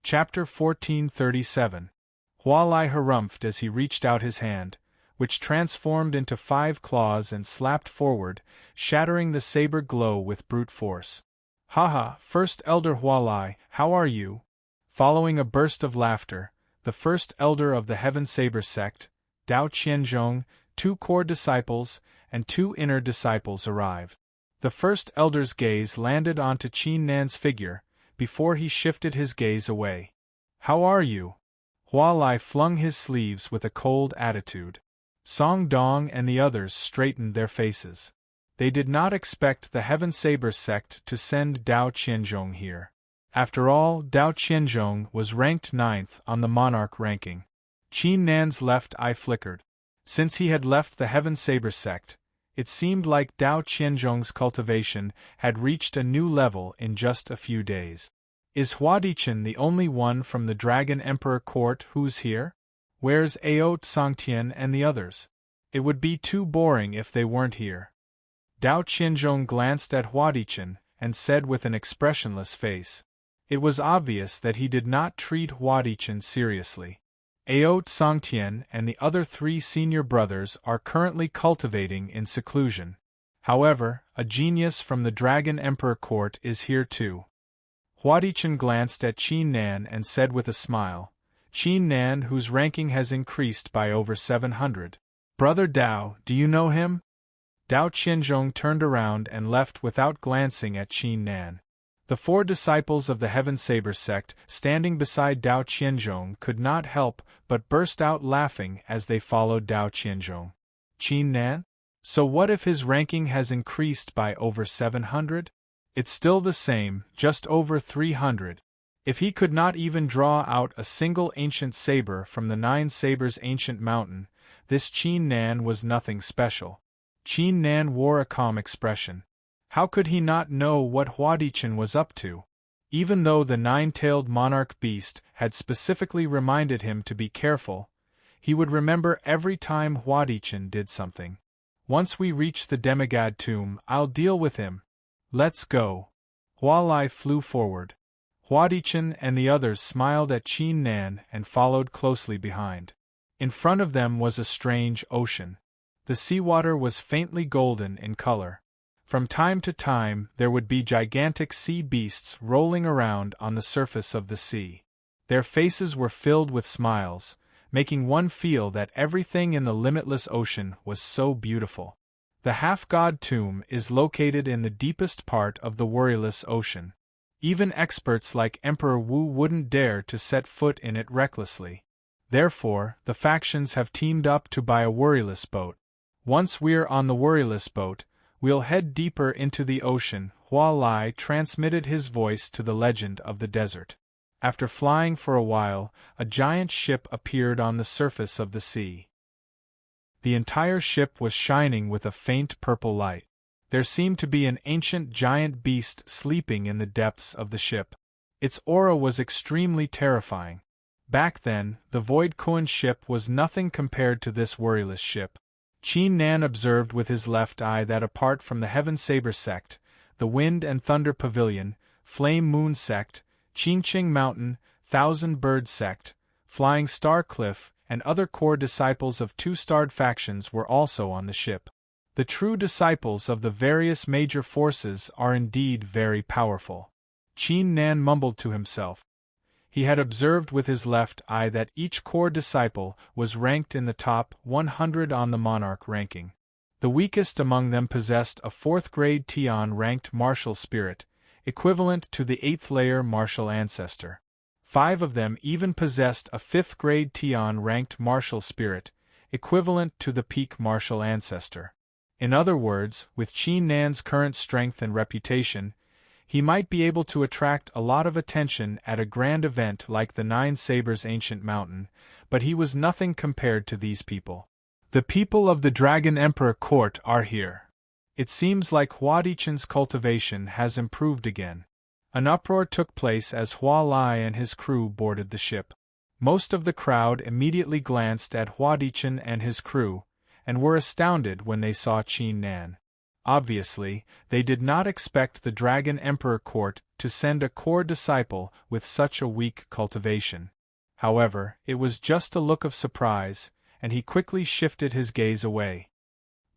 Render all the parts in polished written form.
Chapter 1437. Hua Lai harumphed as he reached out his hand, which transformed into 5 claws and slapped forward, shattering the saber glow with brute force. "Haha, First Elder Hua Lai, how are you?" Following a burst of laughter, the first elder of the Heaven Saber sect, Dao Qianzhong, 2 core disciples, and 2 inner disciples arrive. The first elder's gaze landed onto Qin Nan's figure, before he shifted his gaze away. "How are you?" Hua Lai flung his sleeves with a cold attitude. Song Dong and the others straightened their faces. They did not expect the Heaven Saber sect to send Dao Qianzhong here. After all, Dao Qianzhong was ranked 9th on the monarch ranking. Qin Nan's left eye flickered. Since he had left the Heaven Saber sect, it seemed like Dao Qianzhong's cultivation had reached a new level in just a few days. "Is Huadichen the only one from the Dragon Emperor court who's here? Where's Ao Tsangtian and the others? It would be too boring if they weren't here." Dao Qianzhong glanced at Huadichen and said with an expressionless face. It was obvious that he did not treat Huadichen seriously. Ao Tsangtian and the other 3 senior brothers are currently cultivating in seclusion. However, a genius from the Dragon Emperor court is here too. Huadichen glanced at Qin Nan and said with a smile, "Qin Nan, whose ranking has increased by over 700. Brother Dao, do you know him?" Dao Qianzhong turned around and left without glancing at Qin Nan. The 4 disciples of the Heaven Saber sect standing beside Dao Qianzhong could not help but burst out laughing as they followed Dao Qianzhong. "Qin Nan? So what if his ranking has increased by over 700? It's still the same, just over 300. If he could not even draw out a single ancient saber from the 9 sabers ancient mountain, this Qin Nan was nothing special." Qin Nan wore a calm expression. How could he not know what Huadichen was up to? Even though the 9-tailed monarch beast had specifically reminded him to be careful, he would remember every time Huadichen did something. "Once we reach the demigod tomb, I'll deal with him. Let's go." Hua Lai flew forward. Huadichen and the others smiled at Qin Nan and followed closely behind. In front of them was a strange ocean. The seawater was faintly golden in color. From time to time there would be gigantic sea beasts rolling around on the surface of the sea. Their faces were filled with smiles, making one feel that everything in the limitless ocean was so beautiful. The half-god tomb is located in the deepest part of the worryless ocean. Even experts like Emperor Wu wouldn't dare to set foot in it recklessly. Therefore, the factions have teamed up to buy a worryless boat. "Once we're on the worryless boat, we'll head deeper into the ocean," Hua Lai transmitted his voice to the legend of the desert. After flying for a while, a giant ship appeared on the surface of the sea. The entire ship was shining with a faint purple light. There seemed to be an ancient giant beast sleeping in the depths of the ship. Its aura was extremely terrifying. Back then, the Void Kuan ship was nothing compared to this worryless ship. Qin Nan observed with his left eye that apart from the Heaven Saber sect, the Wind and Thunder Pavilion, Flame Moon sect, Qingqing Mountain, Thousand Bird sect, Flying Star Cliff, and other core disciples of 2-starred factions were also on the ship. The true disciples of the various major forces are indeed very powerful. Qin Nan mumbled to himself. He had observed with his left eye that each core disciple was ranked in the top 100 on the monarch ranking. The weakest among them possessed a 4th-grade Tian-ranked martial spirit, equivalent to the 8th-layer martial ancestor. 5 of them even possessed a 5th-grade Tian-ranked martial spirit, equivalent to the peak martial ancestor. In other words, with Qin Nan's current strength and reputation, he might be able to attract a lot of attention at a grand event like the 9 Sabers Ancient Mountain, but he was nothing compared to these people. "The people of the Dragon Emperor court are here. It seems like Huadichen's cultivation has improved again." An uproar took place as Hua Lai and his crew boarded the ship. Most of the crowd immediately glanced at Huadichen and his crew, and were astounded when they saw Qin Nan. Obviously, they did not expect the Dragon Emperor court to send a core disciple with such a weak cultivation. However, it was just a look of surprise, and he quickly shifted his gaze away.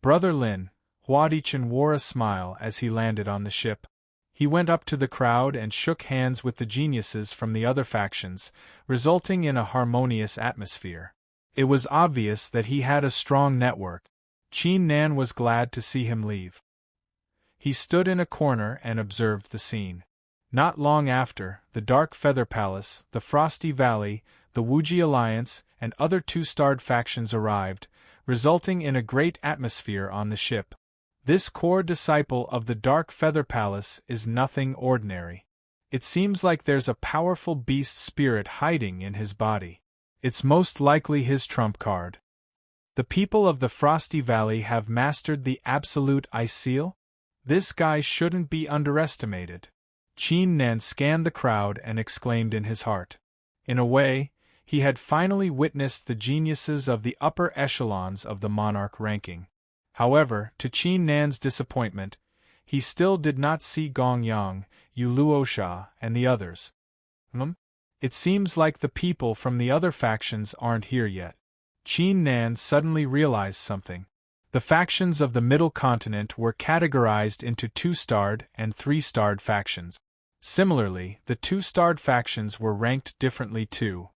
Brother Lin, Huadichen wore a smile as he landed on the ship. He went up to the crowd and shook hands with the geniuses from the other factions, resulting in a harmonious atmosphere. It was obvious that he had a strong network. Qin Nan was glad to see him leave. He stood in a corner and observed the scene. Not long after, the Dark Feather Palace, the Frosty Valley, the Wuji Alliance, and other two-starred factions arrived, resulting in a great atmosphere on the ship. This core disciple of the Dark Feather Palace is nothing ordinary. It seems like there's a powerful beast spirit hiding in his body. It's most likely his trump card. The people of the Frosty Valley have mastered the absolute ice seal? This guy shouldn't be underestimated. Qin Nan scanned the crowd and exclaimed in his heart. In a way, he had finally witnessed the geniuses of the upper echelons of the monarch ranking. However, to Qin Nan's disappointment, he still did not see Gong Yang, Yu Luosha, and the others. It seems like the people from the other factions aren't here yet. Qin Nan suddenly realized something. The factions of the Middle Continent were categorized into two-starred and three-starred factions. Similarly, the two-starred factions were ranked differently too.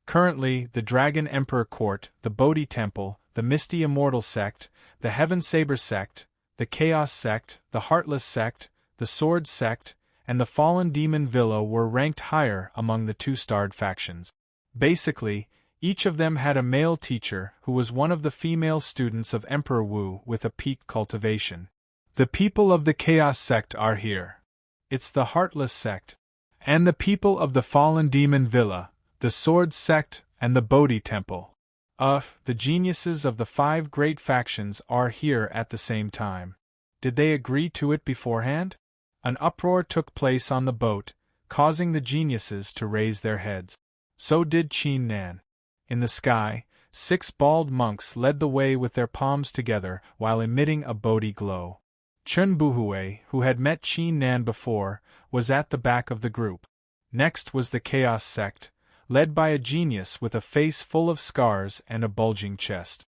Currently, the Dragon Emperor Court, the Bodhi Temple, the Misty Immortal Sect, the Heaven Saber Sect, the Chaos Sect, the Heartless Sect, the Sword Sect, and the Fallen Demon Villa were ranked higher among the two-starred factions. Basically, each of them had a male teacher who was one of the female students of Emperor Wu with a peak cultivation. The people of the Chaos Sect are here. It's the Heartless Sect. And the people of the Fallen Demon Villa, the Sword Sect, and the Bodhi Temple. The geniuses of the 5 great factions are here at the same time. Did they agree to it beforehand? An uproar took place on the boat, causing the geniuses to raise their heads. So did Qin Nan. In the sky, 6 bald monks led the way with their palms together while emitting a Bodhi glow. Chun Buhui, who had met Qin Nan before, was at the back of the group. Next was the Chaos Sect, led by a genius with a face full of scars and a bulging chest.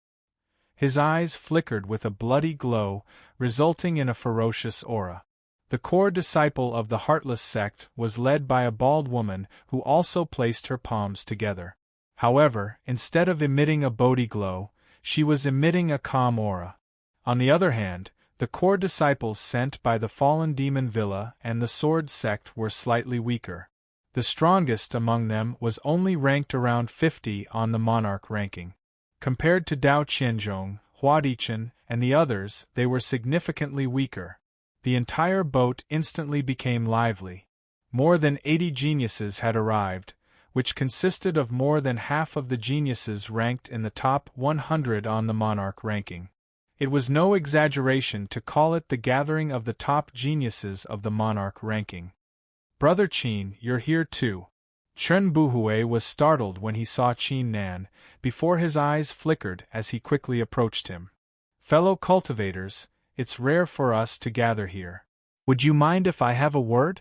His eyes flickered with a bloody glow, resulting in a ferocious aura. The core disciple of the Heartless Sect was led by a bald woman who also placed her palms together. However, instead of emitting a Bodhi glow, she was emitting a calm aura. On the other hand, the core disciples sent by the Fallen Demon Villa and the Sword Sect were slightly weaker. The strongest among them was only ranked around 50 on the monarch ranking. Compared to Dao Qianzhong, Huadichen, and the others, they were significantly weaker. The entire boat instantly became lively. More than 80 geniuses had arrived, which consisted of more than half of the geniuses ranked in the top 100 on the monarch ranking. It was no exaggeration to call it the gathering of the top geniuses of the monarch ranking. Brother Qin, you're here too. Chun Buhui was startled when he saw Qin Nan, before his eyes flickered as he quickly approached him. Fellow cultivators, it's rare for us to gather here. Would you mind if I have a word?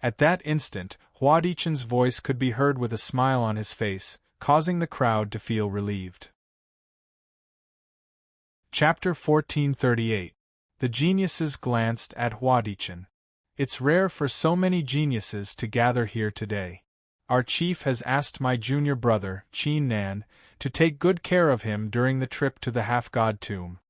At that instant, Huadichen's voice could be heard with a smile on his face, causing the crowd to feel relieved. Chapter 1438. The geniuses glanced at Huadichen. It's rare for so many geniuses to gather here today. Our chief has asked my junior brother, Qin Nan, to take good care of him during the trip to the half-god tomb.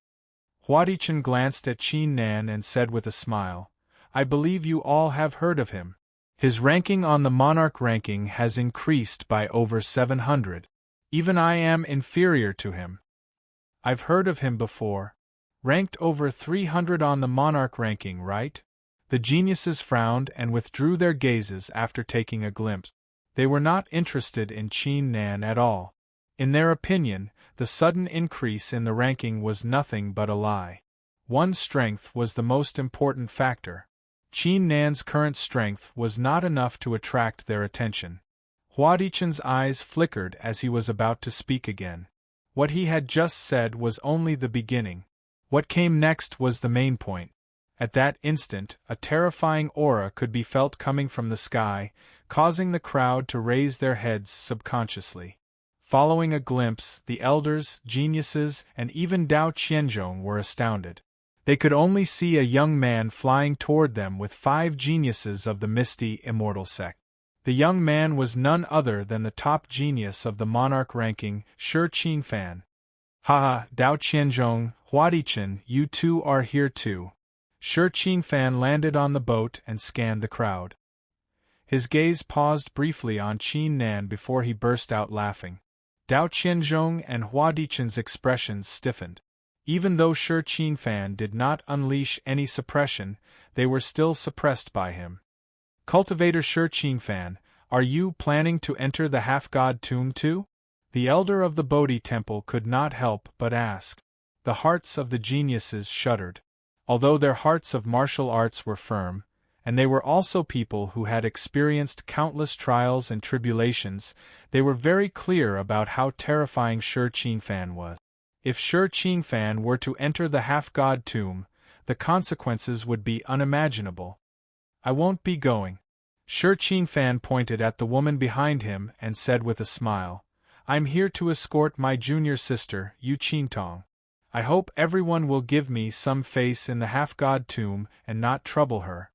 Huadichen glanced at Qin Nan and said with a smile, I believe you all have heard of him. His ranking on the monarch ranking has increased by over 700. Even I am inferior to him. I've heard of him before. Ranked over 300 on the monarch ranking, right? The geniuses frowned and withdrew their gazes after taking a glimpse. They were not interested in Qin Nan at all. In their opinion, the sudden increase in the ranking was nothing but a lie. One's strength was the most important factor. Qin Nan's current strength was not enough to attract their attention. Huadichen's eyes flickered as he was about to speak again. What he had just said was only the beginning. What came next was the main point. At that instant, a terrifying aura could be felt coming from the sky, causing the crowd to raise their heads subconsciously. Following a glimpse, the elders, geniuses, and even Dao Qianzhong were astounded. They could only see a young man flying toward them with 5 geniuses of the misty, immortal sect. The young man was none other than the top genius of the monarch ranking, Shi Qingfan. "Ha, Dao Qianzhong, Huadichen, you two are here too." Shi Qingfan landed on the boat and scanned the crowd. His gaze paused briefly on Qin Nan before he burst out laughing. Dao Qianzhong and Huadichen's expressions stiffened. Even though Shi Qingfan did not unleash any suppression, they were still suppressed by him. "Cultivator Shi Qingfan, are you planning to enter the half-god tomb too?" The elder of the Bodhi temple could not help but ask. The hearts of the geniuses shuddered. Although their hearts of martial arts were firm, and they were also people who had experienced countless trials and tribulations, they were very clear about how terrifying Shi Qingfan was. If Shi Qingfan were to enter the half-god tomb, the consequences would be unimaginable. "I won't be going." Shi Qingfan pointed at the woman behind him and said with a smile, "I'm here to escort my junior sister, Yu Qingtong. I hope everyone will give me some face in the half-god tomb and not trouble her."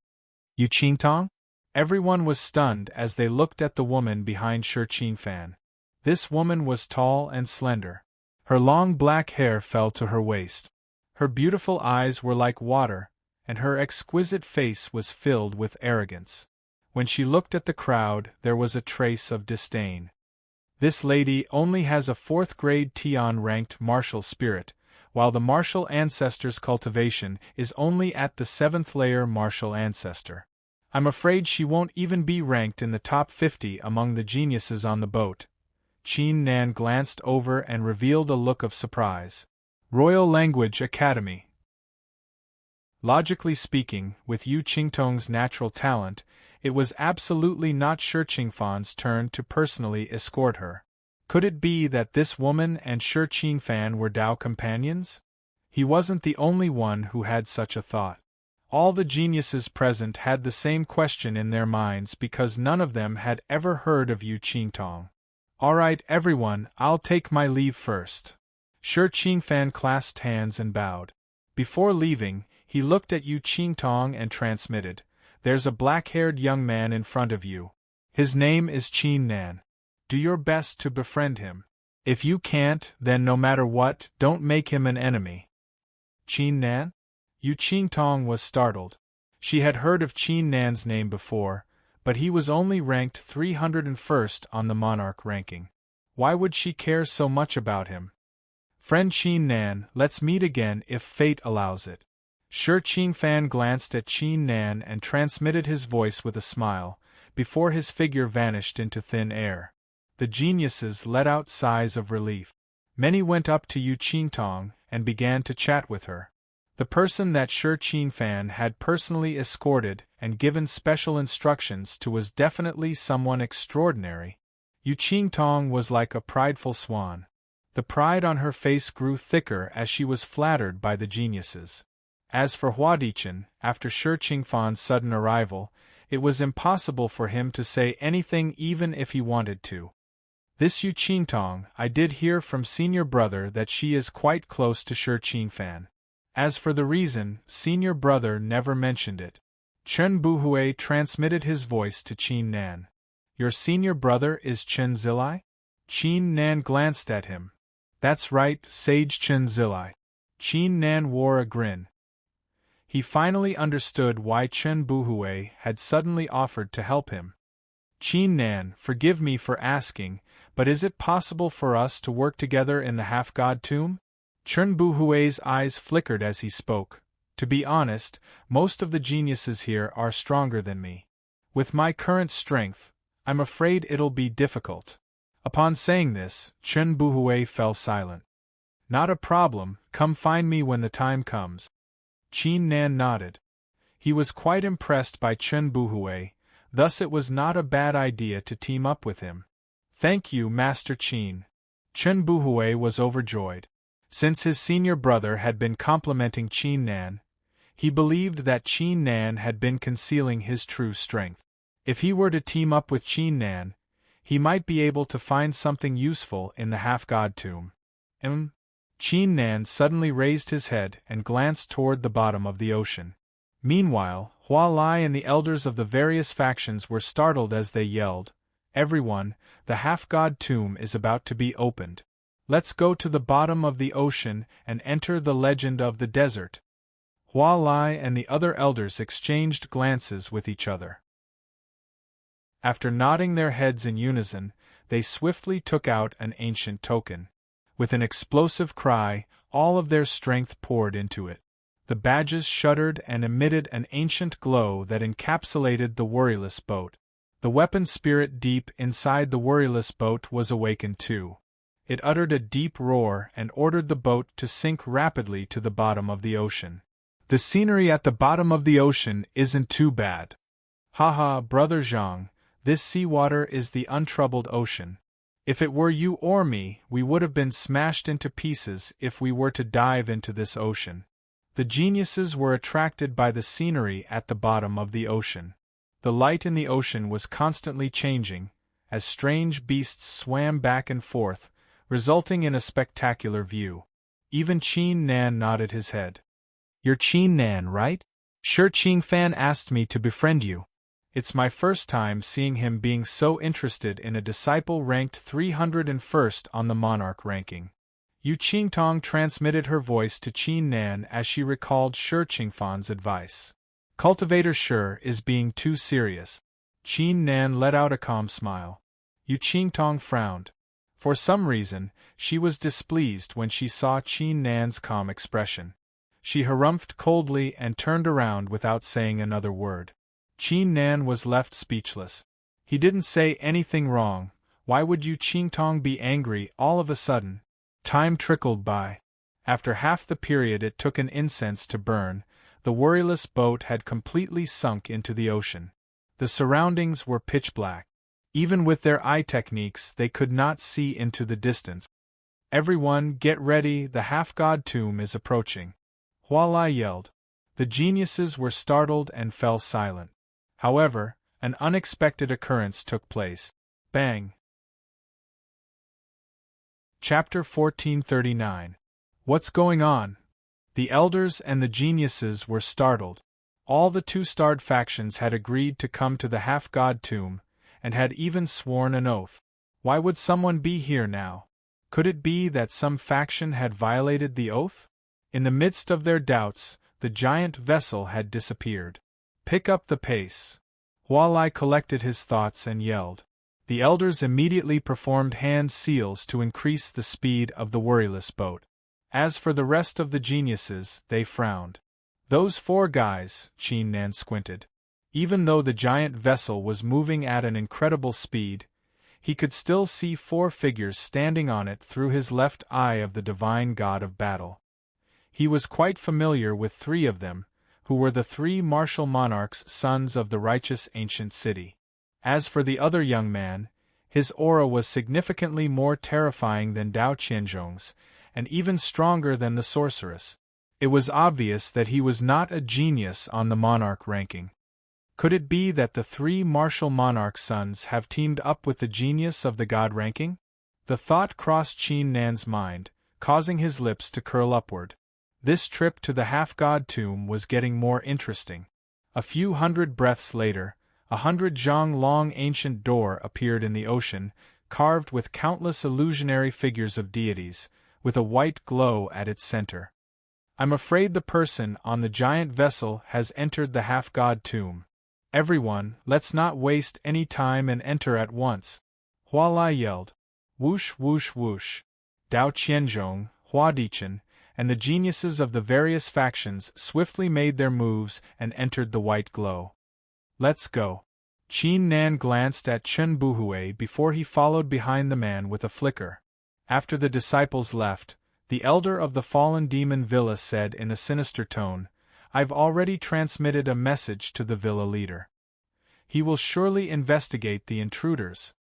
"Yu Qingtong?" Everyone was stunned as they looked at the woman behind Shi Qingfan. This woman was tall and slender. Her long black hair fell to her waist. Her beautiful eyes were like water, and her exquisite face was filled with arrogance. When she looked at the crowd, there was a trace of disdain. This lady only has a 4th-grade Tian-ranked martial spirit, while the martial ancestor's cultivation is only at the 7th-layer martial ancestor. I'm afraid she won't even be ranked in the top 50 among the geniuses on the boat. Qin Nan glanced over and revealed a look of surprise. Royal Language Academy. Logically speaking, with Yu Qingtong's natural talent, it was absolutely not Shi Qingfan's turn to personally escort her. Could it be that this woman and Shi Qingfan were Dao companions? He wasn't the only one who had such a thought. All the geniuses present had the same question in their minds because none of them had ever heard of Yu Qingtong. "All right, everyone, I'll take my leave first." Shi Qingfan clasped hands and bowed. Before leaving, he looked at Yu Qingtong and transmitted, "There's a black-haired young man in front of you. His name is Qin Nan. Do your best to befriend him. If you can't, then no matter what, don't make him an enemy." "Qin Nan?" Yu Qingtong was startled. She had heard of Qin Nan's name before, but he was only ranked 301st on the monarch ranking. Why would she care so much about him? "Friend Qin Nan, let's meet again if fate allows it." Shi Qingfan glanced at Qin Nan and transmitted his voice with a smile, before his figure vanished into thin air. The geniuses let out sighs of relief. Many went up to Yu Qingtong and began to chat with her. The person that Shi Qingfan had personally escorted and given special instructions to was definitely someone extraordinary. Yu Qingtong was like a prideful swan. The pride on her face grew thicker as she was flattered by the geniuses. As for Huadichen, after Shi Qingfan's sudden arrival, it was impossible for him to say anything even if he wanted to. "This Yu Qingtong, I did hear from senior brother that she is quite close to Shi Qingfan. As for the reason, senior brother never mentioned it." Chen Buhui transmitted his voice to Qin Nan. "Your senior brother is Chen Zilai?" Qin Nan glanced at him. "That's right, Sage Chen Zilai." Qin Nan wore a grin. He finally understood why Chen Buhui had suddenly offered to help him. "Qin Nan, forgive me for asking, but is it possible for us to work together in the half-god tomb?" Chen Buhui's eyes flickered as he spoke. "To be honest, most of the geniuses here are stronger than me. With my current strength, I'm afraid it'll be difficult." Upon saying this, Chen Buhui fell silent. "Not a problem, come find me when the time comes." Qin Nan nodded. He was quite impressed by Chen Buhui, thus it was not a bad idea to team up with him. "Thank you, Master Qin." Chen Buhui was overjoyed. Since his senior brother had been complimenting Qin Nan, He believed that Qin Nan had been concealing his true strength. If he were to team up with Qin Nan, he might be able to find something useful in the half-god tomb. Qin Nan suddenly raised his head and glanced toward the bottom of the ocean. Meanwhile, Hua Lai and the elders of the various factions were startled as they yelled, "Everyone, the half-god tomb is about to be opened. Let's go to the bottom of the ocean and enter the legend of the desert." Hua Lai and the other elders exchanged glances with each other. After nodding their heads in unison, they swiftly took out an ancient token. With an explosive cry, all of their strength poured into it. The badges shuddered and emitted an ancient glow that encapsulated the worryless boat. The weapon spirit deep inside the worryless boat was awakened too. It uttered a deep roar and ordered the boat to sink rapidly to the bottom of the ocean. "The scenery at the bottom of the ocean isn't too bad. Haha, Brother Zhang, this seawater is the untroubled ocean. If it were you or me, we would have been smashed into pieces if we were to dive into this ocean." The geniuses were attracted by the scenery at the bottom of the ocean. The light in the ocean was constantly changing, as strange beasts swam back and forth, resulting in a spectacular view. Even Qin Nan nodded his head. "You're Qin Nan, right? Sure, Qing Fan asked me to befriend you." It's my first time seeing him being so interested in a disciple ranked 301st on the monarch ranking. Yu Qingtong transmitted her voice to Qin Nan as she recalled Shi Qingfan's advice. "Cultivator Shi is being too serious." Qin Nan let out a calm smile. Yu Qingtong frowned. For some reason, she was displeased when she saw Qin Nan's calm expression. She harumphed coldly and turned around without saying another word. Qin Nan was left speechless. He didn't say anything wrong. Why would Yu Qingtong be angry all of a sudden? Time trickled by. After half the period it took an incense to burn, the worryless boat had completely sunk into the ocean. The surroundings were pitch black. Even with their eye techniques, they could not see into the distance. "Everyone, get ready, the half-god tomb is approaching," Hua Lai yelled. The geniuses were startled and fell silent. However, an unexpected occurrence took place. Bang! Chapter 1439. What's going on? The elders and the geniuses were startled. All the two-starred factions had agreed to come to the half-god tomb, and had even sworn an oath. Why would someone be here now? Could it be that some faction had violated the oath? In the midst of their doubts, the giant vessel had disappeared. "Pick up the pace." Hua Lai collected his thoughts and yelled. The elders immediately performed hand seals to increase the speed of the worryless boat. As for the rest of the geniuses, they frowned. "Those four guys," Qin Nan squinted. Even though the giant vessel was moving at an incredible speed, he could still see four figures standing on it through his left eye of the divine god of battle. He was quite familiar with three of them, who were the three martial monarchs, sons of the righteous ancient city. As for the other young man, his aura was significantly more terrifying than Dao Qianzhong's, and even stronger than the sorceress. It was obvious that he was not a genius on the monarch ranking. Could it be that the three martial monarch sons have teamed up with the genius of the god ranking? The thought crossed Qin Nan's mind, causing his lips to curl upward. This trip to the half-god tomb was getting more interesting. A few hundred breaths later, 100 zhang long ancient door appeared in the ocean, carved with countless illusionary figures of deities, with a white glow at its center. "I'm afraid the person on the giant vessel has entered the half-god tomb. Everyone, let's not waste any time and enter at once," Hua Lai yelled. Whoosh whoosh whoosh. Dao Qianzhong, Hua Dichen, and the geniuses of the various factions swiftly made their moves and entered the white glow. "Let's go." Qin Nan glanced at Chen Buhui before he followed behind the man with a flicker. After the disciples left, the elder of the fallen demon villa said in a sinister tone, "I've already transmitted a message to the villa leader. He will surely investigate the intruders.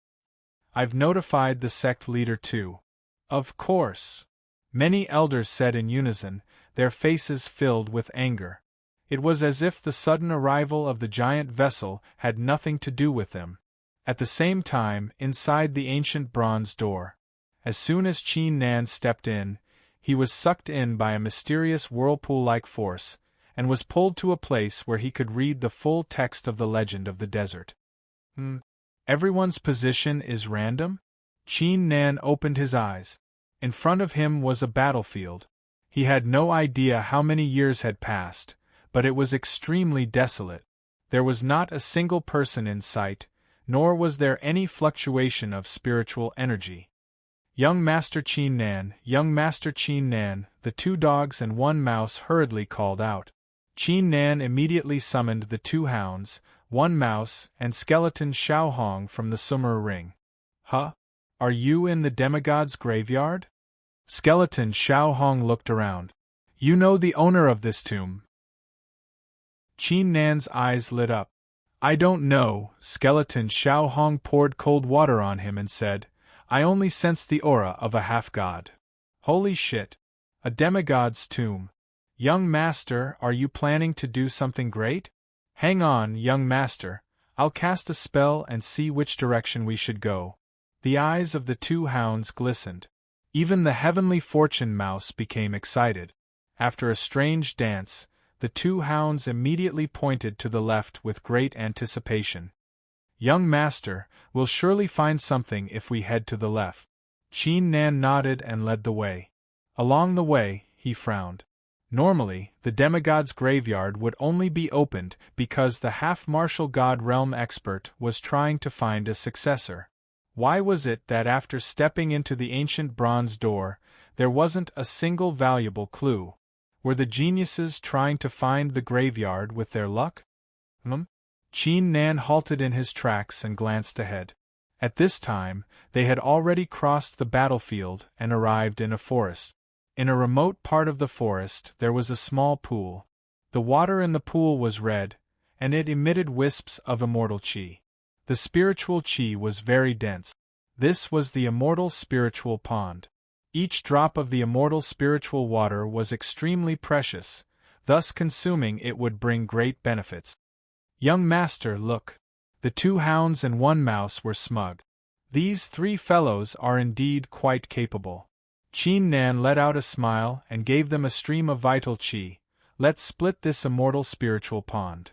I've notified the sect leader too." "Of course," many elders said in unison, their faces filled with anger. It was as if the sudden arrival of the giant vessel had nothing to do with them. At the same time, inside the ancient bronze door, as soon as Qin Nan stepped in, he was sucked in by a mysterious whirlpool-like force, and was pulled to a place where he could read the full text of the legend of the desert. Everyone's position is random? Qin Nan opened his eyes. In front of him was a battlefield. He had no idea how many years had passed, but it was extremely desolate. There was not a single person in sight, nor was there any fluctuation of spiritual energy. Young Master Qin Nan, young Master Qin Nan, the 2 dogs and 1 mouse hurriedly called out. Qin Nan immediately summoned the 2 hounds, 1 mouse, and skeleton Xiao Hong from the Summer Ring. Huh? Are you in the demigod's graveyard? Skeleton Xiao Hong looked around. You know the owner of this tomb? Qin Nan's eyes lit up. I don't know. Skeleton Xiao Hong poured cold water on him and said, I only sense the aura of a half-god. Holy shit. A demigod's tomb. Young Master, are you planning to do something great? Hang on, young Master. I'll cast a spell and see which direction we should go. The eyes of the 2 hounds glistened. Even the heavenly fortune mouse became excited. After a strange dance, the 2 hounds immediately pointed to the left with great anticipation. Young Master, we'll surely find something if we head to the left. Qin Nan nodded and led the way. Along the way, he frowned. Normally, the demigod's graveyard would only be opened because the half-martial god realm expert was trying to find a successor. Why was it that after stepping into the ancient bronze door, there wasn't a single valuable clue? Were the geniuses trying to find the graveyard with their luck? Qin Nan halted in his tracks and glanced ahead. At this time, they had already crossed the battlefield and arrived in a forest. In a remote part of the forest there was a small pool. The water in the pool was red, and it emitted wisps of immortal qi. The spiritual qi was very dense. This was the immortal spiritual pond. Each drop of the immortal spiritual water was extremely precious, thus consuming it would bring great benefits. Young Master, look. The 2 hounds and 1 mouse were smug. These 3 fellows are indeed quite capable. Qin Nan let out a smile and gave them a stream of vital qi. Let's split this immortal spiritual pond.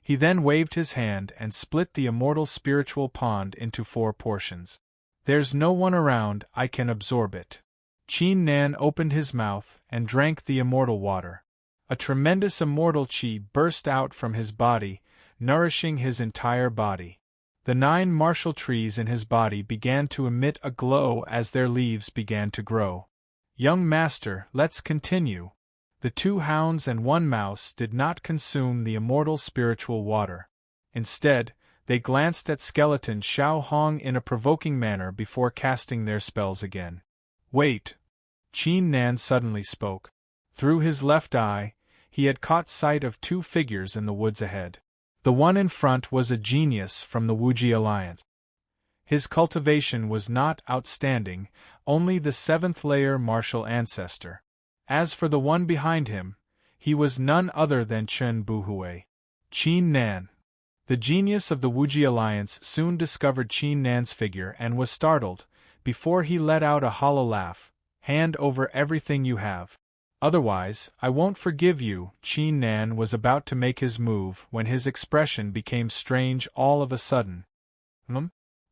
He then waved his hand and split the immortal spiritual pond into 4 portions. There's no one around, I can absorb it. Qin Nan opened his mouth and drank the immortal water. A tremendous immortal qi burst out from his body, nourishing his entire body. The 9 martial trees in his body began to emit a glow as their leaves began to grow. Young Master, let's continue. The 2 hounds and 1 mouse did not consume the immortal spiritual water. Instead, they glanced at skeleton Xiao Hong in a provoking manner before casting their spells again. Wait! Qin Nan suddenly spoke. Through his left eye, he had caught sight of 2 figures in the woods ahead. The one in front was a genius from the Wuji Alliance. His cultivation was not outstanding, only the 7th-layer martial ancestor. As for the one behind him, he was none other than Chen Buhui. Qin Nan. The genius of the Wuji Alliance soon discovered Qin Nan's figure and was startled, before he let out a hollow laugh. Hand over everything you have. Otherwise, I won't forgive you. Qin Nan was about to make his move when his expression became strange all of a sudden.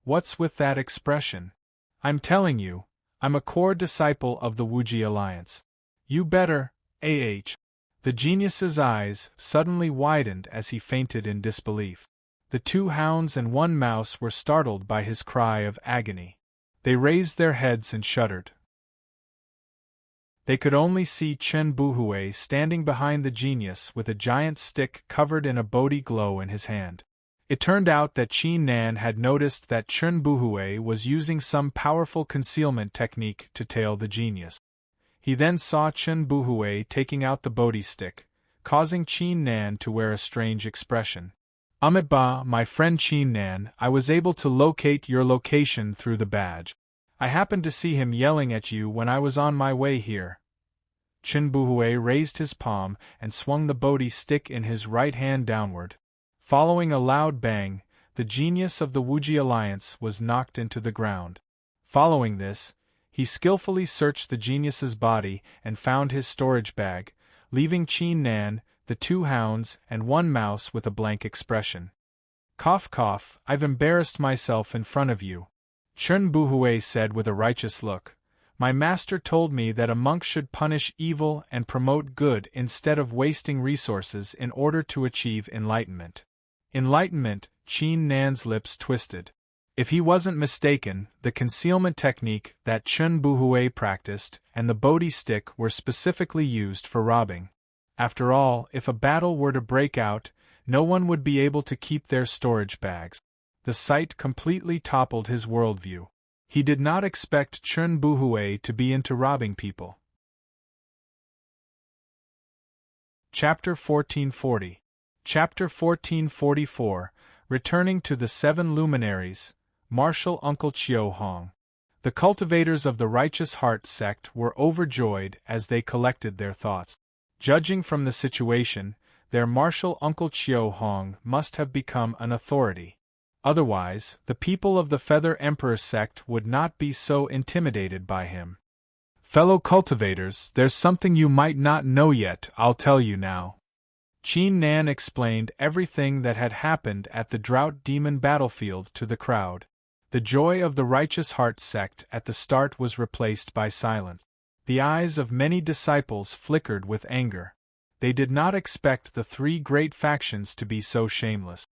What's with that expression? I'm telling you, I'm a core disciple of the Wuji Alliance. You better, The genius's eyes suddenly widened as he fainted in disbelief. The 2 hounds and 1 mouse were startled by his cry of agony. They raised their heads and shuddered. They could only see Chen Buhui standing behind the genius with a giant stick covered in a Bodhi glow in his hand. It turned out that Qin Nan had noticed that Chen Buhui was using some powerful concealment technique to tail the genius. He then saw Chen Buhui taking out the Bodhi stick, causing Qin Nan to wear a strange expression. Ba, my friend Qin Nan, I was able to locate your location through the badge. I happened to see him yelling at you when I was on my way here. Chunbuhui raised his palm and swung the Bodhi stick in his right hand downward. Following a loud bang, the genius of the Wuji alliance was knocked into the ground. Following this, he skillfully searched the genius's body and found his storage bag, leaving Qin Nan, the 2 hounds, and 1 mouse with a blank expression. "Cough cough, I've embarrassed myself in front of you," Chunbuhui said with a righteous look. "My master told me that a monk should punish evil and promote good instead of wasting resources in order to achieve enlightenment." Enlightenment, Qin Nan's lips twisted. If he wasn't mistaken, the concealment technique that Chunbuhui practiced and the Bodhi stick were specifically used for robbing. After all, if a battle were to break out, no one would be able to keep their storage bags. The sight completely toppled his worldview. He did not expect Chunbuhui to be into robbing people. Chapter 1440. Chapter 1444, Returning to the 7 Luminaries, Martial Uncle Chiu Hong. The cultivators of the Righteous Heart sect were overjoyed as they collected their thoughts. Judging from the situation, their martial Uncle Chiu Hong must have become an authority. Otherwise, the people of the Feather Emperor sect would not be so intimidated by him. "Fellow cultivators, there's something you might not know yet, I'll tell you now." Qin Nan explained everything that had happened at the Drought Demon battlefield to the crowd. The joy of the Righteous Heart sect at the start was replaced by silence. The eyes of many disciples flickered with anger. They did not expect the 3 great factions to be so shameless.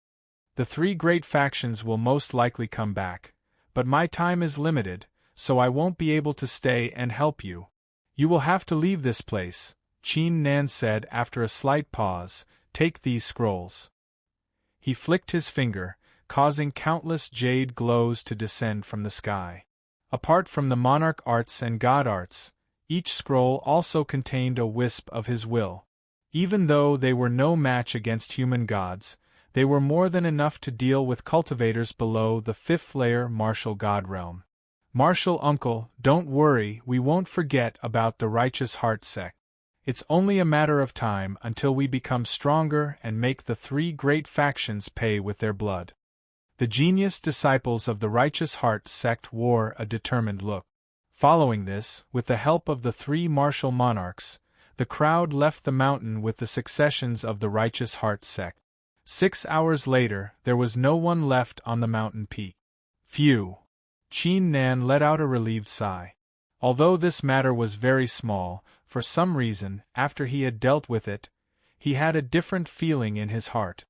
"The 3 great factions will most likely come back, but my time is limited, so I won't be able to stay and help you. You will have to leave this place," Qin Nan said after a slight pause. "Take these scrolls." He flicked his finger, causing countless jade glows to descend from the sky. Apart from the monarch arts and god arts, each scroll also contained a wisp of his will. Even though they were no match against human gods, they were more than enough to deal with cultivators below the 5th layer martial god realm. "Martial uncle, don't worry, we won't forget about the Righteous Heart sect. It's only a matter of time until we become stronger and make the 3 great factions pay with their blood." The genius disciples of the Righteous Heart sect wore a determined look. Following this, with the help of the 3 martial monarchs, the crowd left the mountain with the successions of the Righteous Heart sect. 6 hours later, there was no one left on the mountain peak. Phew! Qin Nan let out a relieved sigh. Although this matter was very small, for some reason, after he had dealt with it, he had a different feeling in his heart.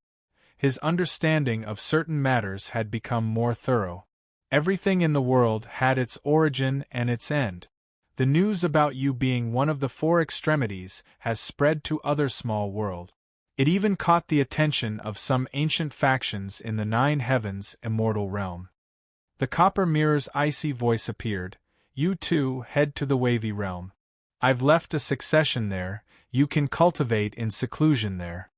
His understanding of certain matters had become more thorough. Everything in the world had its origin and its end. The news about you being one of the 4 extremities has spread to other small worlds. It even caught the attention of some ancient factions in the 9 heavens immortal realm. The Copper Mirror's icy voice appeared. "You too head to the Wavy realm. I've left a succession there, you can cultivate in seclusion there."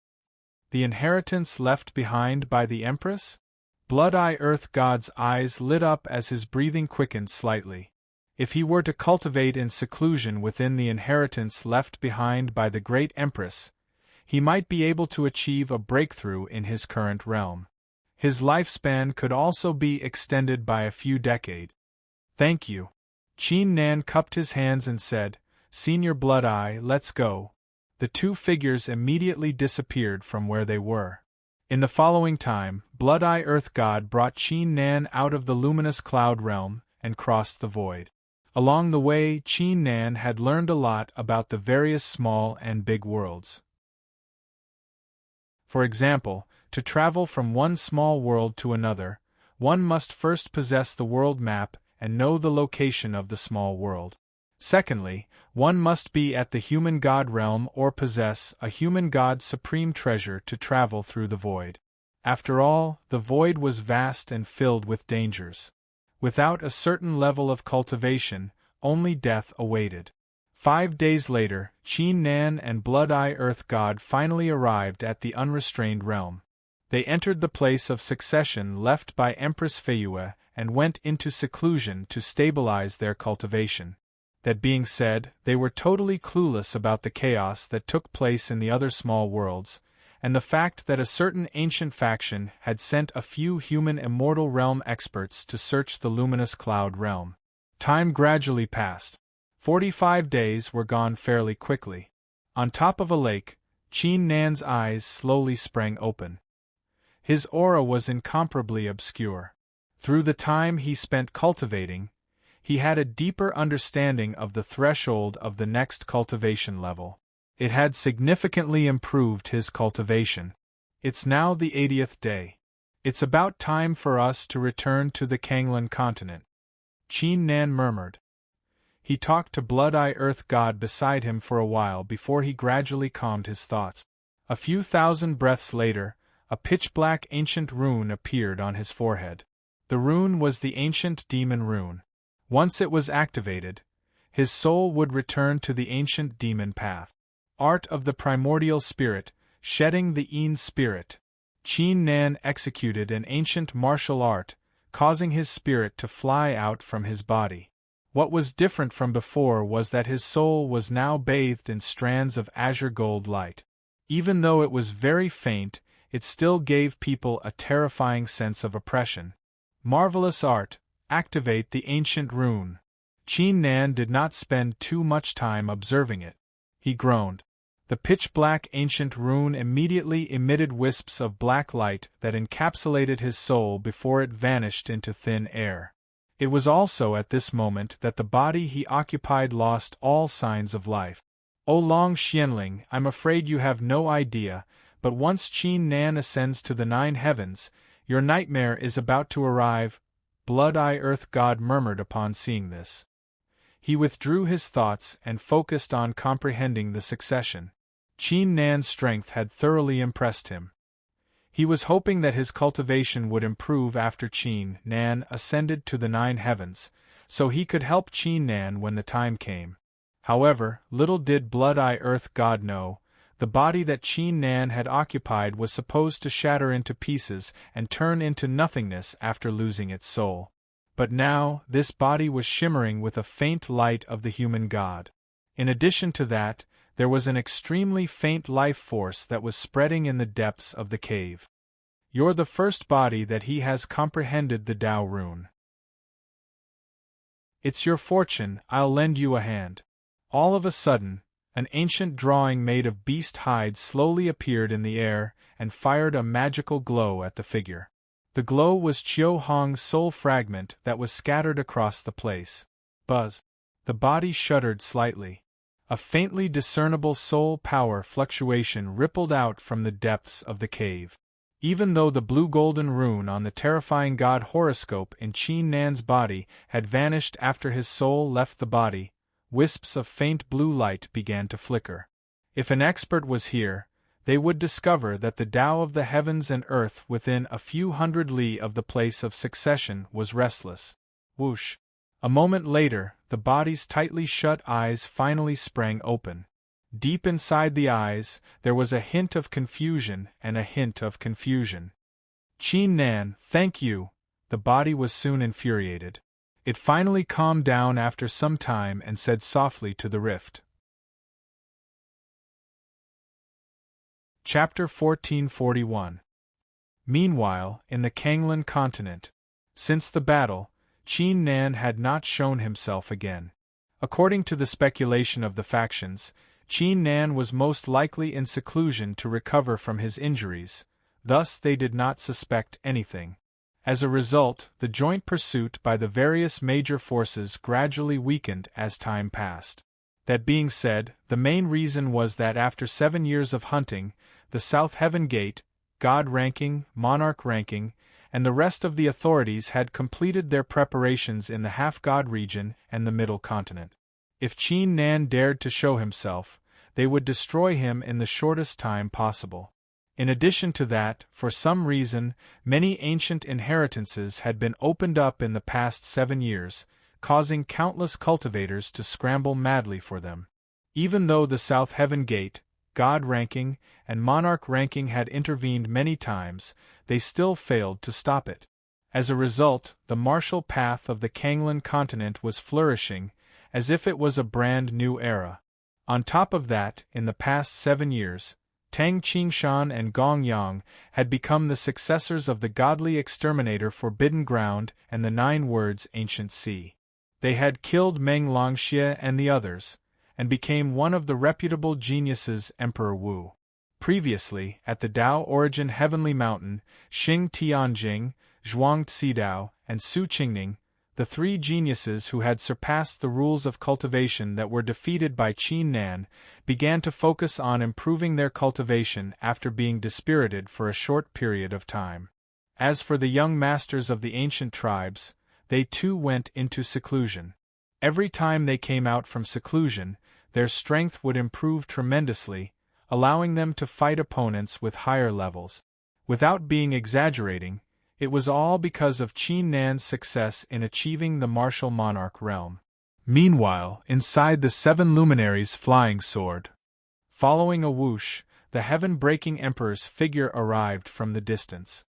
The inheritance left behind by the Empress? Blood-Eye Earth God's eyes lit up as his breathing quickened slightly. If he were to cultivate in seclusion within the inheritance left behind by the Great Empress, he might be able to achieve a breakthrough in his current realm. His lifespan could also be extended by a few decades. "Thank you." Qin Nan cupped his hands and said, "Senior Blood-Eye, let's go." The 2 figures immediately disappeared from where they were. In the following time, Blood-Eye Earth God brought Qin Nan out of the luminous cloud realm and crossed the void. Along the way, Qin Nan had learned a lot about the various small and big worlds. For example, to travel from one small world to another, one must first possess the world map and know the location of the small world. Secondly, one must be at the human god realm or possess a human god supreme treasure to travel through the void. After all, the void was vast and filled with dangers. Without a certain level of cultivation, only death awaited. 5 days later, Qin Nan and Blood-Eye Earth God finally arrived at the unrestrained realm. They entered the place of succession left by Empress Feiyue and went into seclusion to stabilize their cultivation. That being said, they were totally clueless about the chaos that took place in the other small worlds, and the fact that a certain ancient faction had sent a few human immortal realm experts to search the luminous cloud realm. Time gradually passed. 45 days were gone fairly quickly. On top of a lake, Qin Nan's eyes slowly sprang open. His aura was incomparably obscure. Through the time he spent cultivating, he had a deeper understanding of the threshold of the next cultivation level. It had significantly improved his cultivation. It's now the 80th day. It's about time for us to return to the Kanglan continent, Qin Nan murmured. He talked to Blood-Eye Earth God beside him for a while before he gradually calmed his thoughts. A few thousand breaths later, a pitch-black ancient rune appeared on his forehead. The rune was the ancient demon rune. Once it was activated, his soul would return to the ancient demon path. Art of the primordial spirit, shedding the Een spirit. Qin Nan executed an ancient martial art, causing his spirit to fly out from his body. What was different from before was that his soul was now bathed in strands of azure gold light. Even though it was very faint, it still gave people a terrifying sense of oppression. Marvelous art, activate the ancient rune. Qin Nan did not spend too much time observing it. He groaned. The pitch-black ancient rune immediately emitted wisps of black light that encapsulated his soul before it vanished into thin air. It was also at this moment that the body he occupied lost all signs of life. O Long Xianling, I'm afraid you have no idea, but once Qin Nan ascends to the 9 heavens, your nightmare is about to arrive, Blood-Eye Earth God murmured upon seeing this. He withdrew his thoughts and focused on comprehending the succession. Qin Nan's strength had thoroughly impressed him. He was hoping that his cultivation would improve after Qin Nan ascended to the 9 heavens, so he could help Qin Nan when the time came. However, little did Blood-Eye Earth God know, the body that Qin Nan had occupied was supposed to shatter into pieces and turn into nothingness after losing its soul. But now, this body was shimmering with a faint light of the human god. In addition to that, there was an extremely faint life force that was spreading in the depths of the cave. You're the first body that he has comprehended the Tao rune. It's your fortune, I'll lend you a hand. All of a sudden, an ancient drawing made of beast hide slowly appeared in the air and fired a magical glow at the figure. The glow was Qiu Hong's soul fragment that was scattered across the place. Buzz. The body shuddered slightly. A faintly discernible soul power fluctuation rippled out from the depths of the cave. Even though the blue-golden rune on the terrifying god horoscope in Qin Nan's body had vanished after his soul left the body, wisps of faint blue light began to flicker. If an expert was here, they would discover that the Tao of the heavens and earth within a few hundred li of the place of succession was restless. Whoosh! A moment later, the body's tightly shut eyes finally sprang open. Deep inside the eyes, there was a hint of confusion and a hint of confusion. Qin Nan, thank you! The body was soon infuriated. It finally calmed down after some time and said softly to the rift. Chapter 1441. Meanwhile, in the Kanglan continent, since the battle, Qin Nan had not shown himself again. According to the speculation of the factions, Qin Nan was most likely in seclusion to recover from his injuries, thus they did not suspect anything. As a result, the joint pursuit by the various major forces gradually weakened as time passed. That being said, the main reason was that after 7 years of hunting, the South Heaven Gate, God ranking, Monarch ranking, and the rest of the authorities had completed their preparations in the half-god region and the middle continent. If Qin Nan dared to show himself, they would destroy him in the shortest time possible. In addition to that, for some reason, many ancient inheritances had been opened up in the past 7 years, causing countless cultivators to scramble madly for them. Even though the South Heaven Gate, God ranking, and Monarch ranking had intervened many times, they still failed to stop it. As a result, the martial path of the Kanglan continent was flourishing, as if it was a brand new era. On top of that, in the past 7 years, Tang Qingshan and Gong Yang had become the successors of the godly exterminator Forbidden Ground and the 9 Words Ancient Sea. They had killed Meng Longxie and the others, and became one of the reputable geniuses Emperor Wu. Previously, at the Dao Origin Heavenly Mountain, Xing Tianjing, Zhuang Tsidao, and Su Qingning, the 3 geniuses who had surpassed the rules of cultivation that were defeated by Qin Nan, began to focus on improving their cultivation after being dispirited for a short period of time. As for the young masters of the ancient tribes, they too went into seclusion. Every time they came out from seclusion, their strength would improve tremendously, allowing them to fight opponents with higher levels. Without being exaggerating, it was all because of Qin Nan's success in achieving the martial monarch realm. Meanwhile, inside the 7 luminaries' flying sword, following a whoosh, the heaven-breaking emperor's figure arrived from the distance.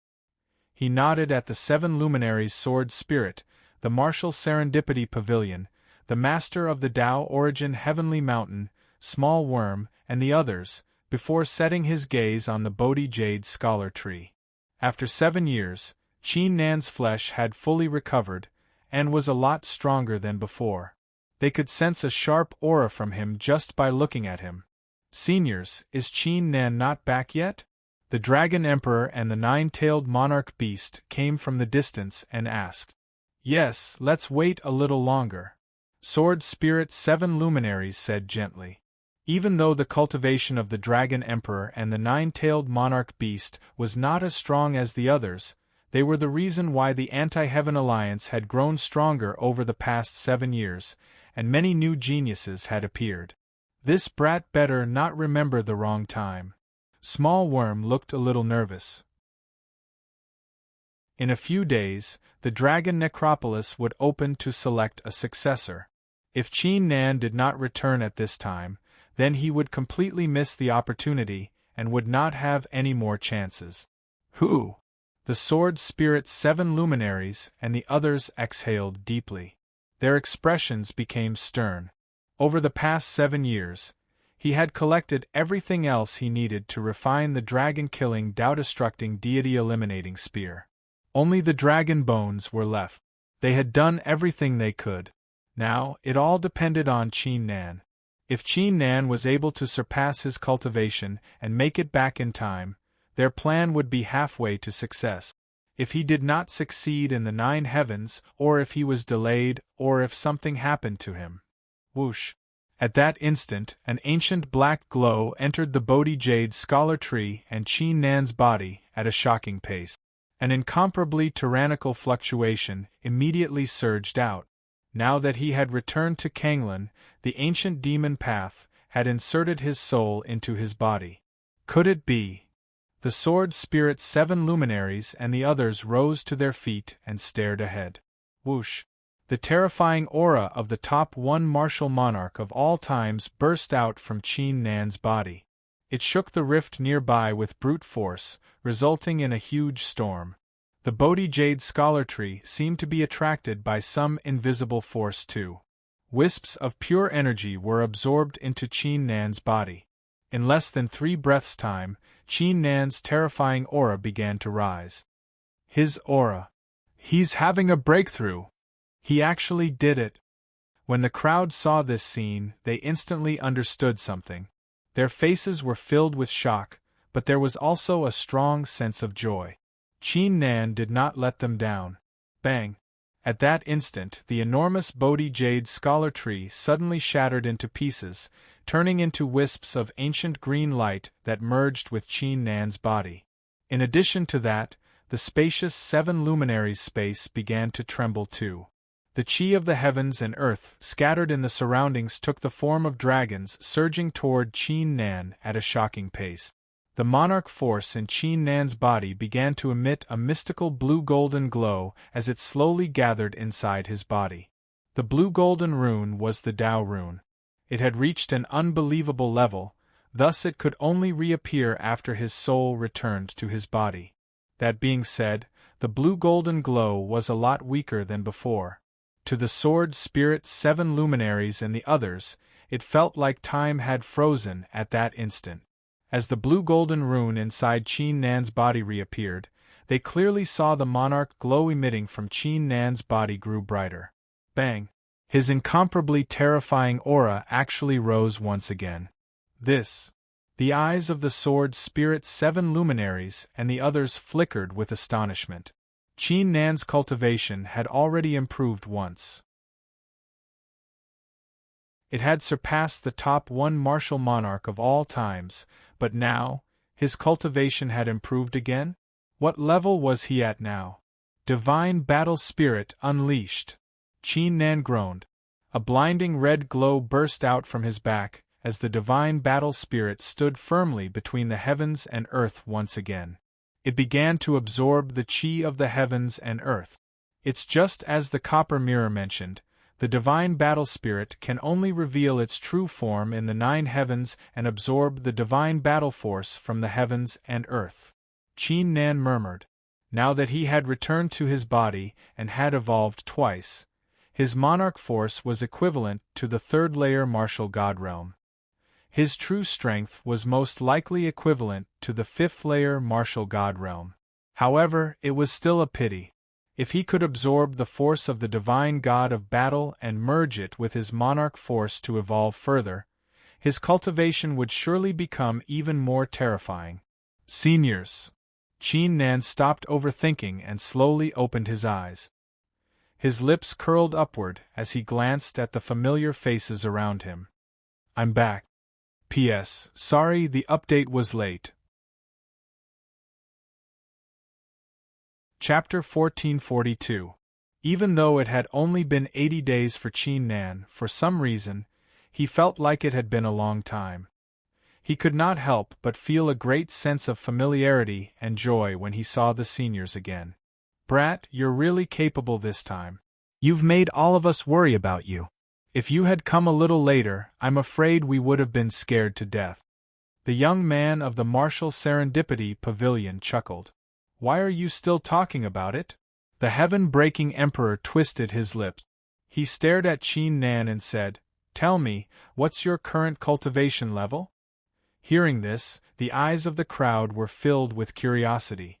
He nodded at the 7 luminaries' sword spirit, the martial serendipity pavilion, the master of the Dao Origin Heavenly Mountain, Small Worm, and the others, before setting his gaze on the Bodhi Jade Scholar Tree. After 7 years, Qin Nan's flesh had fully recovered, and was a lot stronger than before. They could sense a sharp aura from him just by looking at him. Seniors, is Qin Nan not back yet? The Dragon Emperor and the 9-tailed monarch beast came from the distance and asked. Yes, let's wait a little longer. Sword Spirit 7 luminaries said gently. Even though the cultivation of the Dragon Emperor and the 9-tailed monarch beast was not as strong as the others, they were the reason why the Anti-Heaven Alliance had grown stronger over the past 7 years, and many new geniuses had appeared. This brat better not remember the wrong time. Small Worm looked a little nervous. In a few days, the Dragon Necropolis would open to select a successor. If Qin Nan did not return at this time, then he would completely miss the opportunity, and would not have any more chances. Who? The Sword Spirit 7 luminaries and the others exhaled deeply. Their expressions became stern. Over the past 7 years, he had collected everything else he needed to refine the dragon-killing, Tao-destructing, deity-eliminating spear. Only the dragon bones were left. They had done everything they could. Now, it all depended on Qin Nan. If Qin Nan was able to surpass his cultivation and make it back in time, their plan would be halfway to success. If he did not succeed in the 9 heavens, or if he was delayed, or if something happened to him. Whoosh! At that instant, an ancient black glow entered the Bodhi Jade Scholar Tree and Qin Nan's body at a shocking pace. An incomparably tyrannical fluctuation immediately surged out. Now that he had returned to Kanglan, the ancient demon path had inserted his soul into his body. Could it be? The Sword Spirit 7 luminaries and the others rose to their feet and stared ahead. Whoosh! The terrifying aura of the top 1 martial monarch of all times burst out from Qin Nan's body. It shook the rift nearby with brute force, resulting in a huge storm. The Bodhi Jade Scholar Tree seemed to be attracted by some invisible force too. Wisps of pure energy were absorbed into Qin Nan's body. In less than 3 breaths' time, Qin Nan's terrifying aura began to rise. His aura. He's having a breakthrough. He actually did it. When the crowd saw this scene, they instantly understood something. Their faces were filled with shock, but there was also a strong sense of joy. Qin Nan did not let them down. Bang! At that instant, the enormous Bodhi Jade Scholar Tree suddenly shattered into pieces, turning into wisps of ancient green light that merged with Qin Nan's body. In addition to that, the spacious 7 luminaries space began to tremble too. The chi of the heavens and earth scattered in the surroundings took the form of dragons surging toward Qin Nan at a shocking pace. The monarch force in Qin Nan's body began to emit a mystical blue-golden glow as it slowly gathered inside his body. The blue-golden rune was the Tao rune. It had reached an unbelievable level, thus it could only reappear after his soul returned to his body. That being said, the blue-golden glow was a lot weaker than before. To the sword spirit 7 luminaries and the others, it felt like time had frozen at that instant. As the blue-golden rune inside Qin Nan's body reappeared, they clearly saw the monarch glow emitting from Qin Nan's body grew brighter. Bang! His incomparably terrifying aura actually rose once again. The eyes of the sword spirit 7 luminaries and the others flickered with astonishment. Qin Nan's cultivation had already improved once. It had surpassed the top 1 martial monarch of all times, but now, his cultivation had improved again? What level was he at now? Divine battle spirit unleashed. Qin Nan groaned. A blinding red glow burst out from his back, as the divine battle spirit stood firmly between the heavens and earth once again. It began to absorb the qi of the heavens and earth. It's just as the copper mirror mentioned, the divine battle spirit can only reveal its true form in the 9 heavens and absorb the divine battle force from the heavens and earth. Qin Nan murmured. Now that he had returned to his body and had evolved twice, his monarch force was equivalent to the 3rd layer martial god realm. His true strength was most likely equivalent to the 5th layer martial god realm. However, it was still a pity. If he could absorb the force of the divine god of battle and merge it with his monarch force to evolve further, his cultivation would surely become even more terrifying. Seniors. Qin Nan stopped overthinking and slowly opened his eyes. His lips curled upward as he glanced at the familiar faces around him. I'm back. P.S. Sorry the update was late. Chapter 1442. Even though it had only been 80 days for Qin Nan, for some reason, he felt like it had been a long time. He could not help but feel a great sense of familiarity and joy when he saw the seniors again. Brat, you're really capable this time. You've made all of us worry about you. If you had come a little later, I'm afraid we would have been scared to death. The young man of the martial serendipity pavilion chuckled. Why are you still talking about it? The heaven-breaking emperor twisted his lips. He stared at Qin Nan and said, Tell me, what's your current cultivation level? Hearing this, the eyes of the crowd were filled with curiosity.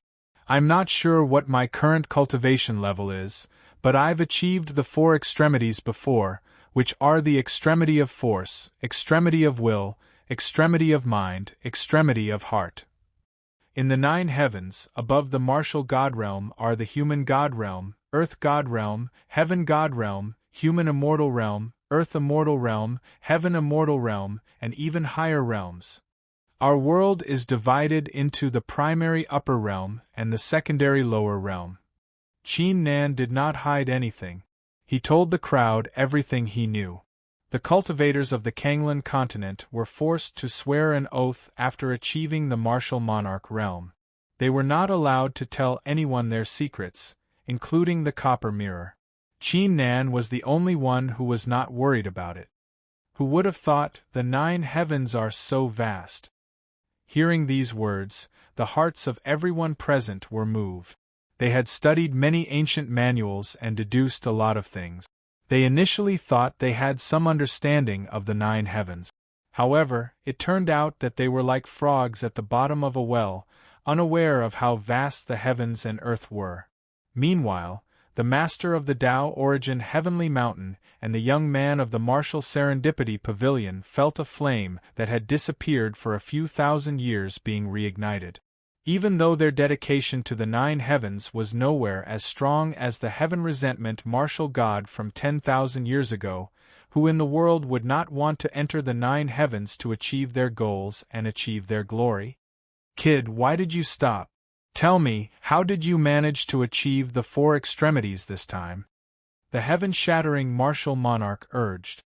I'm not sure what my current cultivation level is, but I've achieved the 4 extremities before, which are the extremity of force, extremity of will, extremity of mind, extremity of heart. In the 9 heavens, above the martial god realm are the human god realm, earth god realm, heaven god realm, human immortal realm, earth immortal realm, heaven immortal realm, and even higher realms. Our world is divided into the primary upper realm and the secondary lower realm. Qin Nan did not hide anything. He told the crowd everything he knew. The cultivators of the Kanglan continent were forced to swear an oath after achieving the martial monarch realm. They were not allowed to tell anyone their secrets, including the copper mirror. Qin Nan was the only one who was not worried about it. Who would have thought the 9 heavens are so vast? Hearing these words, the hearts of everyone present were moved. They had studied many ancient manuals and deduced a lot of things. They initially thought they had some understanding of the 9 heavens. However, it turned out that they were like frogs at the bottom of a well, unaware of how vast the heavens and earth were. Meanwhile, the master of the Tao Origin Heavenly Mountain and the young man of the martial serendipity pavilion felt a flame that had disappeared for a few thousand years being reignited. Even though their dedication to the 9 heavens was nowhere as strong as the heaven resentment martial god from 10,000 years ago, who in the world would not want to enter the 9 heavens to achieve their goals and achieve their glory? Kid, why did you stop? Tell me, how did you manage to achieve the 4 extremities this time? The heaven-shattering martial monarch urged.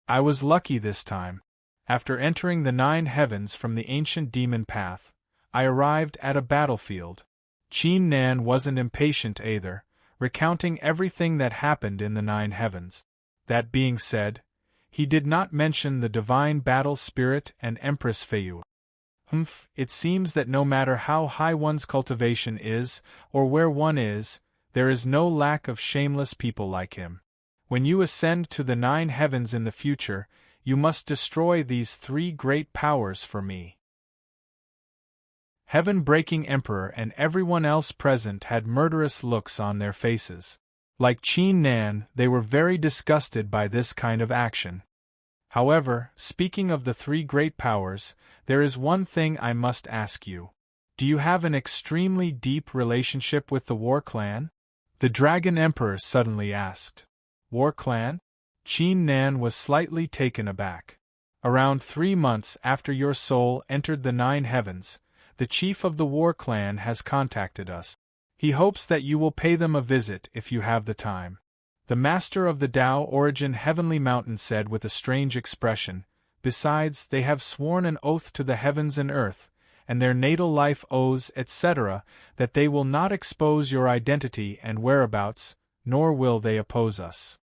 I was lucky this time. After entering the 9 heavens from the ancient demon path, I arrived at a battlefield. Qin Nan wasn't impatient either, recounting everything that happened in the 9 heavens. That being said, he did not mention the divine battle spirit and Empress Feiyu. It seems that no matter how high one's cultivation is, or where one is, there is no lack of shameless people like him. When you ascend to the 9 heavens in the future, you must destroy these 3 great powers for me." Heaven-breaking Emperor and everyone else present had murderous looks on their faces. Like Qin Nan, they were very disgusted by this kind of action. However, speaking of the 3 great powers, there is one thing I must ask you. Do you have an extremely deep relationship with the War Clan? The Dragon Emperor suddenly asked. War Clan? Qin Nan was slightly taken aback. Around 3 months after your soul entered the 9 heavens, the chief of the War Clan has contacted us. He hopes that you will pay them a visit if you have the time. The master of the Tao Origin Heavenly Mountain said with a strange expression. Besides, they have sworn an oath to the heavens and earth, and their natal life oaths, etc., that they will not expose your identity and whereabouts, nor will they oppose us.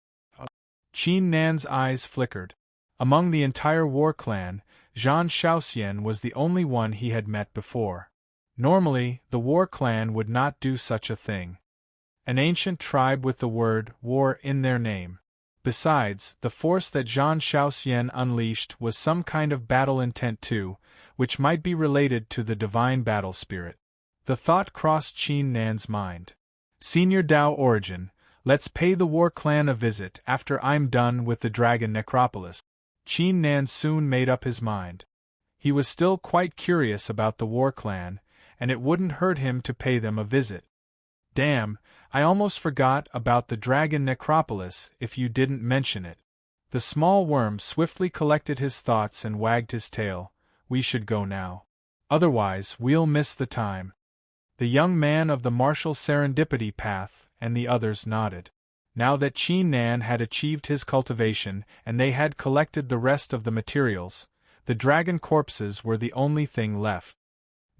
Qin Nan's eyes flickered. Among the entire War Clan, Zhan Shaoxian was the only one he had met before. Normally, the War Clan would not do such a thing. An ancient tribe with the word war in their name. Besides, the force that Zhan Shaoxian unleashed was some kind of battle intent too, which might be related to the divine battle spirit. The thought crossed Qin Nan's mind. Senior Tao Origin, let's pay the War Clan a visit after I'm done with the Dragon Necropolis. Qin Nan soon made up his mind. He was still quite curious about the War Clan, and it wouldn't hurt him to pay them a visit. Damn, I almost forgot about the Dragon Necropolis if you didn't mention it. The small worm swiftly collected his thoughts and wagged his tail. We should go now. Otherwise, we'll miss the time. The young man of the martial serendipity path and the others nodded. Now that Qin Nan had achieved his cultivation and they had collected the rest of the materials, the dragon corpses were the only thing left.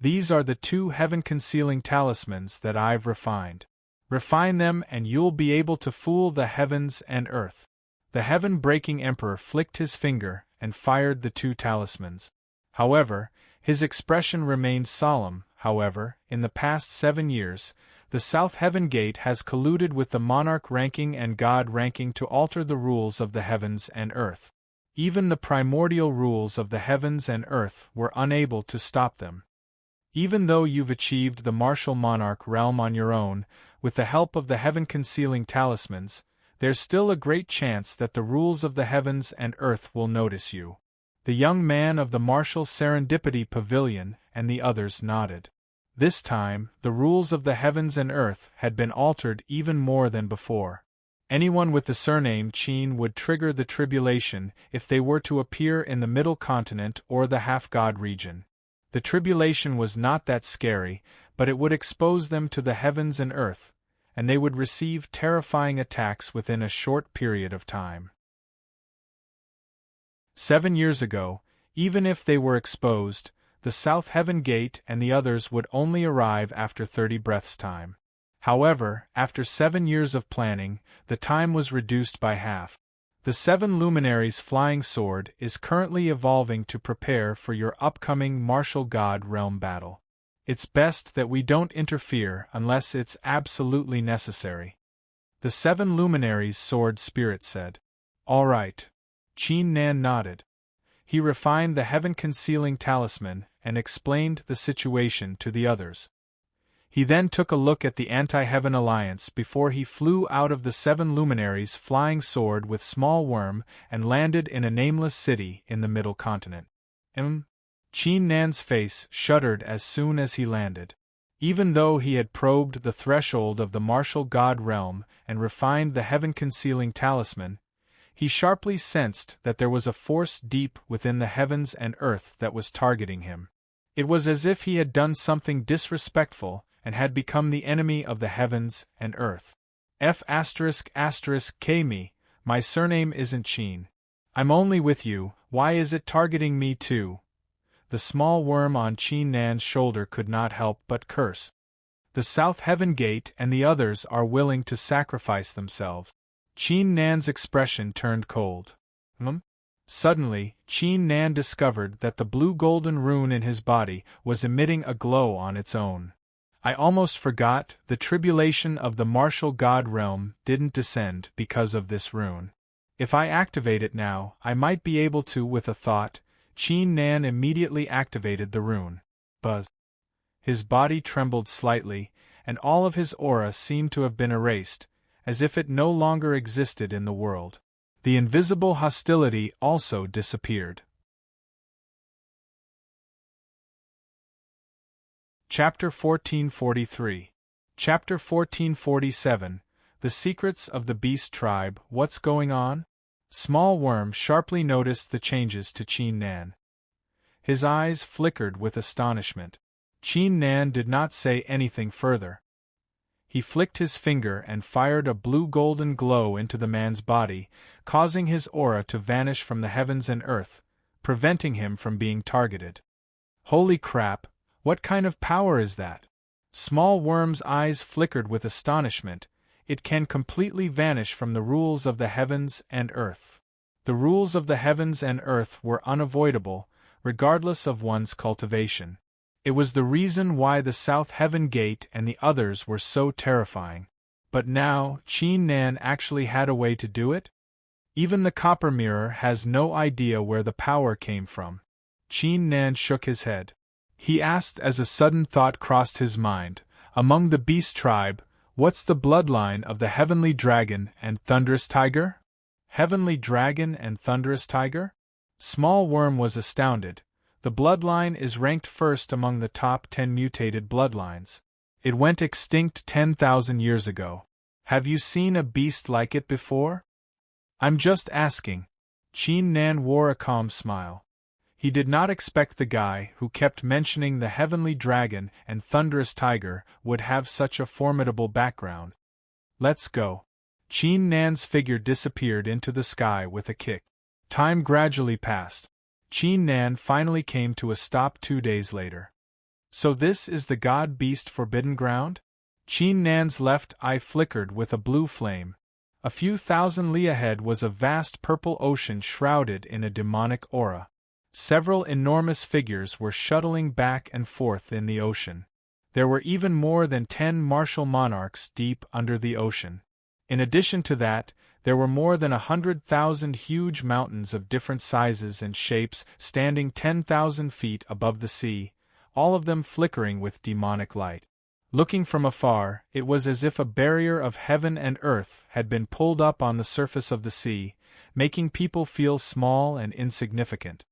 These are the 2 heaven-concealing talismans that I've refined. Refine them and you'll be able to fool the heavens and earth. The heaven-breaking Emperor flicked his finger and fired the 2 talismans. However, his expression remained solemn. However, in the past 7 years, the South Heaven Gate has colluded with the monarch ranking and god ranking to alter the rules of the heavens and earth. Even the primordial rules of the heavens and earth were unable to stop them. Even though you've achieved the martial monarch realm on your own, with the help of the heaven-concealing talismans, there's still a great chance that the rules of the heavens and earth will notice you. The young man of the martial serendipity pavilion and the others nodded. This time, the rules of the heavens and earth had been altered even more than before. Anyone with the surname Qin would trigger the tribulation if they were to appear in the Middle Continent or the Half-God region. The tribulation was not that scary, but it would expose them to the heavens and earth, and they would receive terrifying attacks within a short period of time. 7 years ago, even if they were exposed, the South Heaven Gate and the others would only arrive after 30 breaths' time. However, after 7 years of planning, the time was reduced by half. The 7 Luminaries Flying Sword is currently evolving to prepare for your upcoming Martial God Realm battle. It's best that we don't interfere unless it's absolutely necessary. The 7 Luminaries Sword Spirit said. All right. Qin Nan nodded. He refined the heaven-concealing talisman and explained the situation to the others. He then took a look at the Anti-Heaven Alliance before he flew out of the 7 Luminaries Flying Sword with Small Worm and landed in a nameless city in the Middle Continent. Qin Nan's face shuddered as soon as he landed. Even though he had probed the threshold of the martial god realm and refined the heaven-concealing talisman, he sharply sensed that there was a force deep within the heavens and earth that was targeting him. It was as if he had done something disrespectful and had become the enemy of the heavens and earth. F***K me, my surname isn't Qin. I'm only with you, why is it targeting me too? The small worm on Qin Nan's shoulder could not help but curse. The South Heaven Gate and the others are willing to sacrifice themselves. Qin Nan's expression turned cold. Suddenly, Qin Nan discovered that the blue-golden rune in his body was emitting a glow on its own. I almost forgot, the tribulation of the martial god realm didn't descend because of this rune. If I activate it now, I might be able to. With a thought, Qin Nan immediately activated the rune. Buzz. His body trembled slightly, and all of his aura seemed to have been erased, as if it no longer existed in the world. The invisible hostility also disappeared. Chapter 1443. Chapter 1447. The Secrets of the Beast Tribe. What's going on? Small Worm sharply noticed the changes to Qin Nan. His eyes flickered with astonishment. Qin Nan did not say anything further. He flicked his finger and fired a blue-golden glow into the man's body, causing his aura to vanish from the heavens and earth, preventing him from being targeted. Holy crap, what kind of power is that? Small Worm's eyes flickered with astonishment. It can completely vanish from the rules of the heavens and earth. The rules of the heavens and earth were unavoidable, regardless of one's cultivation. It was the reason why the South Heaven Gate and the others were so terrifying. But now, Qin Nan actually had a way to do it? Even the Copper Mirror has no idea where the power came from. Qin Nan shook his head. He asked as a sudden thought crossed his mind. Among the Beast Tribe, what's the bloodline of the Heavenly Dragon and Thunderous Tiger? Heavenly Dragon and Thunderous Tiger? Small Worm was astounded. The bloodline is ranked first among the top 10 mutated bloodlines. It went extinct 10,000 years ago. Have you seen a beast like it before? I'm just asking. Qin Nan wore a calm smile. He did not expect the guy who kept mentioning the Heavenly Dragon and Thunderous Tiger would have such a formidable background. Let's go. Qin Nan's figure disappeared into the sky with a kick. Time gradually passed. Qin Nan finally came to a stop 2 days later. So this is the God-Beast Forbidden Ground? Qin Nan's left eye flickered with a blue flame. A few thousand li ahead was a vast purple ocean shrouded in a demonic aura. Several enormous figures were shuttling back and forth in the ocean. There were even more than 10 martial monarchs deep under the ocean. In addition to that, there were more than 100,000 huge mountains of different sizes and shapes standing 10,000 feet above the sea, all of them flickering with demonic light. Looking from afar, it was as if a barrier of heaven and earth had been pulled up on the surface of the sea, making people feel small and insignificant.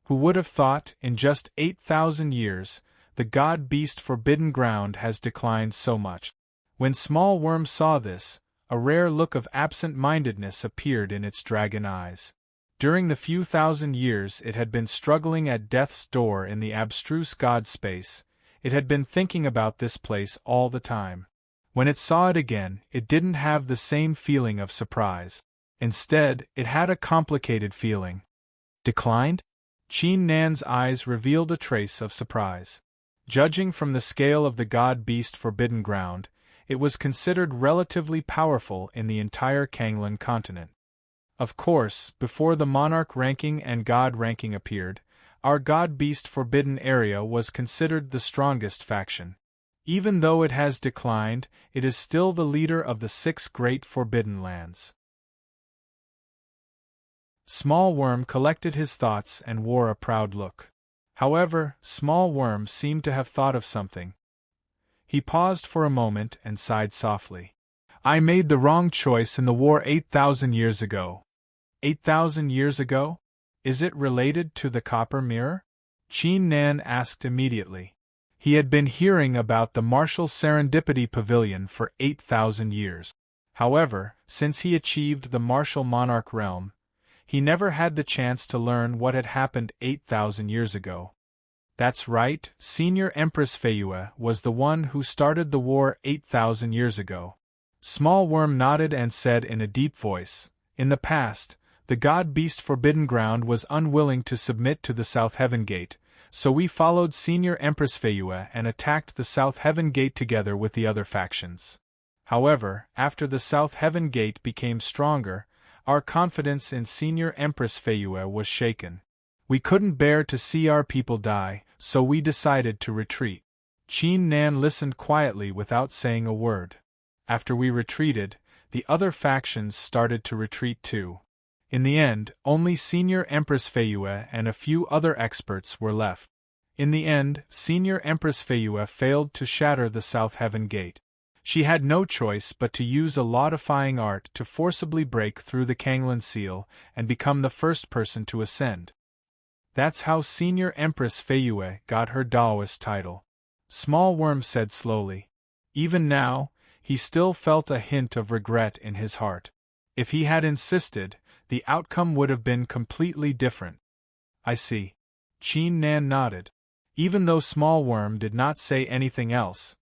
Who would have thought, in just 8,000 years, the God-Beast Forbidden Ground has declined so much? When Small Worm saw this, a rare look of absent-mindedness appeared in its dragon eyes. During the few thousand years it had been struggling at death's door in the abstruse god space, it had been thinking about this place all the time. When it saw it again, it didn't have the same feeling of surprise. Instead, it had a complicated feeling. Declined? Qin Nan's eyes revealed a trace of surprise. Judging from the scale of the God-Beast Forbidden Ground, it was considered relatively powerful in the entire Kanglan continent. Of course, before the Monarch ranking and God ranking appeared, our God-Beast Forbidden area was considered the strongest faction. Even though it has declined, it is still the leader of the 6 great Forbidden Lands. Small Worm collected his thoughts and wore a proud look. However, Small Worm seemed to have thought of something. He paused for a moment and sighed softly. I made the wrong choice in the war 8,000 years ago. 8,000 years ago? Is it related to the Copper Mirror? Qin Nan asked immediately. He had been hearing about the Martial Serendipity Pavilion for 8,000 years. However, since he achieved the Martial Monarch realm, he never had the chance to learn what had happened 8,000 years ago. That's right, Senior Empress Feiyue was the one who started the war 8,000 years ago. Small Worm nodded and said in a deep voice, in the past, the God-Beast Forbidden Ground was unwilling to submit to the South Heaven Gate, so we followed Senior Empress Feiyue and attacked the South Heaven Gate together with the other factions. However, after the South Heaven Gate became stronger, our confidence in Senior Empress Feiyue was shaken. We couldn't bear to see our people die, so we decided to retreat. Qin Nan listened quietly without saying a word. After we retreated, the other factions started to retreat too. In the end, only Senior Empress Feiyue and a few other experts were left. In the end, Senior Empress Feiyue failed to shatter the South Heaven Gate. She had no choice but to use a law-defying art to forcibly break through the Kanglan seal and become the first person to ascend. That's how Senior Empress Feiyue got her Daoist title. Small Worm said slowly. Even now, he still felt a hint of regret in his heart. If he had insisted, the outcome would have been completely different. I see. Qin Nan nodded. Even though Small Worm did not say anything else,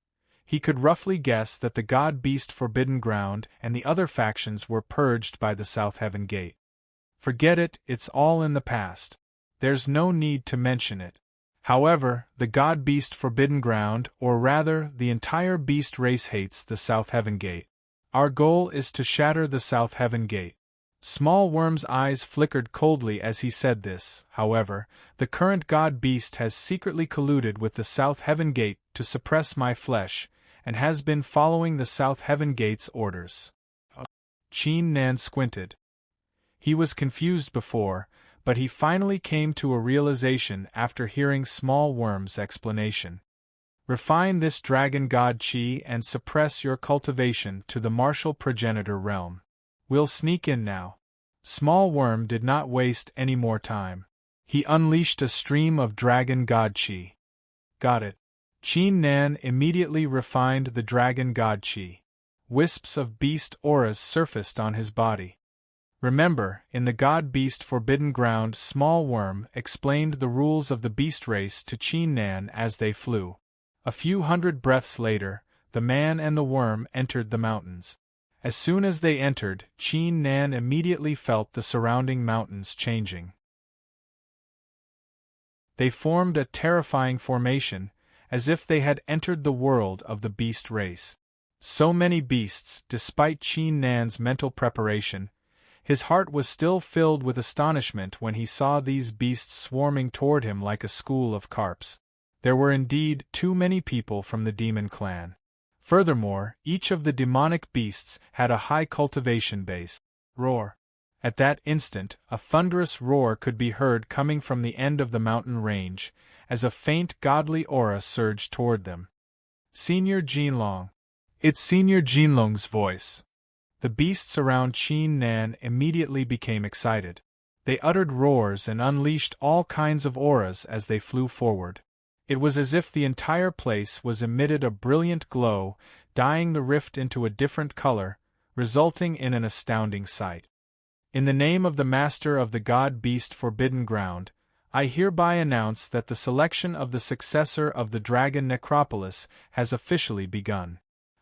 he could roughly guess that the God-Beast Forbidden Ground and the other factions were purged by the South Heaven Gate. Forget it, it's all in the past. There's no need to mention it. However, the God-Beast Forbidden Ground, or rather, the entire beast race hates the South Heaven Gate. Our goal is to shatter the South Heaven Gate. Small Worm's eyes flickered coldly as he said this. However, the current God-Beast has secretly colluded with the South Heaven Gate to suppress my flesh, and has been following the South Heaven Gate's orders. Qin Nan squinted. He was confused before, but he finally came to a realization after hearing Small Worm's explanation. Refine this dragon god Qi and suppress your cultivation to the martial progenitor realm. We'll sneak in now. Small Worm did not waste any more time. He unleashed a stream of dragon god Qi. Got it. Qin Nan immediately refined the dragon god Qi. Wisps of beast auras surfaced on his body. Remember, in the God-Beast Forbidden Ground, Small Worm explained the rules of the beast race to Qin Nan as they flew. A few hundred breaths later, the man and the worm entered the mountains. As soon as they entered, Qin Nan immediately felt the surrounding mountains changing. They formed a terrifying formation, as if they had entered the world of the beast race. So many beasts, despite Qin Nan's mental preparation, his heart was still filled with astonishment when he saw these beasts swarming toward him like a school of carps. There were indeed too many people from the demon clan. Furthermore, each of the demonic beasts had a high cultivation base. Roar. At that instant, a thunderous roar could be heard coming from the end of the mountain range, as a faint godly aura surged toward them. Senior Jinlong. It's Senior Jinlong's voice. The beasts around Qin Nan immediately became excited. They uttered roars and unleashed all kinds of auras as they flew forward. It was as if the entire place was emitted a brilliant glow, dyeing the rift into a different color, resulting in an astounding sight. In the name of the Master of the God-Beast Forbidden Ground, I hereby announce that the selection of the successor of the Dragon Necropolis has officially begun.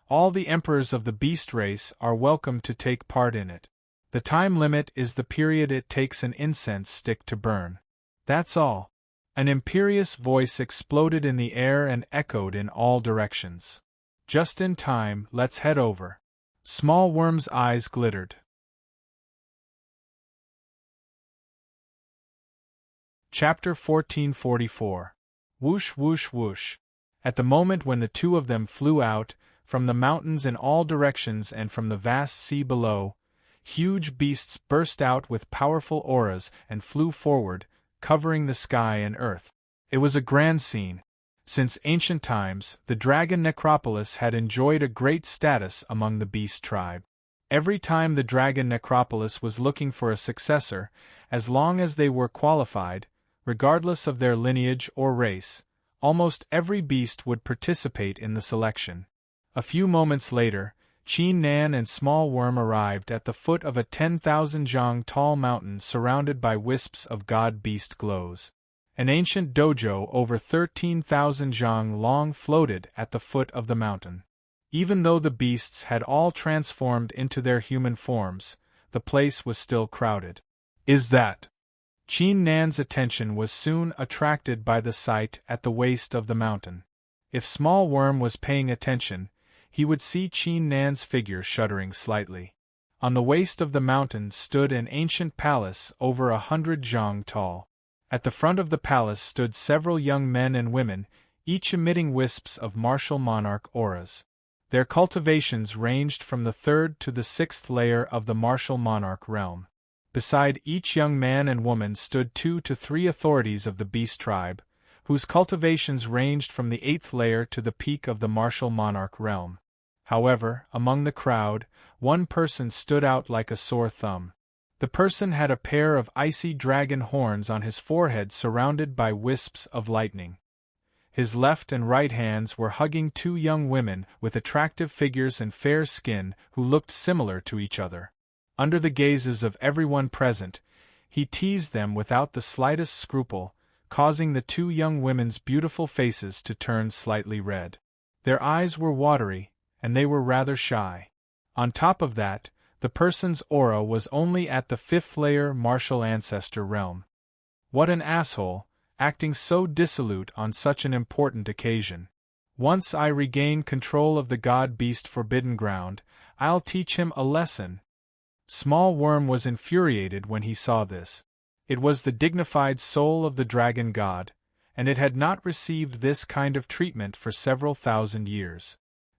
All the emperors of the beast race are welcome to take part in it. The time limit is the period it takes an incense stick to burn. That's all. An imperious voice exploded in the air and echoed in all directions. Just in time, let's head over. Small Worm's eyes glittered. Chapter 1444. Whoosh whoosh whoosh. At the moment when the two of them flew out, from the mountains in all directions and from the vast sea below, huge beasts burst out with powerful auras and flew forward, covering the sky and earth. It was a grand scene. Since ancient times, the Dragon Necropolis had enjoyed a great status among the beast tribe. Every time the Dragon Necropolis was looking for a successor, as long as they were qualified, regardless of their lineage or race, almost every beast would participate in the selection. A few moments later, Qin Nan and Small Worm arrived at the foot of a 10,000 zhang tall mountain surrounded by wisps of god-beast glows. An ancient dojo over 13,000 zhang long floated at the foot of the mountain. Even though the beasts had all transformed into their human forms, the place was still crowded. Is that? Qin Nan's attention was soon attracted by the sight at the waist of the mountain. If Small Worm was paying attention, he would see Qin Nan's figure shuddering slightly. On the waist of the mountain stood an ancient palace over 100 zhang tall. At the front of the palace stood several young men and women, each emitting wisps of martial monarch auras. Their cultivations ranged from the 3rd to the 6th layer of the martial monarch realm. Beside each young man and woman stood 2 to 3 authorities of the beast tribe, whose cultivations ranged from the 8th layer to the peak of the martial monarch realm. However, among the crowd, one person stood out like a sore thumb. The person had a pair of icy dragon horns on his forehead surrounded by wisps of lightning. His left and right hands were hugging 2 young women with attractive figures and fair skin who looked similar to each other. Under the gazes of everyone present, he teased them without the slightest scruple, causing the 2 young women's beautiful faces to turn slightly red. Their eyes were watery, and they were rather shy. On top of that, the person's aura was only at the 5th layer martial ancestor realm. What an asshole, acting so dissolute on such an important occasion. Once I regain control of the god-beast forbidden ground, I'll teach him a lesson. Small Worm was infuriated when he saw this. It was the dignified soul of the dragon god, and it had not received this kind of treatment for several thousand years.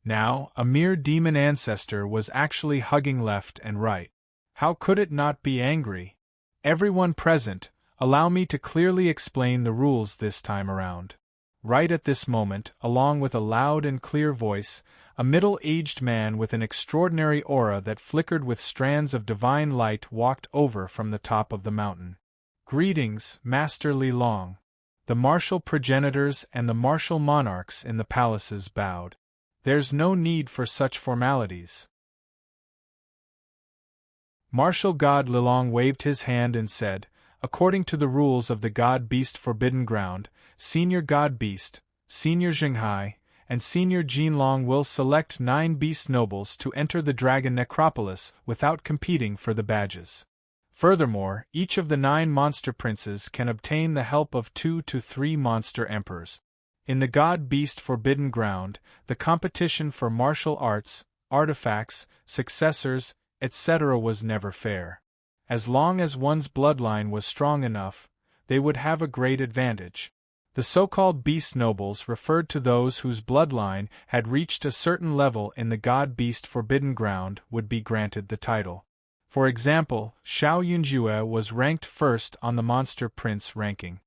Now, a mere demon ancestor was actually hugging left and right. How could it not be angry? Everyone present, allow me to clearly explain the rules this time around. Right at this moment, along with a loud and clear voice, a middle-aged man with an extraordinary aura that flickered with strands of divine light walked over from the top of the mountain. Greetings, Master Li Long. The martial progenitors and the martial monarchs in the palaces bowed. There's no need for such formalities. Martial God Lilong waved his hand and said, according to the rules of the God-Beast Forbidden Ground, Senior God-Beast, Senior Zhenghai, and Senior Jinlong will select 9 beast nobles to enter the Dragon Necropolis without competing for the badges. Furthermore, each of the 9 monster princes can obtain the help of 2 to 3 monster emperors. In the God-Beast Forbidden Ground, the competition for martial arts, artifacts, successors, etc. was never fair. As long as one's bloodline was strong enough, they would have a great advantage. The so-called beast nobles referred to those whose bloodline had reached a certain level in the God-Beast Forbidden Ground would be granted the title. For example, Xiao Yunjue was ranked first on the Monster Prince ranking.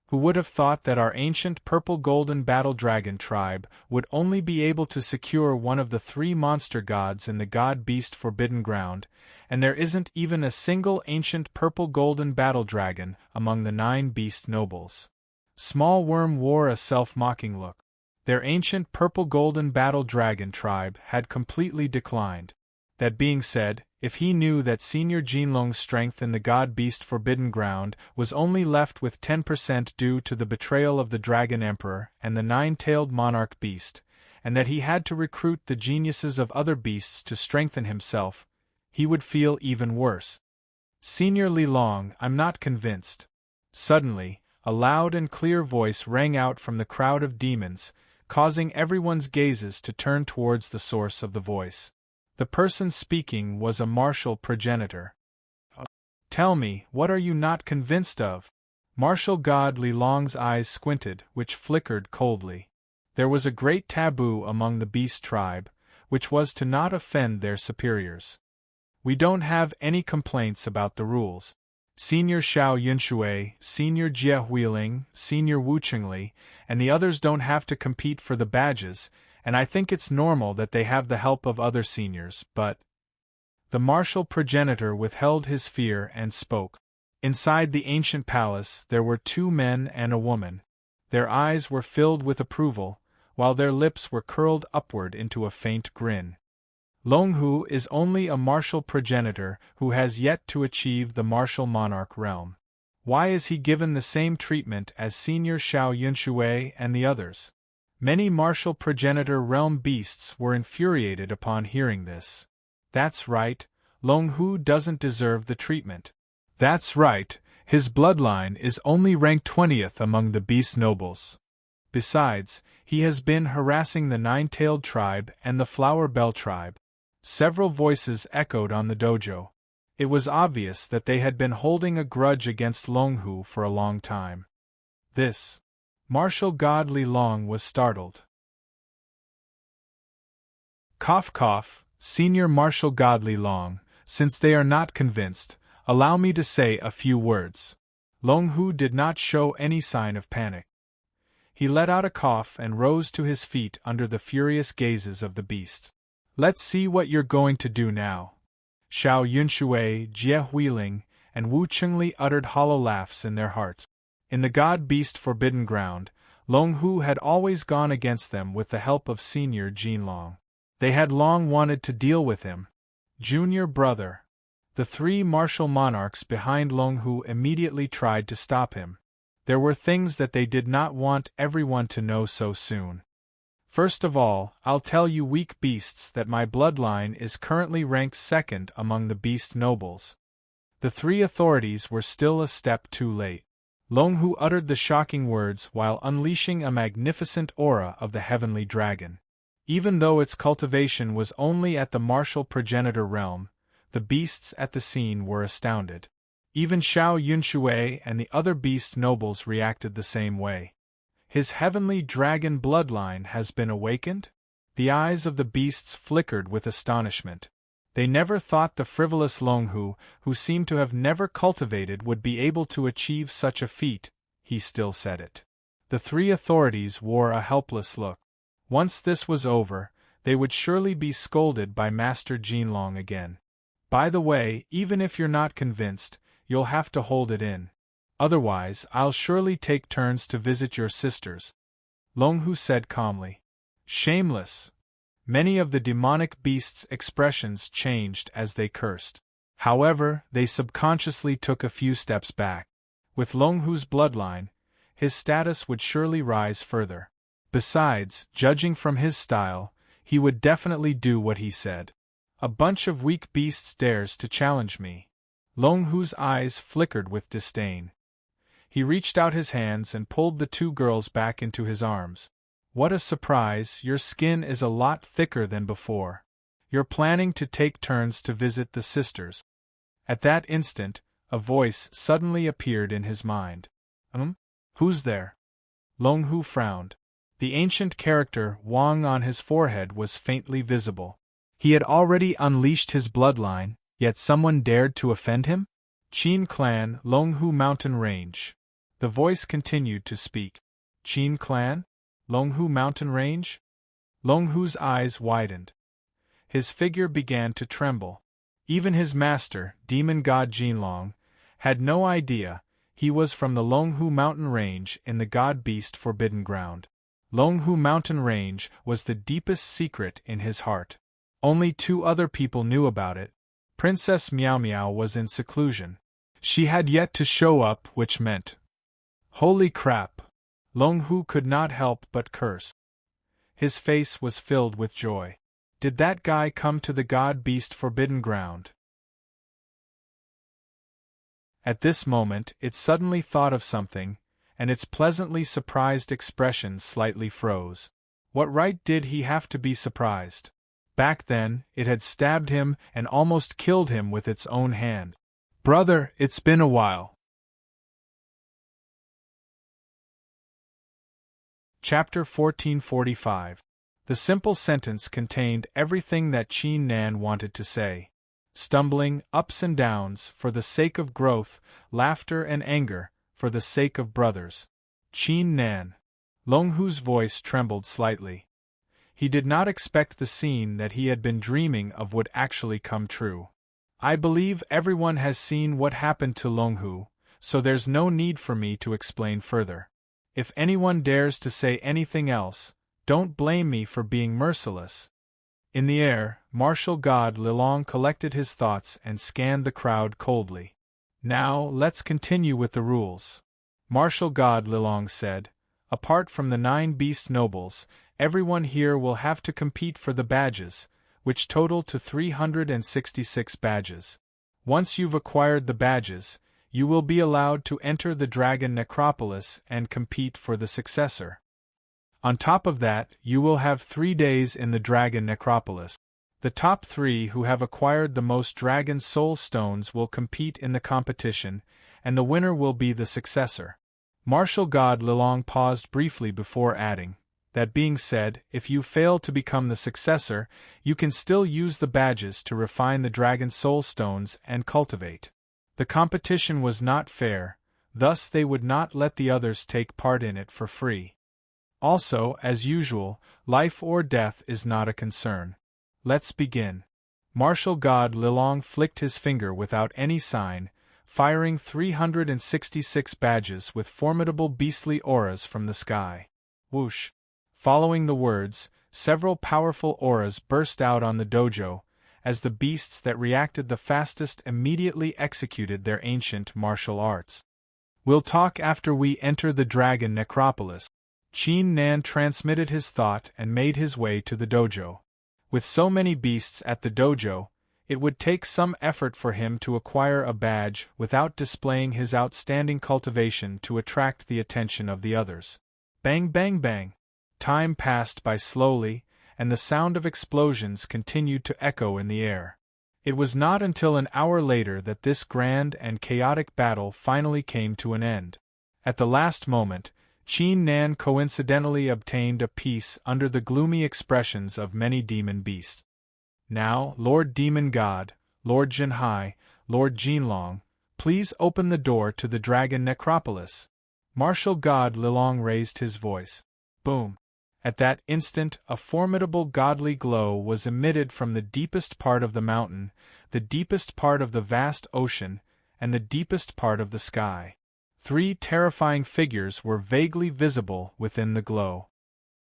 Who would have thought that our ancient purple-golden battle dragon tribe would only be able to secure one of the 3 monster gods in the God-Beast Forbidden Ground, and there isn't even a single ancient purple-golden battle dragon among the 9 beast nobles. Small Worm wore a self-mocking look. Their ancient purple-golden battle dragon tribe had completely declined. That being said, if he knew that Senior Jinlong's strength in the God-Beast Forbidden Ground was only left with 10% due to the betrayal of the Dragon Emperor and the 9-tailed Monarch Beast, and that he had to recruit the geniuses of other beasts to strengthen himself, he would feel even worse. Senior Li Long, I'm not convinced. Suddenly, a loud and clear voice rang out from the crowd of demons, causing everyone's gazes to turn towards the source of the voice. The person speaking was a martial progenitor. Tell me, what are you not convinced of? Martial God Li Long's eyes squinted, which flickered coldly. There was a great taboo among the beast tribe, which was to not offend their superiors. We don't have any complaints about the rules. Senior Xiao Yunshui, Senior Jie Huiling, Senior Wu Qingli, and the others don't have to compete for the badges, and I think it's normal that they have the help of other seniors, but... The martial progenitor withheld his fear and spoke. Inside the ancient palace there were 2 men and a woman. Their eyes were filled with approval, while their lips were curled upward into a faint grin. Longhu is only a martial progenitor who has yet to achieve the martial monarch realm. Why is he given the same treatment as Senior Xiao Yunshui and the others? Many martial progenitor realm beasts were infuriated upon hearing this. That's right, Longhu doesn't deserve the treatment. That's right, his bloodline is only ranked 20th among the beast nobles. Besides, he has been harassing the 9-tailed tribe and the Flower Bell tribe. Several voices echoed on the dojo. It was obvious that they had been holding a grudge against Longhu for a long time. This Martial God Li Long was startled. Cough cough, Senior Martial God Li Long, since they are not convinced, allow me to say a few words. Long Hu did not show any sign of panic. He let out a cough and rose to his feet under the furious gazes of the beast. Let's see what you're going to do now. Xiao Yunshui, Jie Huiling, and Wu Chengli uttered hollow laughs in their hearts. In the God-Beast Forbidden Ground, Long Hu had always gone against them with the help of Senior Jin Long. They had long wanted to deal with him. Junior brother. The three martial monarchs behind Long Hu immediately tried to stop him. There were things that they did not want everyone to know so soon. First of all, I'll tell you weak beasts that my bloodline is currently ranked second among the beast nobles. The three authorities were still a step too late. Long Hu uttered the shocking words while unleashing a magnificent aura of the heavenly dragon. Even though its cultivation was only at the martial progenitor realm, the beasts at the scene were astounded. Even Xiao Yunshui and the other beast nobles reacted the same way. His heavenly dragon bloodline has been awakened? The eyes of the beasts flickered with astonishment. They never thought the frivolous Long Hu, who seemed to have never cultivated, would be able to achieve such a feat. He still said it. The three authorities wore a helpless look. Once this was over, they would surely be scolded by Master Jinlong again. By the way, even if you're not convinced, you'll have to hold it in. Otherwise, I'll surely take turns to visit your sisters. Long Hu said calmly. Shameless! Many of the demonic beasts' expressions changed as they cursed. However, they subconsciously took a few steps back. With Long Hu's bloodline, his status would surely rise further. Besides, judging from his style, he would definitely do what he said. A bunch of weak beasts dares to challenge me. Long Hu's eyes flickered with disdain. He reached out his hands and pulled the two girls back into his arms. What a surprise, your skin is a lot thicker than before. You're planning to take turns to visit the sisters. At that instant, a voice suddenly appeared in his mind. Who's there? Long Hu frowned. The ancient character Wang on his forehead was faintly visible. He had already unleashed his bloodline, yet someone dared to offend him? Qin Clan, Long Hu Mountain Range. The voice continued to speak. Qin Clan? Long Hu Mountain Range? Long Hu's eyes widened. His figure began to tremble. Even his master, Demon God Jinlong, had no idea he was from the Long Hu Mountain Range in the God-Beast Forbidden Ground. Long Hu Mountain Range was the deepest secret in his heart. Only two other people knew about it. Princess Miao Miao was in seclusion. She had yet to show up, which meant... Holy crap! Long Hu could not help but curse. His face was filled with joy. Did that guy come to the God-Beast Forbidden Ground? At this moment, it suddenly thought of something, and its pleasantly surprised expression slightly froze. What right did he have to be surprised? Back then, it had stabbed him and almost killed him with its own hand. Brother, it's been a while. Chapter 1445. The simple sentence contained everything that Qin Nan wanted to say. Stumbling, ups and downs, for the sake of growth, laughter and anger, for the sake of brothers. Qin Nan. Long Hu's voice trembled slightly. He did not expect the scene that he had been dreaming of would actually come true. I believe everyone has seen what happened to Long Hu, so there's no need for me to explain further. If anyone dares to say anything else, don't blame me for being merciless. In the air, martial god Lilong collected his thoughts and scanned the crowd coldly. Now, let's continue with the rules. Martial god Lilong said, apart from the 9 beast nobles, everyone here will have to compete for the badges, which total to 366 badges. Once you've acquired the badges, you will be allowed to enter the Dragon Necropolis and compete for the successor. On top of that, you will have 3 days in the Dragon Necropolis. The top 3 who have acquired the most Dragon Soul Stones will compete in the competition, and the winner will be the successor. Martial god Lilong paused briefly before adding, "That being said, if you fail to become the successor, you can still use the badges to refine the dragon soul stones and cultivate." The competition was not fair, thus they would not let the others take part in it for free. Also, as usual, life or death is not a concern. Let's begin. Martial god Lilong flicked his finger without any sign, firing 366 badges with formidable beastly auras from the sky. Whoosh! Following the words, several powerful auras burst out on the dojo, as the beasts that reacted the fastest immediately executed their ancient martial arts. "We'll talk after we enter the dragon necropolis." Qin Nan transmitted his thought and made his way to the dojo. With so many beasts at the dojo, it would take some effort for him to acquire a badge without displaying his outstanding cultivation to attract the attention of the others. Bang bang bang! Time passed by slowly, and the sound of explosions continued to echo in the air. It was not until an hour later that this grand and chaotic battle finally came to an end. At the last moment, Qin Nan coincidentally obtained a piece under the gloomy expressions of many demon beasts. "Now, Lord Demon God, Lord Jinhai, Lord Jinlong, please open the door to the dragon necropolis." Martial god Lilong raised his voice. Boom! At that instant, a formidable godly glow was emitted from the deepest part of the mountain, the deepest part of the vast ocean, and the deepest part of the sky. 3 terrifying figures were vaguely visible within the glow.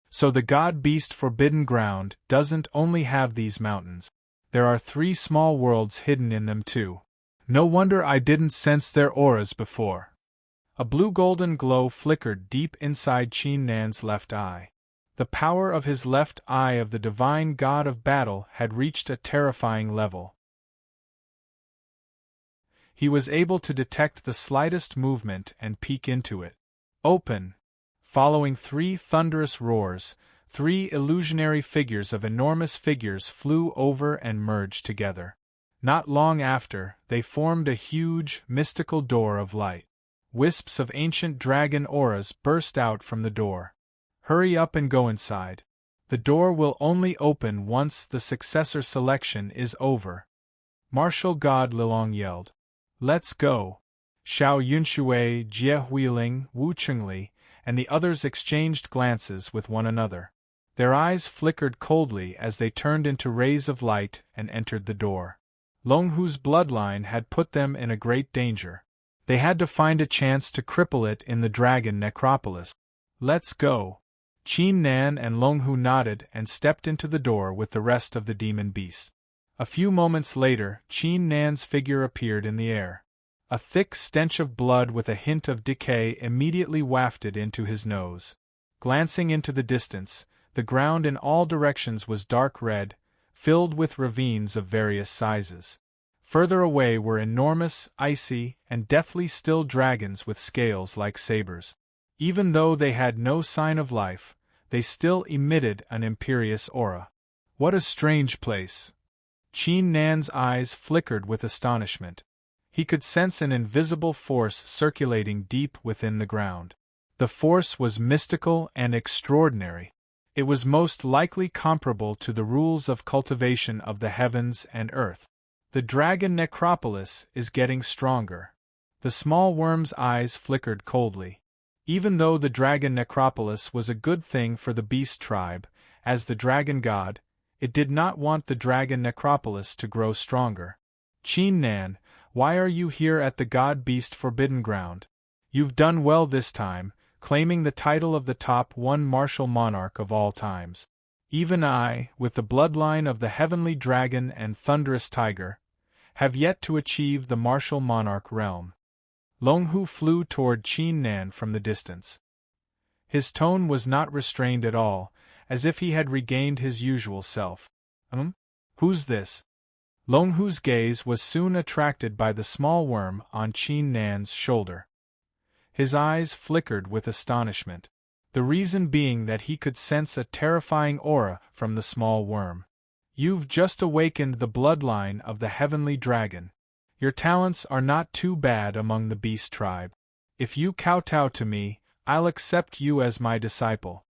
So the god-beast Forbidden Ground doesn't only have these mountains. There are 3 small worlds hidden in them too. No wonder I didn't sense their auras before. A blue-golden glow flickered deep inside Qin Nan's left eye. The power of his left eye of the divine god of battle had reached a terrifying level. He was able to detect the slightest movement and peek into it. Open! Following 3 thunderous roars, 3 illusionary figures of enormous figures flew over and merged together. Not long after, they formed a huge, mystical door of light. Wisps of ancient dragon auras burst out from the door. "Hurry up and go inside. The door will only open once the successor selection is over," Martial god Lilong yelled. "Let's go." Xiao Yunshui, Jie Huiling, Wu Chengli, and the others exchanged glances with one another. Their eyes flickered coldly as they turned into rays of light and entered the door. Longhu's bloodline had put them in a great danger. They had to find a chance to cripple it in the dragon necropolis. "Let's go." Qin Nan and Longhu nodded and stepped into the door with the rest of the demon beasts. A few moments later, Qin Nan's figure appeared in the air. A thick stench of blood with a hint of decay immediately wafted into his nose. Glancing into the distance, the ground in all directions was dark red, filled with ravines of various sizes. Further away were enormous, icy, and deathly still dragons with scales like sabers. Even though they had no sign of life, they still emitted an imperious aura. What a strange place! Qin Nan's eyes flickered with astonishment. He could sense an invisible force circulating deep within the ground. The force was mystical and extraordinary. It was most likely comparable to the rules of cultivation of the heavens and earth. The dragon necropolis is getting stronger. The small worm's eyes flickered coldly. Even though the dragon necropolis was a good thing for the beast tribe, as the dragon god, it did not want the dragon necropolis to grow stronger. "Qin Nan, why are you here at the god-beast Forbidden Ground? You've done well this time, claiming the title of the top 1 martial monarch of all times. Even I, with the bloodline of the heavenly dragon and thunderous tiger, have yet to achieve the martial monarch realm." Longhu flew toward Qin Nan from the distance. His tone was not restrained at all, as if he had regained his usual self. Who's this?" Longhu's gaze was soon attracted by the small worm on Qin Nan's shoulder. His eyes flickered with astonishment, the reason being that he could sense a terrifying aura from the small worm. "You've just awakened the bloodline of the heavenly dragon. Your talents are not too bad among the beast tribe. If you kowtow to me, I'll accept you as my disciple.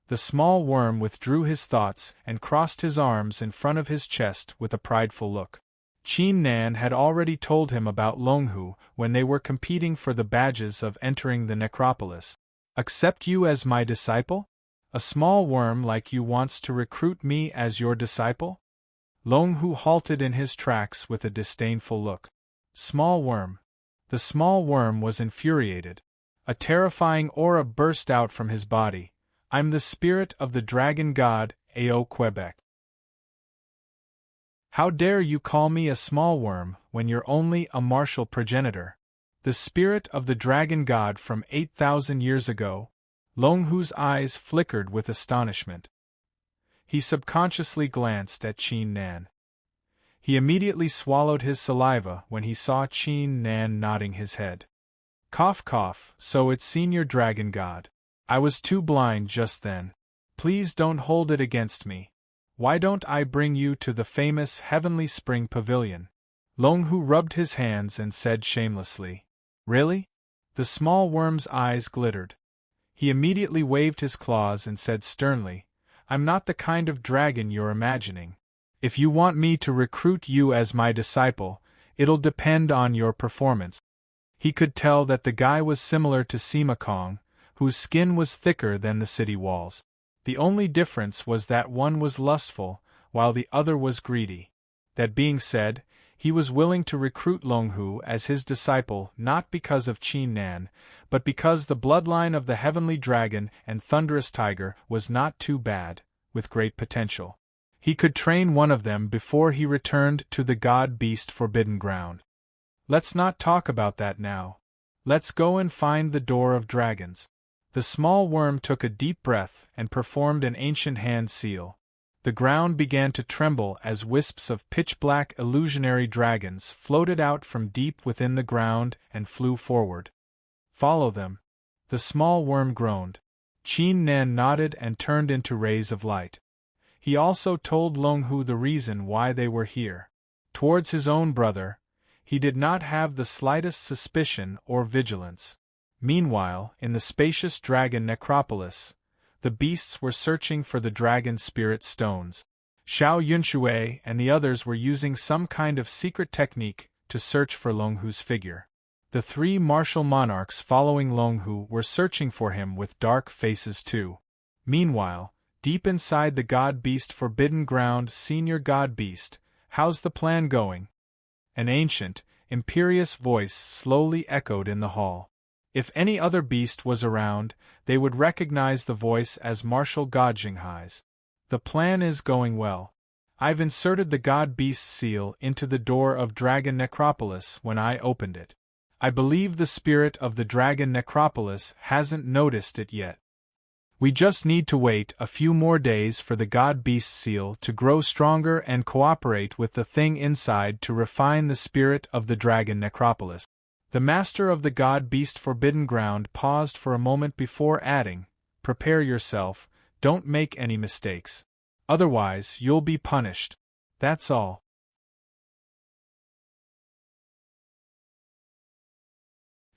The small worm withdrew his thoughts and crossed his arms in front of his chest with a prideful look. Qin Nan had already told him about Longhu when they were competing for the badges of entering the necropolis. Accept you as my disciple? A small worm like you wants to recruit me as your disciple? Longhu halted in his tracks with a disdainful look. Small worm. The small worm was infuriated. A terrifying aura burst out from his body. I'm the spirit of the dragon god, Ao Quebec. How dare you call me a small worm when you're only a martial progenitor? The spirit of the dragon god from 8,000 years ago? Longhu's eyes flickered with astonishment. He subconsciously glanced at Qin Nan. He immediately swallowed his saliva when he saw Qin Nan nodding his head. Cough cough, so it's Senior Dragon God. I was too blind just then. Please don't hold it against me. Why don't I bring you to the famous Heavenly Spring Pavilion? Longhu rubbed his hands and said shamelessly. Really? The small worm's eyes glittered. He immediately waved his claws and said sternly, I'm not the kind of dragon you're imagining. If you want me to recruit you as my disciple, it'll depend on your performance. He could tell that the guy was similar to Sima Kong, whose skin was thicker than the city walls. The only difference was that one was lustful, while the other was greedy. That being said, he was willing to recruit Longhu as his disciple not because of Qin Nan, but because the bloodline of the Heavenly Dragon and Thunderous Tiger was not too bad, with great potential. He could train one of them before he returned to the God-Beast Forbidden Ground. Let's not talk about that now. Let's go and find the Door of Dragons. The small worm took a deep breath and performed an ancient hand seal. The ground began to tremble as wisps of pitch-black illusionary dragons floated out from deep within the ground and flew forward. Follow them. The small worm groaned. Qin Nan nodded and turned into rays of light. He also told Longhu the reason why they were here. Towards his own brother, he did not have the slightest suspicion or vigilance. Meanwhile, in the spacious dragon necropolis, the beasts were searching for the dragon spirit stones. Xiao Yunshui and the others were using some kind of secret technique to search for Longhu's figure. The three martial monarchs following Longhu were searching for him with dark faces too. Meanwhile, deep inside the God-Beast Forbidden Ground, Senior God-Beast, how's the plan going? An ancient, imperious voice slowly echoed in the hall. If any other beast was around, they would recognize the voice as Marshal God Jinghai's. The plan is going well. I've inserted the God-Beast seal into the door of Dragon Necropolis when I opened it. I believe the spirit of the Dragon Necropolis hasn't noticed it yet. We just need to wait a few more days for the God-Beast seal to grow stronger and cooperate with the thing inside to refine the spirit of the Dragon Necropolis. The master of the God-Beast Forbidden Ground paused for a moment before adding, Prepare yourself, don't make any mistakes. Otherwise, you'll be punished. That's all.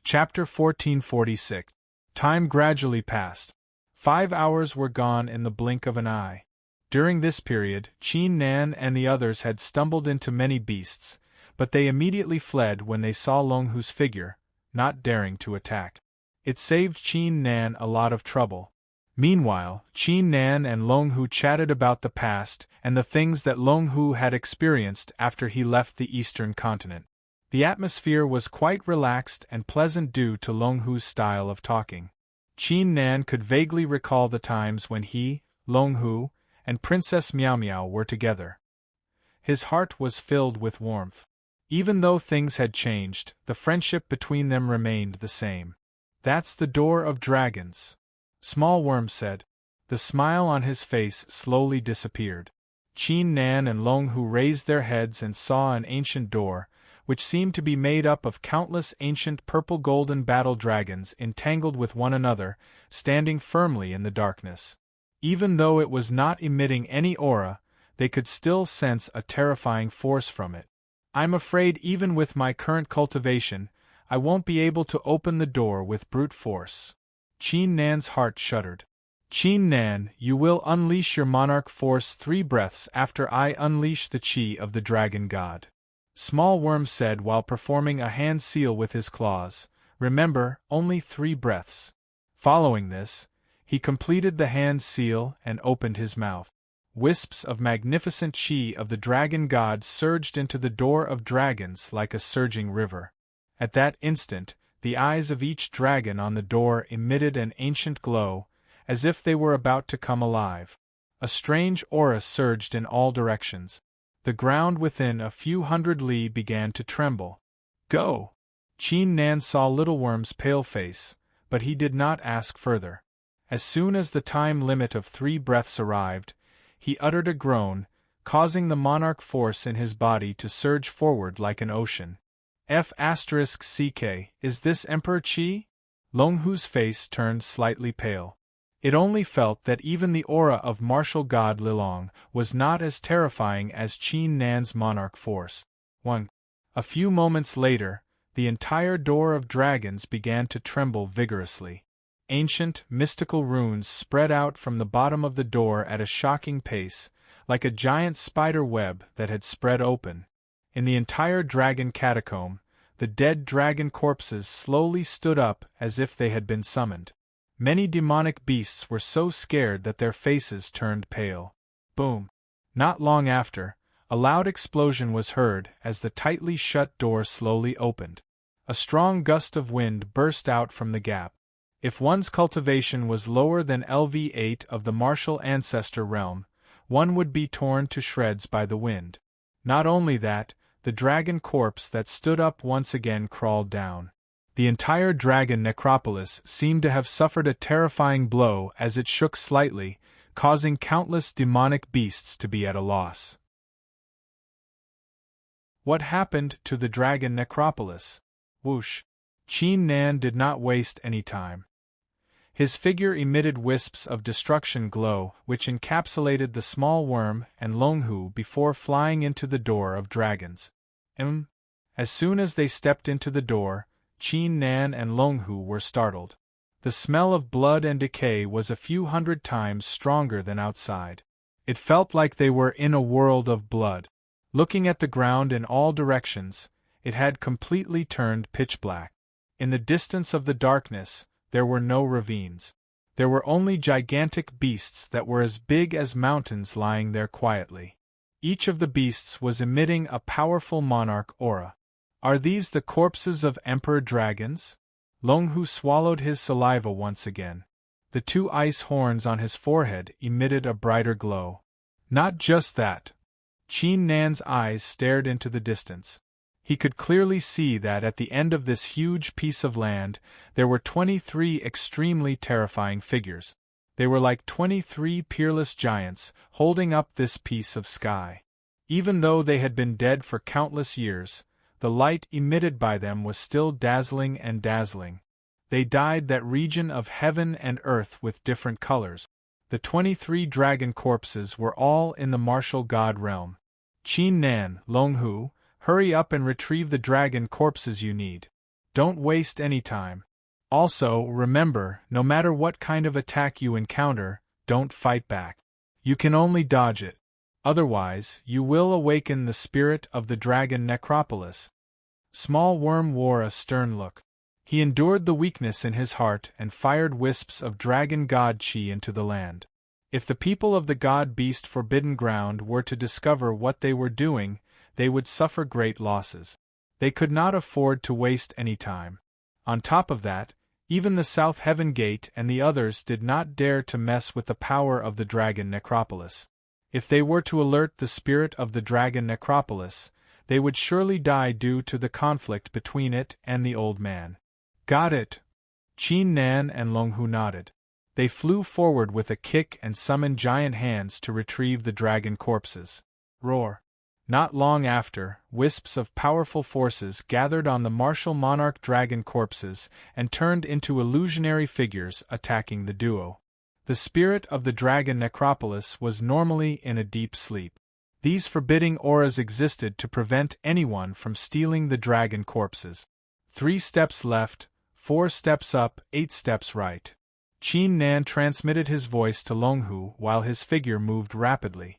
Chapter 1446. Time gradually passed. 5 hours were gone in the blink of an eye. During this period, Qin Nan and the others had stumbled into many beasts, but they immediately fled when they saw Longhu's figure, not daring to attack. It saved Qin Nan a lot of trouble. Meanwhile, Qin Nan and Longhu chatted about the past and the things that Longhu had experienced after he left the eastern continent. The atmosphere was quite relaxed and pleasant due to Longhu's style of talking. Qin Nan could vaguely recall the times when he, Longhu, and Princess Miao Miao were together. His heart was filled with warmth. Even though things had changed, the friendship between them remained the same. That's the Door of Dragons, Small Worm said. The smile on his face slowly disappeared. Qin Nan and Longhu raised their heads and saw an ancient door, which seemed to be made up of countless ancient purple-golden battle dragons entangled with one another, standing firmly in the darkness. Even though it was not emitting any aura, they could still sense a terrifying force from it. I'm afraid even with my current cultivation, I won't be able to open the door with brute force. Qin Nan's heart shuddered. Qin Nan, you will unleash your monarch force 3 breaths after I unleash the qi of the dragon god. Small Worm said while performing a hand seal with his claws. Remember, only 3 breaths. Following this, he completed the hand seal and opened his mouth. Wisps of magnificent qi of the dragon god surged into the door of dragons like a surging river. At that instant, the eyes of each dragon on the door emitted an ancient glow, as if they were about to come alive. A strange aura surged in all directions. The ground within a few hundred li began to tremble. Go! Qin Nan saw Little Worm's pale face, but he did not ask further. As soon as the time limit of 3 breaths arrived, he uttered a groan, causing the monarch force in his body to surge forward like an ocean. F***ck, is this Emperor Qi? Longhu's face turned slightly pale. It only felt that even the aura of martial god Lilong was not as terrifying as Qin Nan's monarch force. 1. A few moments later, the entire door of dragons began to tremble vigorously. Ancient, mystical runes spread out from the bottom of the door at a shocking pace, like a giant spider web that had spread open. In the entire dragon catacomb, the dead dragon corpses slowly stood up as if they had been summoned. Many demonic beasts were so scared that their faces turned pale. Boom! Not long after, a loud explosion was heard as the tightly shut door slowly opened. A strong gust of wind burst out from the gap. If one's cultivation was lower than LV8 of the martial ancestor realm, one would be torn to shreds by the wind. Not only that, the dragon corpse that stood up once again crawled down. The entire dragon necropolis seemed to have suffered a terrifying blow as it shook slightly, causing countless demonic beasts to be at a loss. What happened to the dragon necropolis? Whoosh! Qin Nan did not waste any time. His figure emitted wisps of destruction glow which encapsulated the small worm and Longhu before flying into the door of dragons. As soon as they stepped into the door, Qin Nan and Longhu were startled. The smell of blood and decay was a few hundred times stronger than outside. It felt like they were in a world of blood. Looking at the ground in all directions, it had completely turned pitch black. In the distance of the darkness, there were no ravines. There were only gigantic beasts that were as big as mountains lying there quietly. Each of the beasts was emitting a powerful monarch aura. Are these the corpses of emperor dragons? Longhu swallowed his saliva once again. The 2 ice horns on his forehead emitted a brighter glow. Not just that. Qin Nan's eyes stared into the distance. He could clearly see that at the end of this huge piece of land, there were 23 extremely terrifying figures. They were like 23 peerless giants holding up this piece of sky. Even though they had been dead for countless years, the light emitted by them was still dazzling and dazzling. They dyed that region of heaven and earth with different colors. The 23 dragon corpses were all in the martial god realm. Qin Nan, Longhu, hurry up and retrieve the dragon corpses you need. Don't waste any time. Also, remember, no matter what kind of attack you encounter, don't fight back. You can only dodge it. Otherwise, you will awaken the spirit of the dragon necropolis. Small Worm wore a stern look. He endured the weakness in his heart and fired wisps of dragon god chi into the land. If the people of the god-beast forbidden ground were to discover what they were doing, they would suffer great losses. They could not afford to waste any time. On top of that, even the South Heaven Gate and the others did not dare to mess with the power of the dragon necropolis. If they were to alert the spirit of the dragon necropolis, they would surely die due to the conflict between it and the old man. Got it. Qin Nan and Longhu nodded. They flew forward with a kick and summoned giant hands to retrieve the dragon corpses. Roar. Not long after, wisps of powerful forces gathered on the martial monarch dragon corpses and turned into illusionary figures attacking the duo. The spirit of the dragon necropolis was normally in a deep sleep. These forbidding auras existed to prevent anyone from stealing the dragon corpses. 3 steps left, 4 steps up, 8 steps right. Qin Nan transmitted his voice to Longhu while his figure moved rapidly.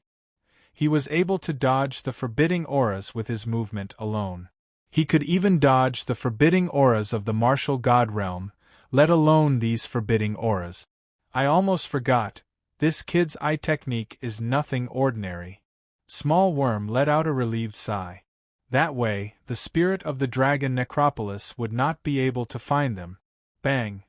He was able to dodge the forbidding auras with his movement alone. He could even dodge the forbidding auras of the martial god realm, let alone these forbidding auras. I almost forgot, this kid's eye technique is nothing ordinary. Small Worm let out a relieved sigh. That way, the spirit of the dragon necropolis would not be able to find them. Bang!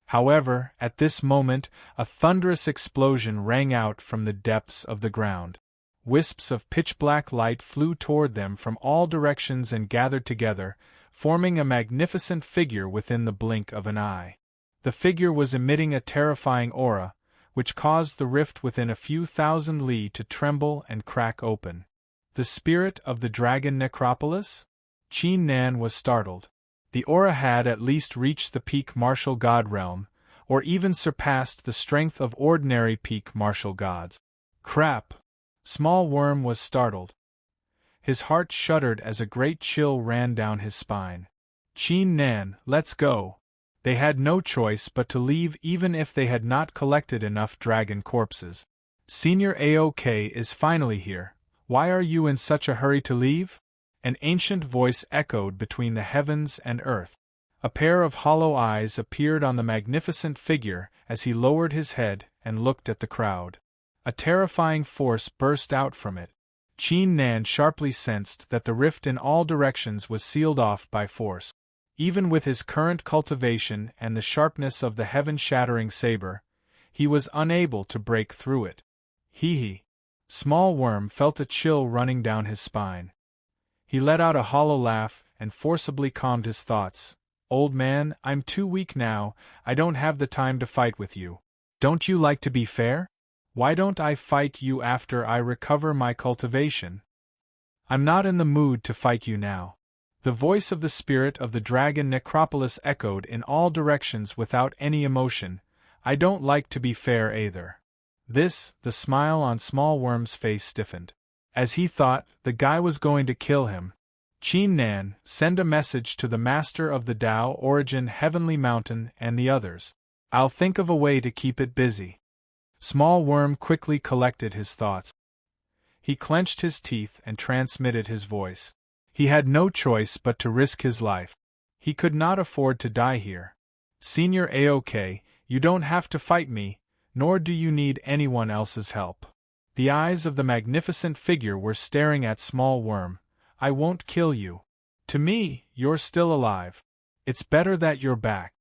However, at this moment, a thunderous explosion rang out from the depths of the ground. Wisps of pitch-black light flew toward them from all directions and gathered together, forming a magnificent figure within the blink of an eye. The figure was emitting a terrifying aura, which caused the rift within a few thousand li to tremble and crack open. The spirit of the dragon necropolis? Qin Nan was startled. The aura had at least reached the peak martial god realm, or even surpassed the strength of ordinary peak martial gods. Crap! Small Worm was startled. His heart shuddered as a great chill ran down his spine. Qin Nan, let's go! They had no choice but to leave even if they had not collected enough dragon corpses. Senior Aok is finally here. Why are you in such a hurry to leave? An ancient voice echoed between the heavens and earth. A pair of hollow eyes appeared on the magnificent figure as he lowered his head and looked at the crowd. A terrifying force burst out from it. Qin Nan sharply sensed that the rift in all directions was sealed off by force. Even with his current cultivation and the sharpness of the heaven-shattering saber, he was unable to break through it. Hee. Small Worm felt a chill running down his spine. He let out a hollow laugh and forcibly calmed his thoughts. Old man, I'm too weak now, I don't have the time to fight with you. Don't you like to be fair? Why don't I fight you after I recover my cultivation? I'm not in the mood to fight you now. The voice of the spirit of the dragon necropolis echoed in all directions without any emotion. I don't like to be fair either. The smile on Small Worm's face stiffened. As he thought, the guy was going to kill him. Qin Nan, send a message to the master of the Tao Origin Heavenly Mountain and the others. I'll think of a way to keep it busy. Small Worm quickly collected his thoughts. He clenched his teeth and transmitted his voice. He had no choice but to risk his life. He could not afford to die here. Senior Aok, you don't have to fight me, nor do you need anyone else's help. The eyes of the magnificent figure were staring at Small Worm. I won't kill you. To me, you're still alive. It's better that you're back.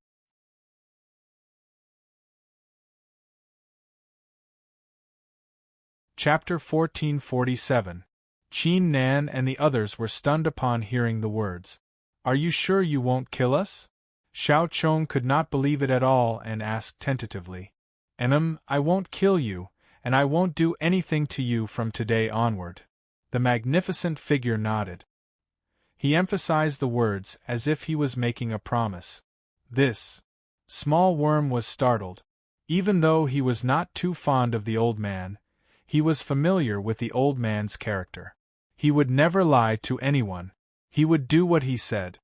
Chapter 1447. Qin Nan and the others were stunned upon hearing the words. Are you sure you won't kill us? Xiao Chong could not believe it at all and asked tentatively. I won't kill you, and I won't do anything to you from today onward. The magnificent figure nodded. He emphasized the words as if he was making a promise. Small Worm was startled. Even though he was not too fond of the old man, he was familiar with the old man's character. He would never lie to anyone. He would do what he said.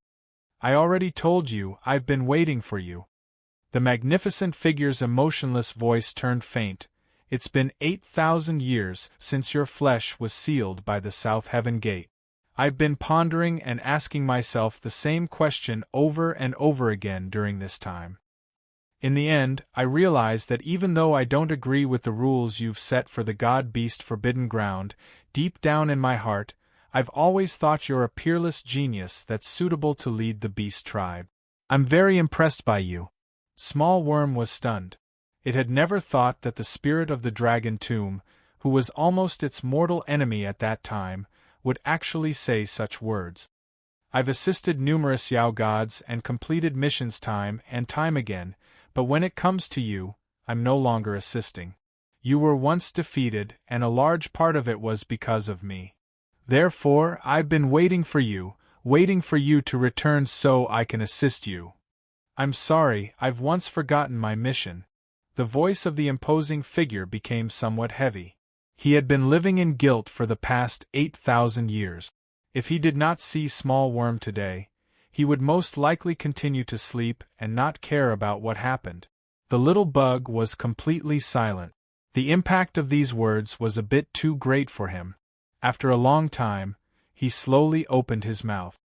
I already told you, I've been waiting for you. The magnificent figure's emotionless voice turned faint. It's been 8,000 years since your flesh was sealed by the South Heaven Gate. I've been pondering and asking myself the same question over and over again during this time. In the end, I realize that even though I don't agree with the rules you've set for the God-Beast Forbidden Ground, deep down in my heart, I've always thought you're a peerless genius that's suitable to lead the Beast Tribe. I'm very impressed by you. Small Worm was stunned. It had never thought that the spirit of the Dragon Tomb, who was almost its mortal enemy at that time, would actually say such words. I've assisted numerous Yao gods and completed missions time and time again, but when it comes to you, I'm no longer assisting. You were once defeated, and a large part of it was because of me. Therefore, I've been waiting for you to return so I can assist you. I'm sorry, I've once forgotten my mission. The voice of the imposing figure became somewhat heavy. He had been living in guilt for the past 8,000 years. If he did not see Small Worm today, he would most likely continue to sleep and not care about what happened. The little bug was completely silent. The impact of these words was a bit too great for him. After a long time, he slowly opened his mouth.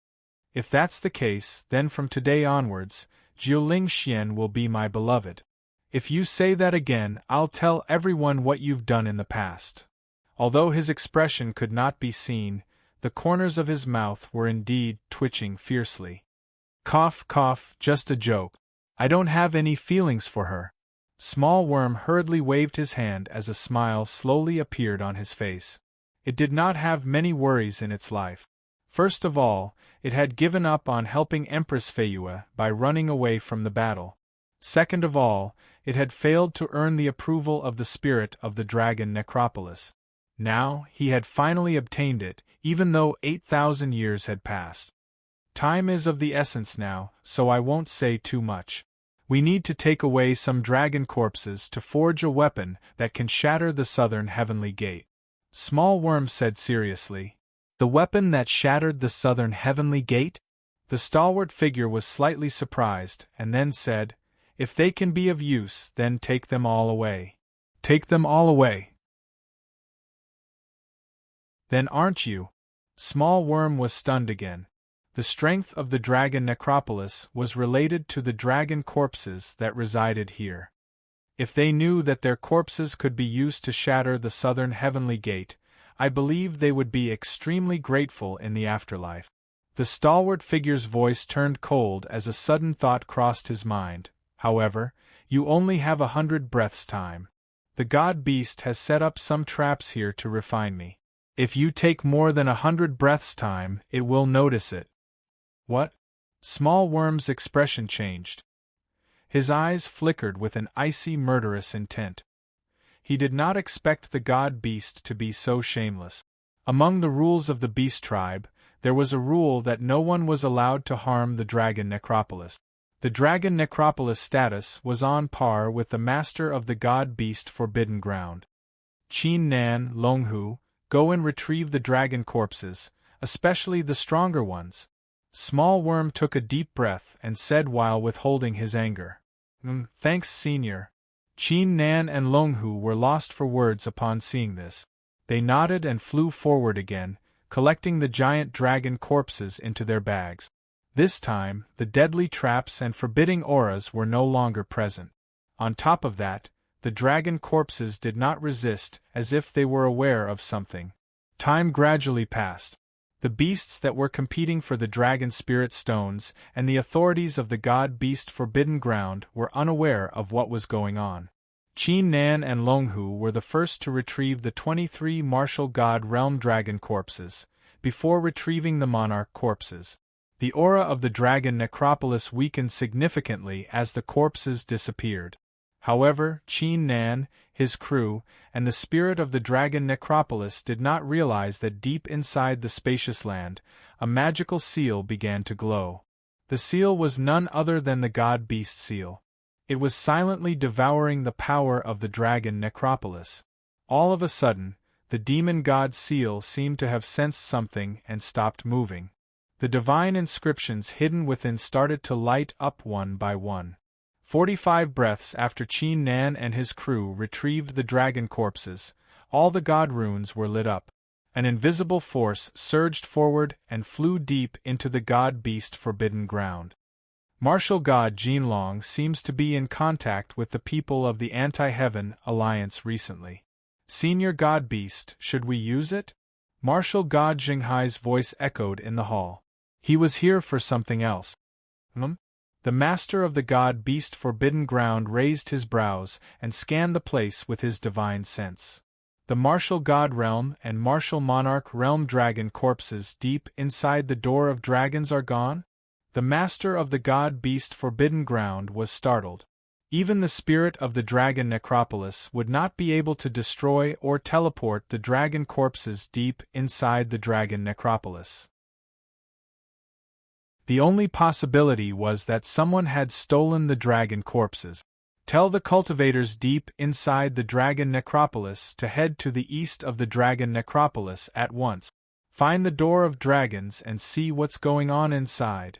If that's the case, then from today onwards, Jiuling Xian will be my beloved. If you say that again, I'll tell everyone what you've done in the past. Although his expression could not be seen, the corners of his mouth were indeed twitching fiercely. Cough, cough, just a joke. I don't have any feelings for her. Small Worm hurriedly waved his hand as a smile slowly appeared on his face. It did not have many worries in its life. First of all, it had given up on helping Empress Feiyue by running away from the battle. Second of all, it had failed to earn the approval of the spirit of the dragon Necropolis. Now, he had finally obtained it, even though 8,000 years had passed. Time is of the essence now, so I won't say too much. We need to take away some dragon corpses to forge a weapon that can shatter the southern heavenly gate. Small Worm said seriously. The weapon that shattered the southern heavenly gate? The stalwart figure was slightly surprised, and then said, If they can be of use, then take them all away. Take them all away. Then aren't you? Small Worm was stunned again. The strength of the dragon necropolis was related to the dragon corpses that resided here. If they knew that their corpses could be used to shatter the southern heavenly gate, I believe they would be extremely grateful in the afterlife. The stalwart figure's voice turned cold as a sudden thought crossed his mind. However, you only have 100 breaths time. The god-beast has set up some traps here to refine me. If you take more than 100 breaths time, it will notice it. What? Small Worm's expression changed. His eyes flickered with an icy murderous intent. He did not expect the god-beast to be so shameless. Among the rules of the beast tribe, there was a rule that no one was allowed to harm the dragon necropolis. The dragon necropolis status was on par with the master of the god-beast forbidden ground. Qin Nan, Longhu, go and retrieve the dragon corpses, especially the stronger ones. Small Worm took a deep breath and said while withholding his anger. Thanks, Senior. Qin Nan and Longhu were lost for words upon seeing this. They nodded and flew forward again, collecting the giant dragon corpses into their bags. This time, the deadly traps and forbidding auras were no longer present. On top of that, the dragon corpses did not resist, as if they were aware of something. Time gradually passed. The beasts that were competing for the dragon spirit stones and the authorities of the god-beast forbidden ground were unaware of what was going on. Qin Nan and Longhu were the first to retrieve the 23 martial god realm dragon corpses, before retrieving the monarch corpses. The aura of the dragon necropolis weakened significantly as the corpses disappeared. However, Qin Nan, his crew, and the spirit of the dragon necropolis did not realize that deep inside the spacious land, a magical seal began to glow. The seal was none other than the god-beast seal. It was silently devouring the power of the dragon necropolis. All of a sudden, the demon god seal seemed to have sensed something and stopped moving. The divine inscriptions hidden within started to light up one by one. 45 breaths after Qin Nan and his crew retrieved the dragon corpses, all the god runes were lit up. An invisible force surged forward and flew deep into the god-beast forbidden ground. Martial god Jinlong seems to be in contact with the people of the Anti-Heaven Alliance recently. Senior god-beast, should we use it? Martial god Jinghai's voice echoed in the hall. He was here for something else. The master of the god-beast forbidden ground raised his brows and scanned the place with his divine sense. The martial god realm and martial monarch realm dragon corpses deep inside the door of dragons are gone? The master of the god-beast forbidden ground was startled. Even the spirit of the dragon necropolis would not be able to destroy or teleport the dragon corpses deep inside the dragon necropolis. The only possibility was that someone had stolen the dragon corpses. Tell the cultivators deep inside the dragon necropolis to head to the east of the dragon necropolis at once. Find the door of dragons and see what's going on inside.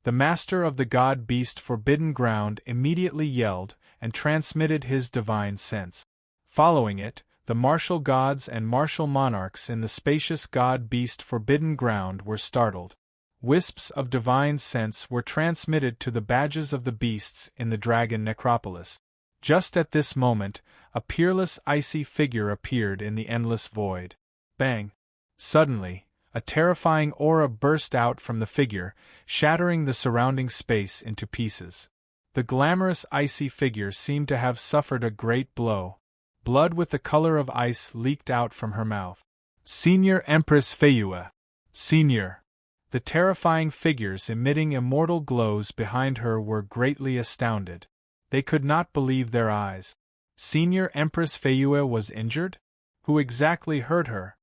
The master of the god-beast forbidden ground immediately yelled and transmitted his divine sense. Following it, the martial gods and martial monarchs in the spacious god-beast forbidden ground were startled. Wisps of divine sense were transmitted to the badges of the beasts in the dragon necropolis. Just at this moment, a peerless icy figure appeared in the endless void. Bang! Suddenly, a terrifying aura burst out from the figure, shattering the surrounding space into pieces. The glamorous icy figure seemed to have suffered a great blow. Blood with the color of ice leaked out from her mouth. Senior Empress Feyue! Senior! The terrifying figures emitting immortal glows behind her were greatly astounded. They could not believe their eyes. Senior Empress Feyue was injured? Who exactly hurt her?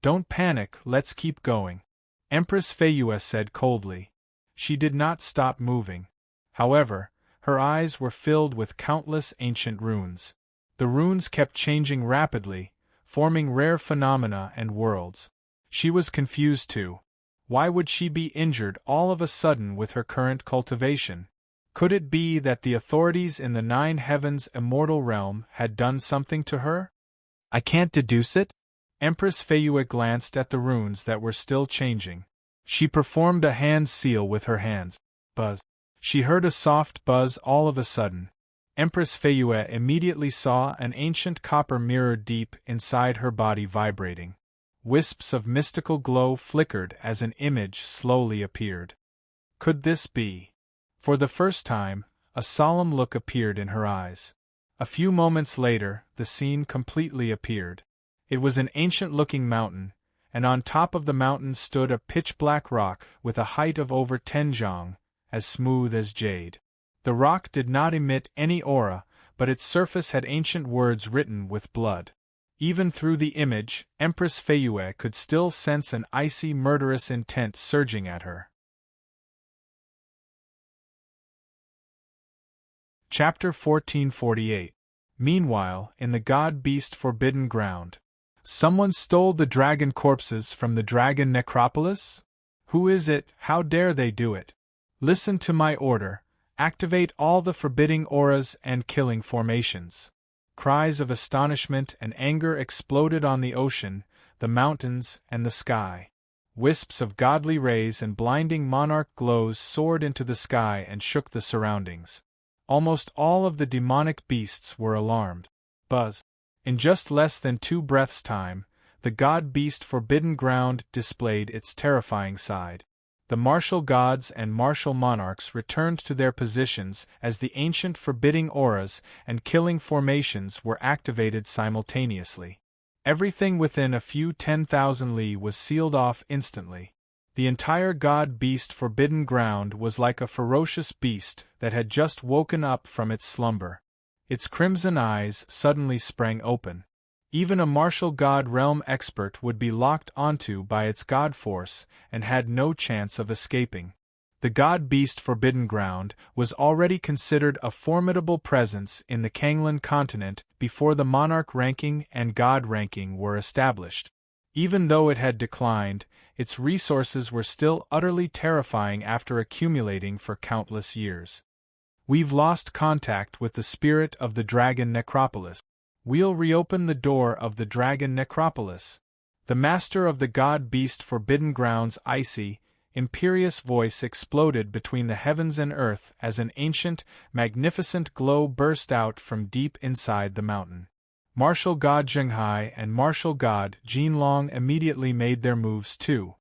Don't panic, let's keep going, Empress Feyue said coldly. She did not stop moving. However, her eyes were filled with countless ancient runes. The runes kept changing rapidly, forming rare phenomena and worlds. She was confused too. Why would she be injured all of a sudden with her current cultivation? Could it be that the authorities in the Nine Heavens immortal realm had done something to her? I can't deduce it? Empress Feyue glanced at the runes that were still changing. She performed a hand seal with her hands. Buzz. She heard a soft buzz all of a sudden. Empress Feyue immediately saw an ancient copper mirror deep inside her body vibrating. Wisps of mystical glow flickered as an image slowly appeared. Could this be? For the first time, a solemn look appeared in her eyes. A few moments later, the scene completely appeared. It was an ancient-looking mountain, and on top of the mountain stood a pitch-black rock with a height of over 10 zhang, as smooth as jade. The rock did not emit any aura, but its surface had ancient words written with blood. Even through the image, Empress Feyue could still sense an icy, murderous intent surging at her. Chapter 1448. Meanwhile, in the god-beast forbidden ground. Someone stole the dragon corpses from the dragon necropolis? Who is it? How dare they do it? Listen to my order. Activate all the forbidding auras and killing formations. Cries of astonishment and anger exploded on the ocean, the mountains, and the sky. Wisps of godly rays and blinding monarch glows soared into the sky and shook the surroundings. Almost all of the demonic beasts were alarmed. Buzz. In just less than 2 breaths' time, the god-beast forbidden ground displayed its terrifying side. The martial gods and martial monarchs returned to their positions as the ancient forbidding auras and killing formations were activated simultaneously. Everything within a few 10,000 li was sealed off instantly. The entire god-beast forbidden ground was like a ferocious beast that had just woken up from its slumber. Its crimson eyes suddenly sprang open. Even a martial god realm expert would be locked onto by its god force and had no chance of escaping. The god-beast forbidden ground was already considered a formidable presence in the Kanglan continent before the monarch ranking and god ranking were established. Even though it had declined, its resources were still utterly terrifying after accumulating for countless years. We've lost contact with the spirit of the dragon necropolis. We'll reopen the door of the dragon necropolis. The master of the god-beast forbidden ground's icy, imperious voice exploded between the heavens and earth as an ancient, magnificent glow burst out from deep inside the mountain. Martial god Zhenghai and martial god Jinlong immediately made their moves too.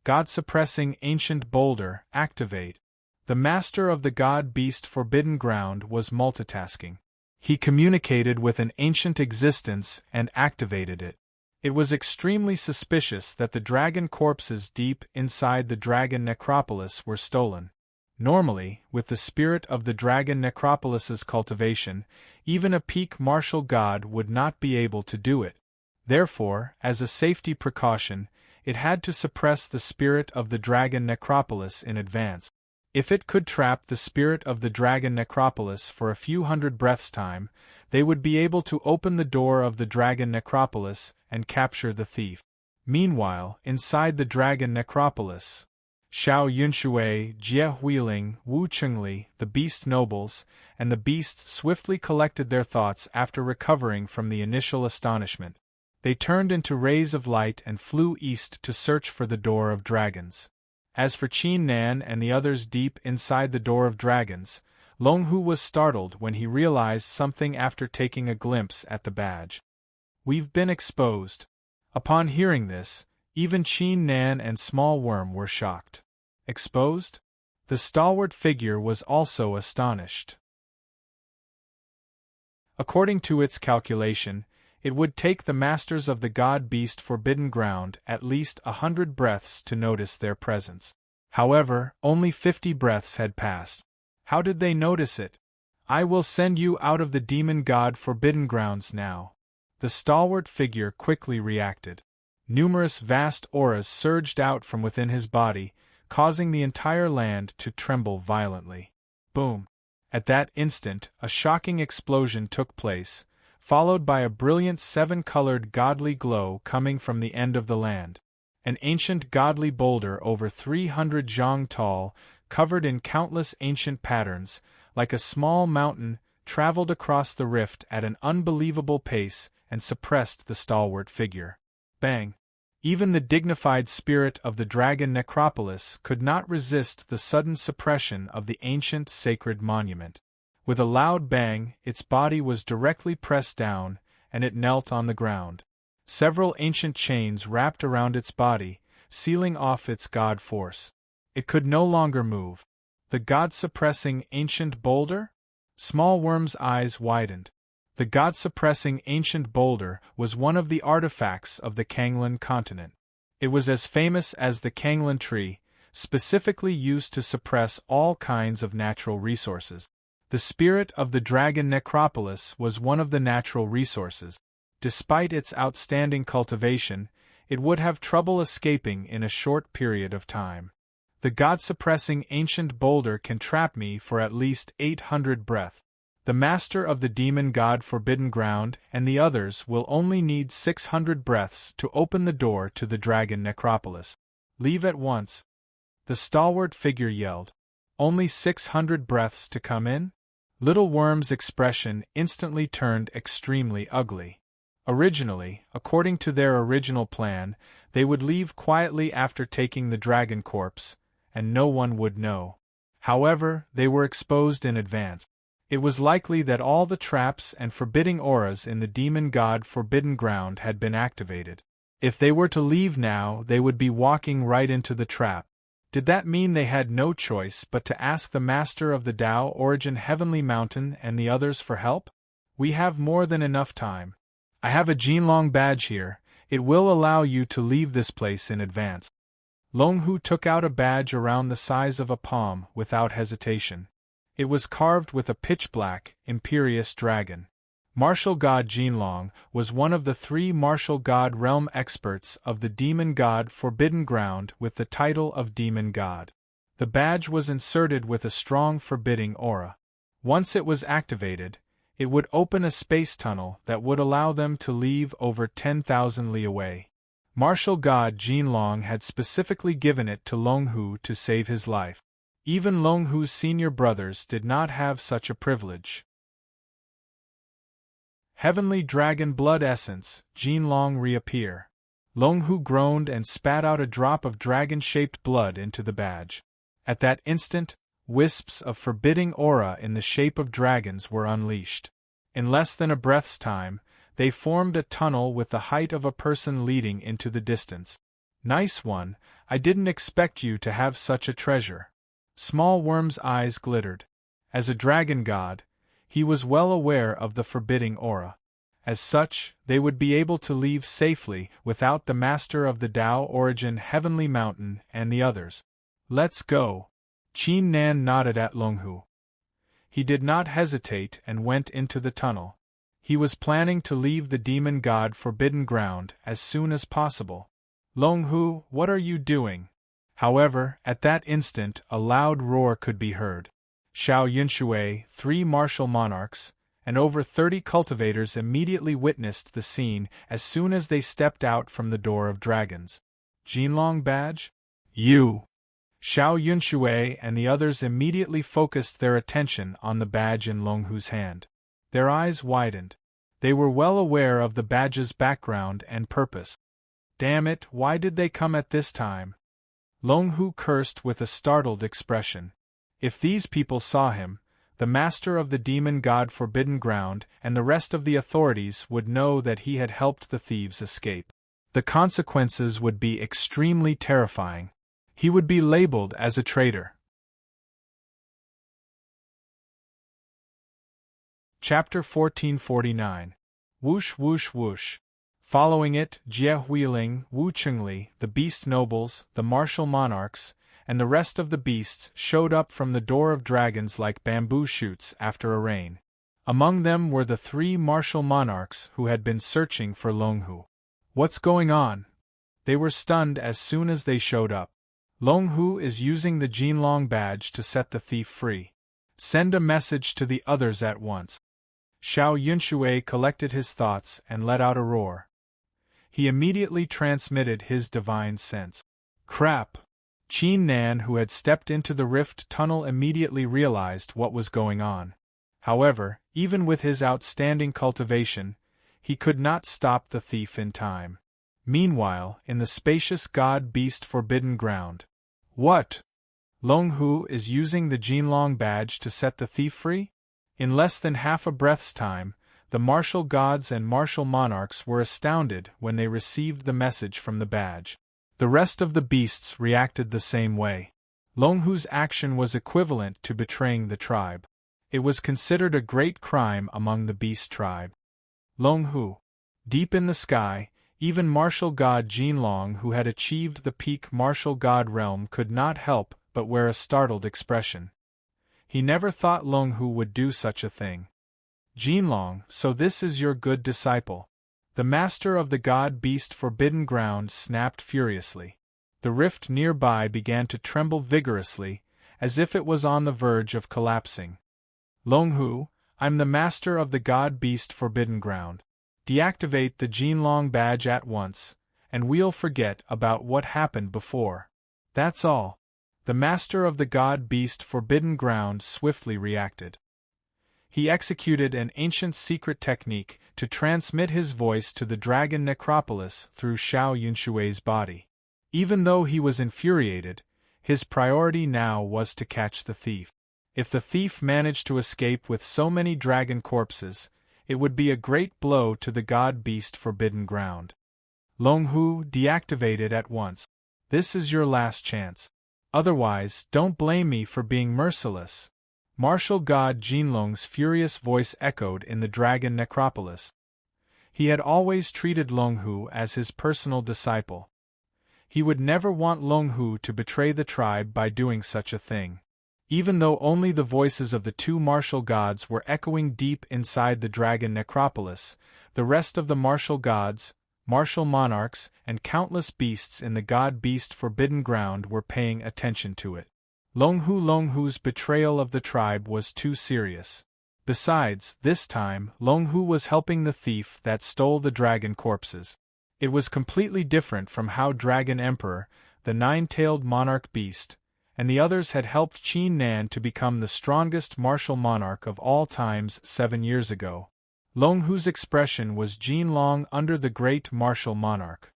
God-suppressing ancient boulder, activate. The master of the god-beast forbidden ground was multitasking. He communicated with an ancient existence and activated it. It was extremely suspicious that the dragon corpses deep inside the dragon necropolis were stolen. Normally, with the spirit of the dragon necropolis's cultivation, even a peak martial god would not be able to do it. Therefore, as a safety precaution, it had to suppress the spirit of the dragon necropolis in advance. If it could trap the spirit of the dragon necropolis for a few hundred breaths' time, they would be able to open the door of the dragon necropolis and capture the thief. Meanwhile, inside the dragon necropolis, Xiao Yunshui, Jie Huiling, Wu Chengli, the beast nobles, and the beast swiftly collected their thoughts after recovering from the initial astonishment. They turned into rays of light and flew east to search for the Door of Dragons. As for Qin Nan and the others deep inside the Door of Dragons, Long Hu was startled when he realized something after taking a glimpse at the badge. "We've been exposed." Upon hearing this, even Qin Nan and Small Worm were shocked. Exposed? The stalwart figure was also astonished. According to its calculation, it would take the masters of the god-beast Forbidden Ground at least 100 breaths to notice their presence. However, only 50 breaths had passed. How did they notice it? "I will send you out of the demon god Forbidden Grounds now." The stalwart figure quickly reacted. Numerous vast auras surged out from within his body, causing the entire land to tremble violently. Boom! At that instant, a shocking explosion took place, followed by a brilliant 7-colored godly glow coming from the end of the land. An ancient godly boulder over 300 zhang tall, covered in countless ancient patterns, like a small mountain, traveled across the rift at an unbelievable pace and suppressed the stalwart figure. Bang! Even the dignified spirit of the dragon necropolis could not resist the sudden suppression of the ancient sacred monument. With a loud bang, its body was directly pressed down, and it knelt on the ground. Several ancient chains wrapped around its body, sealing off its god force. It could no longer move. The god-suppressing ancient boulder? Small Worm's eyes widened. The god-suppressing ancient boulder was one of the artifacts of the Kanglan continent. It was as famous as the Kanglan tree, specifically used to suppress all kinds of natural resources. The spirit of the dragon necropolis was one of the natural resources. Despite its outstanding cultivation, it would have trouble escaping in a short period of time. The god-suppressing ancient boulder can trap me for at least 800 breaths. The master of the demon god Forbidden Ground and the others will only need 600 breaths to open the door to the dragon necropolis. "Leave at once," the stalwart figure yelled. "Only 600 breaths to come in?" Little Worm's expression instantly turned extremely ugly. Originally, according to their original plan, they would leave quietly after taking the dragon corpse, and no one would know. However, they were exposed in advance. It was likely that all the traps and forbidding auras in the demon god Forbidden Ground had been activated. If they were to leave now, they would be walking right into the trap. Did that mean they had no choice but to ask the master of the Tao Origin Heavenly Mountain and the others for help? "We have more than enough time. I have a Jinlong badge here. It will allow you to leave this place in advance." Long Hu took out a badge around the size of a palm without hesitation. It was carved with a pitch-black, imperious dragon. Martial God Jinlong was one of the 3 martial god realm experts of the demon god Forbidden Ground with the title of Demon God. The badge was inserted with a strong forbidding aura. Once it was activated, it would open a space tunnel that would allow them to leave over 10,000 li away. Martial God Jinlong had specifically given it to Long Hu to save his life. Even Long Hu's senior brothers did not have such a privilege. Heavenly Dragon Blood Essence, Jinlong reappear. Long Hu groaned and spat out a drop of dragon-shaped blood into the badge. At that instant, wisps of forbidding aura in the shape of dragons were unleashed. In less than a breath's time, they formed a tunnel with the height of a person leading into the distance. "Nice one, I didn't expect you to have such a treasure." Small Worm's eyes glittered. As a dragon god, he was well aware of the forbidding aura. As such, they would be able to leave safely without the master of the Tao Origin Heavenly Mountain and the others. "Let's go." Qin Nan nodded at Long Hu. He did not hesitate and went into the tunnel. He was planning to leave the demon god Forbidden Ground as soon as possible. "Long Hu, what are you doing?" However, at that instant a loud roar could be heard. Xiao Yunshui, 3 martial monarchs, and over 30 cultivators immediately witnessed the scene as soon as they stepped out from the door of dragons. Jinlong badge? You! Xiao Yunshui and the others immediately focused their attention on the badge in Longhu's hand. Their eyes widened. They were well aware of the badge's background and purpose. Damn it, why did they come at this time? Longhu cursed with a startled expression. If these people saw him, the master of the demon god Forbidden Ground and the rest of the authorities would know that he had helped the thieves escape. The consequences would be extremely terrifying. He would be labeled as a traitor. Chapter 1449. Whoosh whoosh whoosh. Following it, Jie Huiling, Wu Chengli, the beast nobles, the martial monarchs, and the rest of the beasts showed up from the door of dragons like bamboo shoots after a rain. Among them were the 3 martial monarchs who had been searching for Longhu. What's going on? They were stunned as soon as they showed up. Longhu is using the Jinlong badge to set the thief free. Send a message to the others at once. Xiao Yunshui collected his thoughts and let out a roar. He immediately transmitted his divine sense. Crap! Qin Nan, who had stepped into the rift tunnel, immediately realized what was going on. However, even with his outstanding cultivation, he could not stop the thief in time. Meanwhile, in the spacious god-beast Forbidden Ground. What? Longhu is using the Jinlong badge to set the thief free? In less than half a breath's time, the martial gods and martial monarchs were astounded when they received the message from the badge. The rest of the beasts reacted the same way. Longhu's action was equivalent to betraying the tribe. It was considered a great crime among the beast tribe. Longhu. Deep in the sky, even martial god Jinlong, who had achieved the peak martial god realm, could not help but wear a startled expression. He never thought Longhu would do such a thing. Jinlong, so this is your good disciple. The master of the god-beast Forbidden Ground snapped furiously. The rift nearby began to tremble vigorously, as if it was on the verge of collapsing. Longhu, I'm the master of the god-beast Forbidden Ground. Deactivate the Jinlong badge at once, and we'll forget about what happened before. That's all. The master of the god-beast Forbidden Ground swiftly reacted. He executed an ancient secret technique to transmit his voice to the dragon necropolis through Xiao Yunshui's body. Even though he was infuriated, his priority now was to catch the thief. If the thief managed to escape with so many dragon corpses, it would be a great blow to the god-beast Forbidden Ground. Longhu, deactivate it at once. This is your last chance. Otherwise, don't blame me for being merciless. Martial god Jinlong's furious voice echoed in the dragon necropolis. He had always treated Longhu as his personal disciple. He would never want Longhu to betray the tribe by doing such a thing. Even though only the voices of the 2 martial gods were echoing deep inside the dragon necropolis, the rest of the martial gods, martial monarchs, and countless beasts in the god-beast Forbidden Ground were paying attention to it. Longhu's betrayal of the tribe was too serious. Besides, this time, Longhu was helping the thief that stole the dragon corpses. It was completely different from how Dragon Emperor, the 9-tailed monarch beast, and the others had helped Qin Nan to become the strongest martial monarch of all times 7 years ago. Longhu's expression was Jinlong under the great martial monarch.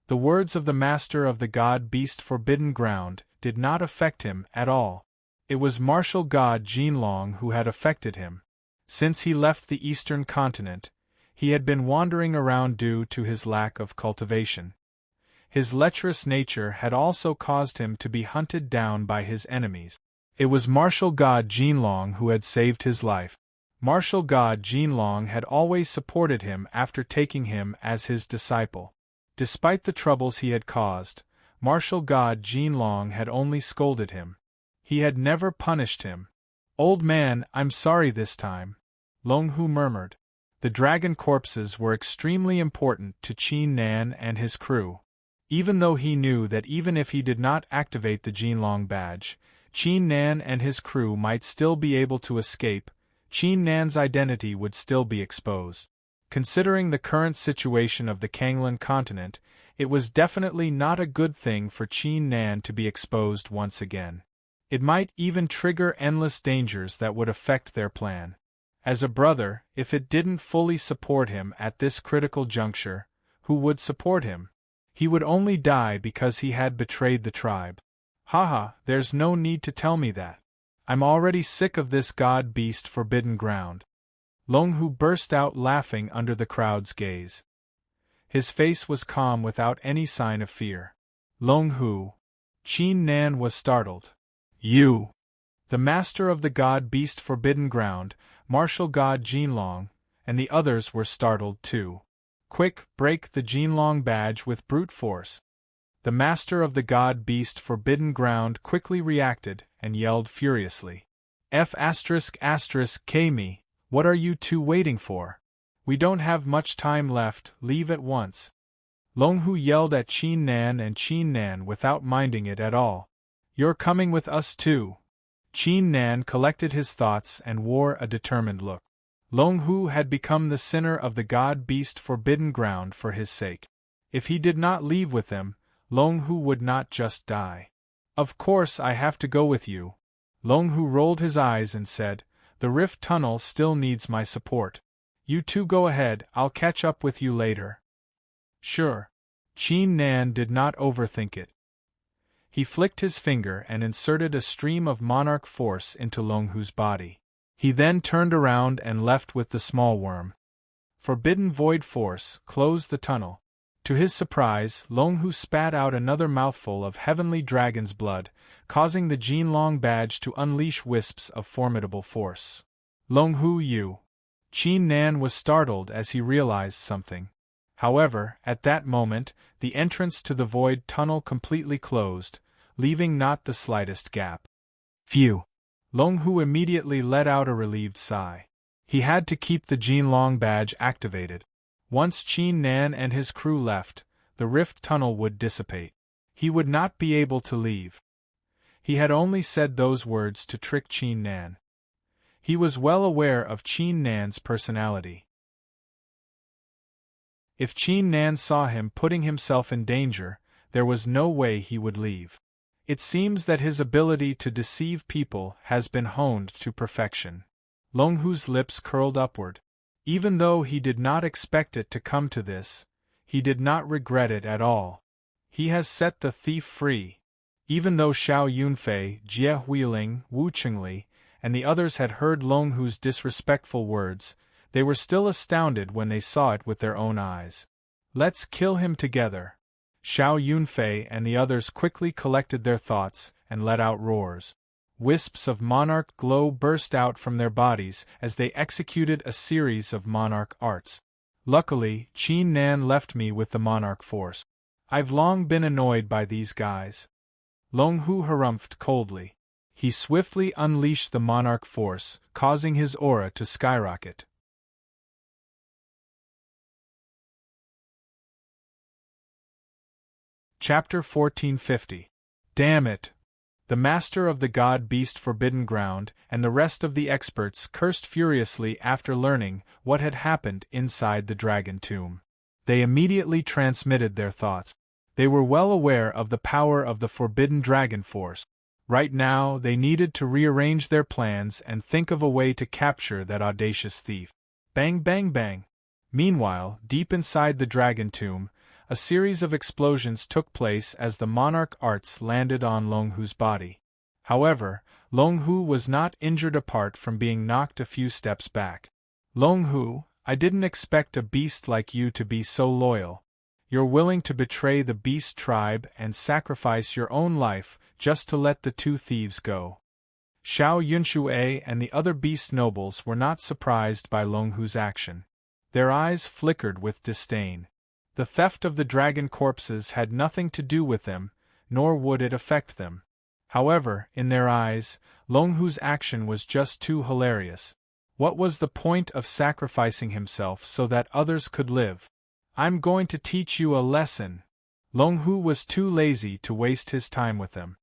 The words of the master of the god-beast Forbidden Ground did not affect him at all. It was martial god Jinlong who had affected him. Since he left the eastern continent, he had been wandering around due to his lack of cultivation. His lecherous nature had also caused him to be hunted down by his enemies. It was martial god Jinlong who had saved his life. Martial god Jinlong had always supported him after taking him as his disciple. Despite the troubles he had caused, martial god Jinlong had only scolded him. He had never punished him. Old man, I'm sorry this time, Longhu murmured. The dragon corpses were extremely important to Qin Nan and his crew. Even though he knew that even if he did not activate the Jinlong badge, Qin Nan and his crew might still be able to escape, Qin Nan's identity would still be exposed. Considering the current situation of the Kanglan continent, it was definitely not a good thing for Qin Nan to be exposed once again. It might even trigger endless dangers that would affect their plan. As a brother, if it didn't fully support him at this critical juncture, who would support him? He would only die because he had betrayed the tribe. Haha, there's no need to tell me that. I'm already sick of this god-beast forbidden ground. Longhu burst out laughing under the crowd's gaze. His face was calm without any sign of fear. Longhu. Qin Nan was startled. You! The master of the god-beast forbidden ground, martial god Jinlong, and the others were startled too. Quick, break the Jinlong badge with brute force. The master of the god-beast forbidden ground quickly reacted and yelled furiously. F***K me, what are you two waiting for? We don't have much time left, leave at once. Longhu yelled at Qin Nan and Qin Nan without minding it at all. You're coming with us too. Qin Nan collected his thoughts and wore a determined look. Longhu had become the sinner of the god-beast forbidden ground for his sake. If he did not leave with them, Longhu would not just die. Of course I have to go with you. Longhu rolled his eyes and said, the rift tunnel still needs my support. You two go ahead, I'll catch up with you later. Sure. Qin Nan did not overthink it. He flicked his finger and inserted a stream of monarch force into Longhu's body. He then turned around and left with the small worm. Forbidden void force closed the tunnel. To his surprise, Longhu spat out another mouthful of heavenly dragon's blood, causing the Jinlong badge to unleash wisps of formidable force. Longhu you! Qin Nan was startled as he realized something. However, at that moment, the entrance to the void tunnel completely closed, leaving not the slightest gap. Phew! Longhu immediately let out a relieved sigh. He had to keep the Jinlong badge activated. Once Qin Nan and his crew left, the rift tunnel would dissipate. He would not be able to leave. He had only said those words to trick Qin Nan. He was well aware of Qin Nan's personality. If Qin Nan saw him putting himself in danger, there was no way he would leave. It seems that his ability to deceive people has been honed to perfection. Longhu's lips curled upward. Even though he did not expect it to come to this, he did not regret it at all. He has set the thief free. Even though Xiao Yunfei, Jie Huiling, Wu Qingli, and the others had heard Longhu's disrespectful words, they were still astounded when they saw it with their own eyes. Let's kill him together. Xiao Yunfei and the others quickly collected their thoughts and let out roars. Wisps of monarch glow burst out from their bodies as they executed a series of monarch arts. Luckily, Qin Nan left me with the monarch force. I've long been annoyed by these guys. Longhu harumphed coldly. He swiftly unleashed the monarch force, causing his aura to skyrocket. Chapter 1450. Damn it! The master of the god-beast forbidden ground and the rest of the experts cursed furiously after learning what had happened inside the dragon tomb. They immediately transmitted their thoughts. They were well aware of the power of the forbidden dragon force. Right now, they needed to rearrange their plans and think of a way to capture that audacious thief. Bang bang bang! Meanwhile, deep inside the dragon tomb, a series of explosions took place as the monarch arts landed on Longhu's body. However, Longhu was not injured apart from being knocked a few steps back. Longhu, I didn't expect a beast like you to be so loyal. You're willing to betray the beast tribe and sacrifice your own life just to let the two thieves go. Xiao Yunxue and the other beast nobles were not surprised by Longhu's action. Their eyes flickered with disdain. The theft of the dragon corpses had nothing to do with them, nor would it affect them. However, in their eyes, Longhu's action was just too hilarious. What was the point of sacrificing himself so that others could live? I'm going to teach you a lesson. Longhu was too lazy to waste his time with them.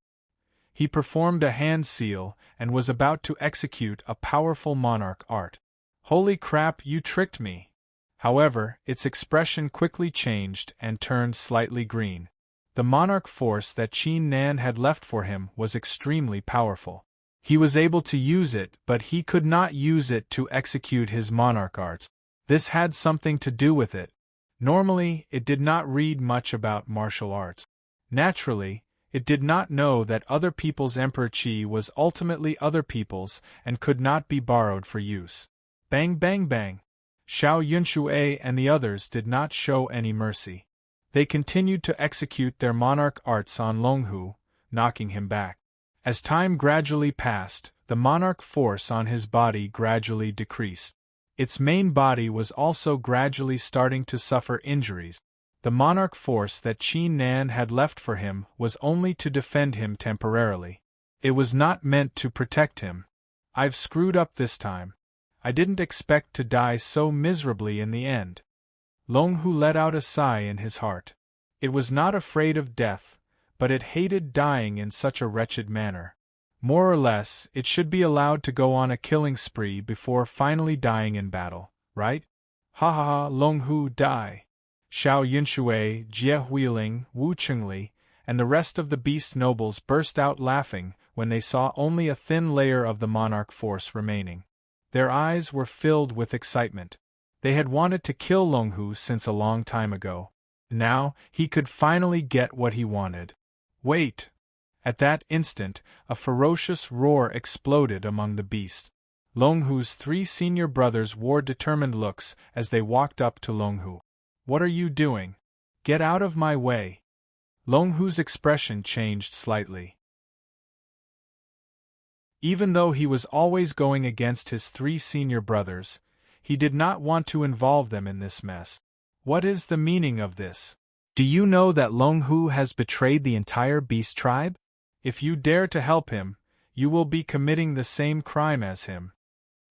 He performed a hand seal and was about to execute a powerful monarch art. Holy crap, you tricked me! However, its expression quickly changed and turned slightly green. The monarch force that Qin Nan had left for him was extremely powerful. He was able to use it, but he could not use it to execute his monarch arts. This had something to do with it. Normally, it did not read much about martial arts. Naturally, it did not know that other people's Emperor Qi was ultimately other people's and could not be borrowed for use. Bang bang bang! Xiao Yunshui and the others did not show any mercy. They continued to execute their monarch arts on Longhu, knocking him back. As time gradually passed, the monarch force on his body gradually decreased. Its main body was also gradually starting to suffer injuries. The monarch force that Qin Nan had left for him was only to defend him temporarily. It was not meant to protect him. I've screwed up this time. I didn't expect to die so miserably in the end. Longhu let out a sigh in his heart. It was not afraid of death, but it hated dying in such a wretched manner. More or less, it should be allowed to go on a killing spree before finally dying in battle, right? Ha ha ha, Longhu, die! Xiao Yunshui, Jie Huiling, Wu Chengli, and the rest of the beast nobles burst out laughing when they saw only a thin layer of the monarch force remaining. Their eyes were filled with excitement. They had wanted to kill Longhu since a long time ago. Now, he could finally get what he wanted. Wait! At that instant, a ferocious roar exploded among the beasts. Longhu's 3 senior brothers wore determined looks as they walked up to Longhu. What are you doing? Get out of my way! Longhu's expression changed slightly. Even though he was always going against his 3 senior brothers, he did not want to involve them in this mess. What is the meaning of this? Do you know that Longhu has betrayed the entire beast tribe? If you dare to help him, you will be committing the same crime as him.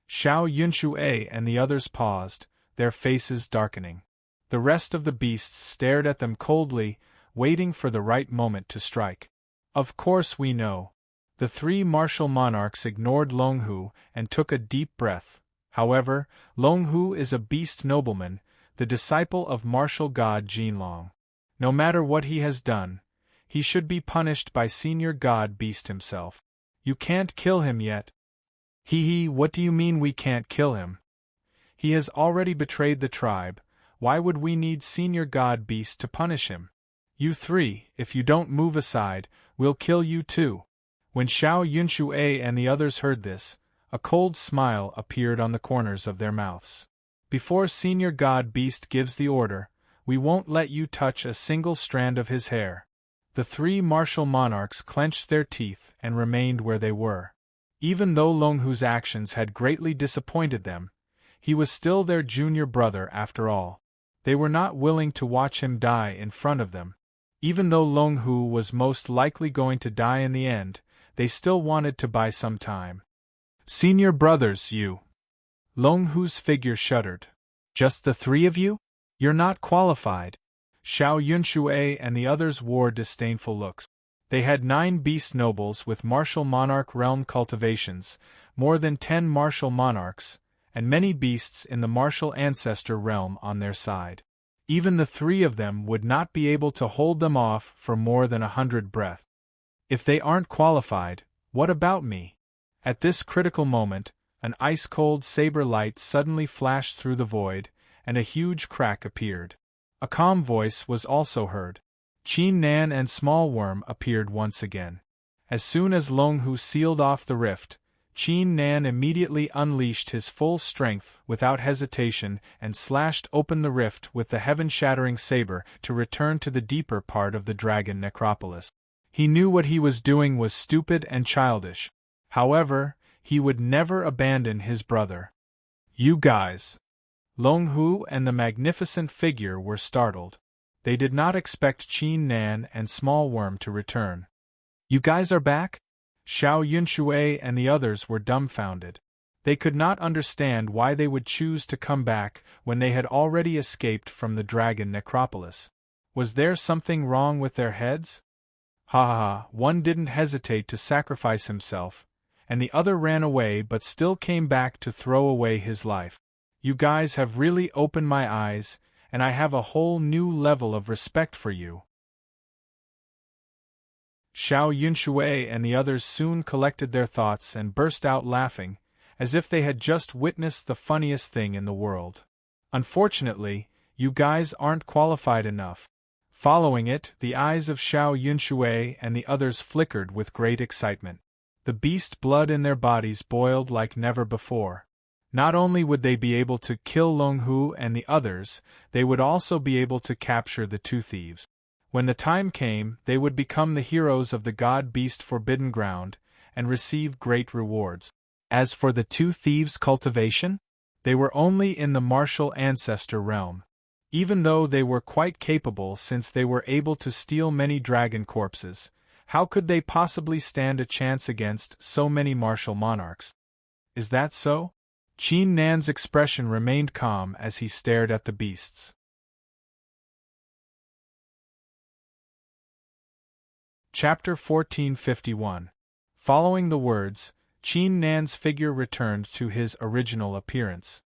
Xiao Yunshui and the others paused, their faces darkening. The rest of the beasts stared at them coldly, waiting for the right moment to strike. Of course we know. The 3 martial monarchs ignored Longhu and took a deep breath. However, Longhu is a beast nobleman, the disciple of martial god Jinlong. No matter what he has done, he should be punished by senior god beast himself. You can't kill him yet. Hee, what do you mean we can't kill him? He has already betrayed the tribe. Why would we need senior god beast to punish him? You 3, if you don't move aside, we'll kill you too. When Xiao Yunshui and the others heard this, a cold smile appeared on the corners of their mouths. Before senior god beast gives the order, we won't let you touch a single strand of his hair. The 3 martial monarchs clenched their teeth and remained where they were. Even though Longhu's actions had greatly disappointed them, he was still their junior brother after all. They were not willing to watch him die in front of them. Even though Longhu was most likely going to die in the end, they still wanted to buy some time. Senior brothers, you. Longhu's figure shuddered. Just the 3 of you? You're not qualified. Xiao Yunshui and the others wore disdainful looks. They had 9 beast nobles with martial monarch realm cultivations, more than 10 martial monarchs, and many beasts in the martial ancestor realm on their side. Even the 3 of them would not be able to hold them off for more than 100 breaths. If they aren't qualified, what about me? At this critical moment, an ice-cold saber light suddenly flashed through the void, and a huge crack appeared. A calm voice was also heard. Qin Nan and Small Worm appeared once again. As soon as Longhu sealed off the rift, Qin Nan immediately unleashed his full strength without hesitation and slashed open the rift with the heaven-shattering saber to return to the deeper part of the dragon necropolis. He knew what he was doing was stupid and childish. However, he would never abandon his brother. You guys! Longhu and the magnificent figure were startled. They did not expect Qin Nan and Small Worm to return. You guys are back? Xiao Yunshui and the others were dumbfounded. They could not understand why they would choose to come back when they had already escaped from the dragon necropolis. Was there something wrong with their heads? Ha ha ha, one didn't hesitate to sacrifice himself, and the other ran away but still came back to throw away his life. You guys have really opened my eyes, and I have a whole new level of respect for you. Xiao Yunshui and the others soon collected their thoughts and burst out laughing, as if they had just witnessed the funniest thing in the world. Unfortunately, you guys aren't qualified enough. Following it, the eyes of Xiao Yunshui and the others flickered with great excitement. The beast blood in their bodies boiled like never before. Not only would they be able to kill Longhu and the others, they would also be able to capture the two thieves. When the time came, they would become the heroes of the God-Beast Forbidden Ground, and receive great rewards. As for the two thieves' cultivation, they were only in the martial ancestor realm. Even though they were quite capable since they were able to steal many dragon corpses, how could they possibly stand a chance against so many martial monarchs? Is that so? Qin Nan's expression remained calm as he stared at the beasts. Chapter 1451. Following the words, Qin Nan's figure returned to his original appearance.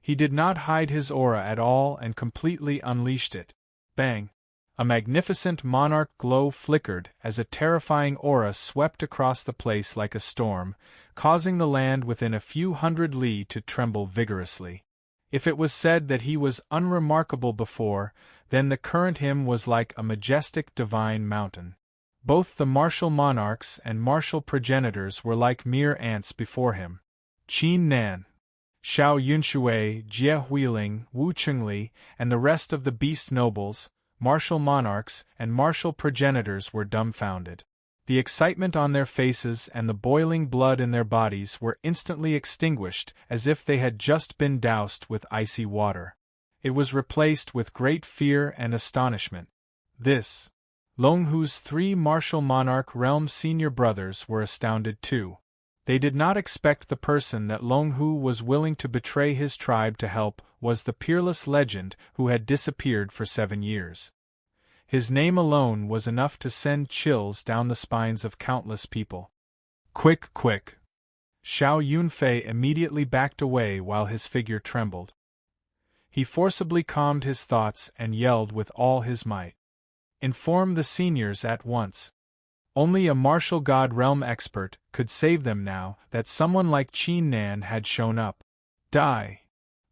He did not hide his aura at all and completely unleashed it. Bang! A magnificent monarch glow flickered as a terrifying aura swept across the place like a storm, causing the land within a few hundred li to tremble vigorously. If it was said that he was unremarkable before, then the current him was like a majestic divine mountain. Both the martial monarchs and martial progenitors were like mere ants before him. Qin Nan, Xiao Yunshui, Jie Huiling, Wu Chengli, and the rest of the beast nobles, martial monarchs, and martial progenitors were dumbfounded. The excitement on their faces and the boiling blood in their bodies were instantly extinguished as if they had just been doused with icy water. It was replaced with great fear and astonishment. This. Longhu's three martial monarch realm senior brothers were astounded too. They did not expect the person that Longhu was willing to betray his tribe to help was the peerless legend who had disappeared for 7 years. His name alone was enough to send chills down the spines of countless people. Quick, quick! Xiao Yunfei immediately backed away while his figure trembled. He forcibly calmed his thoughts and yelled with all his might. Inform the seniors at once. Only a martial god realm expert could save them now that someone like Qin Nan had shown up. Die!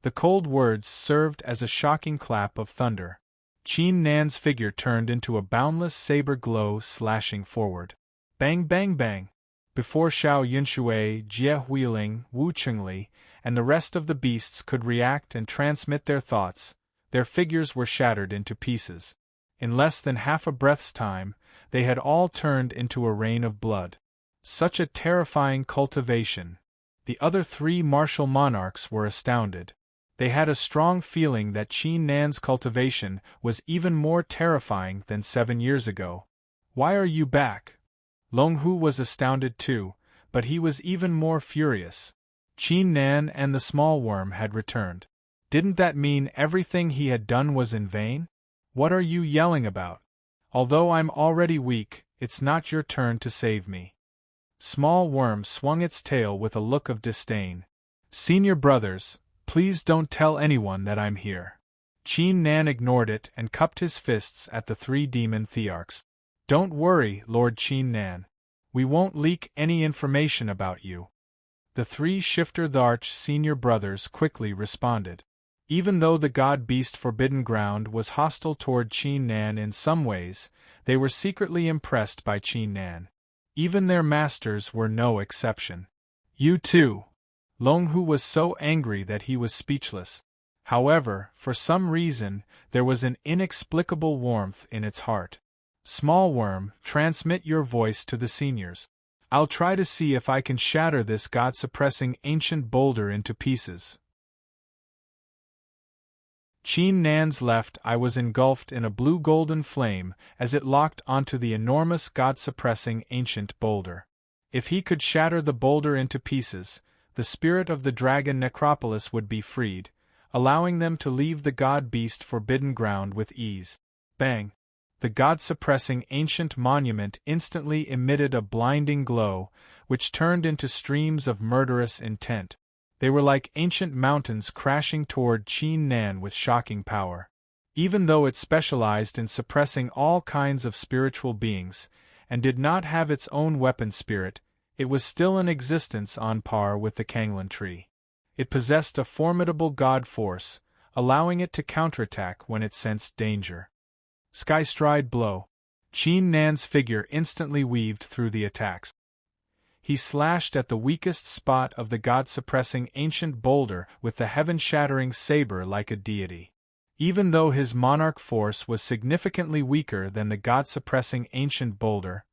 The cold words served as a shocking clap of thunder. Qin Nan's figure turned into a boundless saber glow slashing forward. Bang bang bang! Before Xiao Yunshui, Jie Huiling, Wu Chengli, and the rest of the beasts could react and transmit their thoughts, their figures were shattered into pieces. In less than half a breath's time, they had all turned into a rain of blood. Such a terrifying cultivation! The other three martial monarchs were astounded. They had a strong feeling that Qin Nan's cultivation was even more terrifying than 7 years ago. Why are you back? Longhu was astounded too, but he was even more furious. Qin Nan and the small worm had returned. Didn't that mean everything he had done was in vain? What are you yelling about? Although I'm already weak, it's not your turn to save me. Small worm swung its tail with a look of disdain. Senior brothers, please don't tell anyone that I'm here. Qin Nan ignored it and cupped his fists at the three demon thearchs. Don't worry, Lord Qin Nan. We won't leak any information about you. The three shifter Tharch senior brothers quickly responded. Even though the God-Beast Forbidden Ground was hostile toward Qin Nan in some ways, they were secretly impressed by Qin Nan. Even their masters were no exception. You too! Longhu was so angry that he was speechless. However, for some reason, there was an inexplicable warmth in its heart. Small worm, transmit your voice to the seniors. I'll try to see if I can shatter this god-suppressing ancient boulder into pieces. Qin Nan's left eye was engulfed in a blue-golden flame as it locked onto the enormous god-suppressing ancient boulder. If he could shatter the boulder into pieces, the spirit of the dragon necropolis would be freed, allowing them to leave the god-beast Forbidden Ground with ease. Bang! The God-suppressing ancient monument instantly emitted a blinding glow, which turned into streams of murderous intent. They were like ancient mountains crashing toward Qin Nan with shocking power. Even though it specialized in suppressing all kinds of spiritual beings, and did not have its own weapon spirit, it was still in existence on par with the Kanglan tree. It possessed a formidable god force, allowing it to counterattack when it sensed danger. Sky stride blow. Qin Nan's figure instantly weaved through the attacks. He slashed at the weakest spot of the god-suppressing ancient boulder with the heaven-shattering saber like a deity. Even though his monarch force was significantly weaker than the god-suppressing ancient boulder,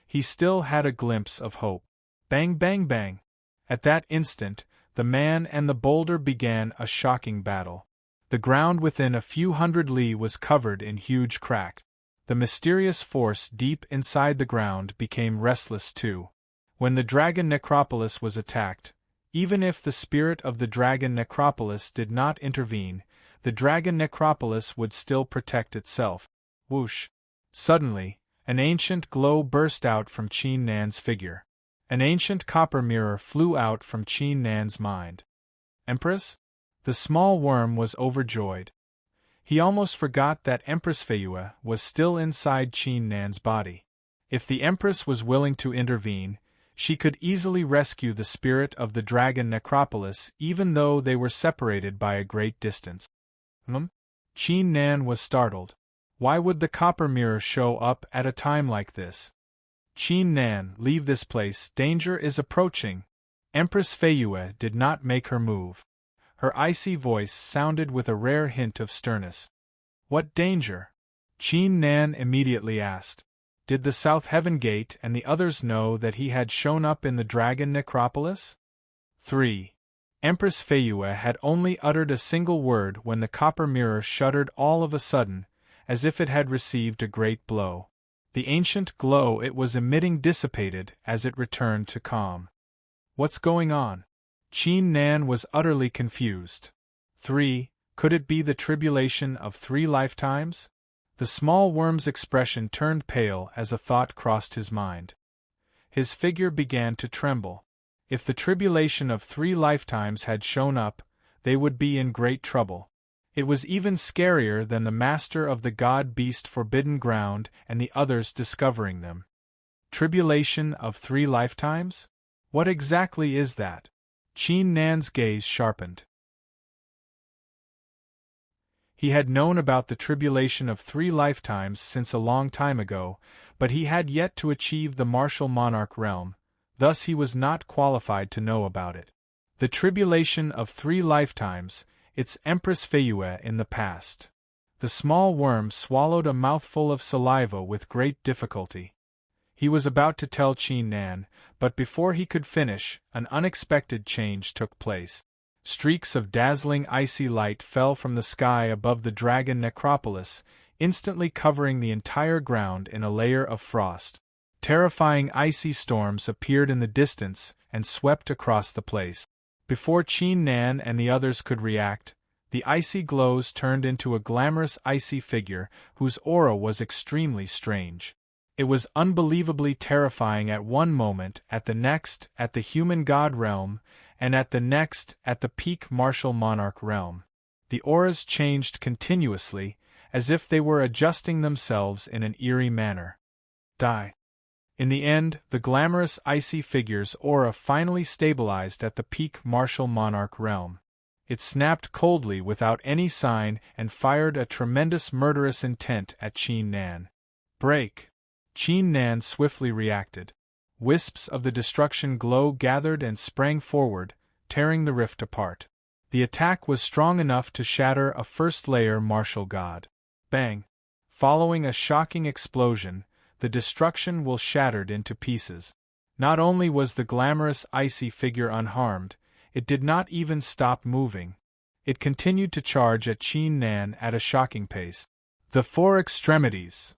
he still had a glimpse of hope. Bang bang bang! At that instant, the man and the boulder began a shocking battle. The ground within a few hundred li was covered in huge cracks. The mysterious force deep inside the ground became restless too. When the dragon necropolis was attacked, even if the spirit of the dragon necropolis did not intervene, the dragon necropolis would still protect itself. Whoosh! Suddenly, an ancient glow burst out from Qin Nan's figure. An ancient copper mirror flew out from Qin Nan's mind. Empress? The small worm was overjoyed. He almost forgot that Empress Feiyue was still inside Qin Nan's body. If the Empress was willing to intervene, she could easily rescue the spirit of the dragon necropolis even though they were separated by a great distance. Qin Nan was startled. Why would the copper mirror show up at a time like this? Qin Nan, leave this place, danger is approaching. Empress Feiyue did not make her move. Her icy voice sounded with a rare hint of sternness. What danger? Qin Nan immediately asked. Did the South Heaven Gate and the others know that he had shown up in the Dragon Necropolis? 3. Empress Feiyue had only uttered a single word when the copper mirror shuddered all of a sudden, as if it had received a great blow. The ancient glow it was emitting dissipated as it returned to calm. What's going on? Qin Nan was utterly confused. 3. Could it be the tribulation of 3 lifetimes? The small worm's expression turned pale as a thought crossed his mind. His figure began to tremble. If the tribulation of 3 lifetimes had shown up, they would be in great trouble. It was even scarier than the master of the god-beast Forbidden Ground and the others discovering them. Tribulation of 3 lifetimes? What exactly is that? Qin Nan's gaze sharpened. He had known about the tribulation of 3 lifetimes since a long time ago, but he had yet to achieve the martial monarch realm, thus he was not qualified to know about it. The tribulation of 3 lifetimes, it's Empress Feiyue in the past. The small worm swallowed a mouthful of saliva with great difficulty. He was about to tell Qin Nan, but before he could finish, an unexpected change took place. Streaks of dazzling icy light fell from the sky above the dragon necropolis, instantly covering the entire ground in a layer of frost. Terrifying icy storms appeared in the distance and swept across the place. Before Qin Nan and the others could react, the icy glows turned into a glamorous icy figure whose aura was extremely strange. It was unbelievably terrifying at one moment, at the next, at the human god realm, and at the next, at the peak martial monarch realm. The auras changed continuously, as if they were adjusting themselves in an eerie manner. Die. In the end, the glamorous icy figure's aura finally stabilized at the peak martial monarch realm. It snapped coldly without any sign and fired a tremendous murderous intent at Qin Nan. Break! Qin Nan swiftly reacted. Wisps of the destruction glow gathered and sprang forward, tearing the rift apart. The attack was strong enough to shatter a first-layer martial god. Bang! Following a shocking explosion, the destruction will shattered into pieces. Not only was the glamorous icy figure unharmed, it did not even stop moving. It continued to charge at Qin Nan at a shocking pace. The 4 extremities.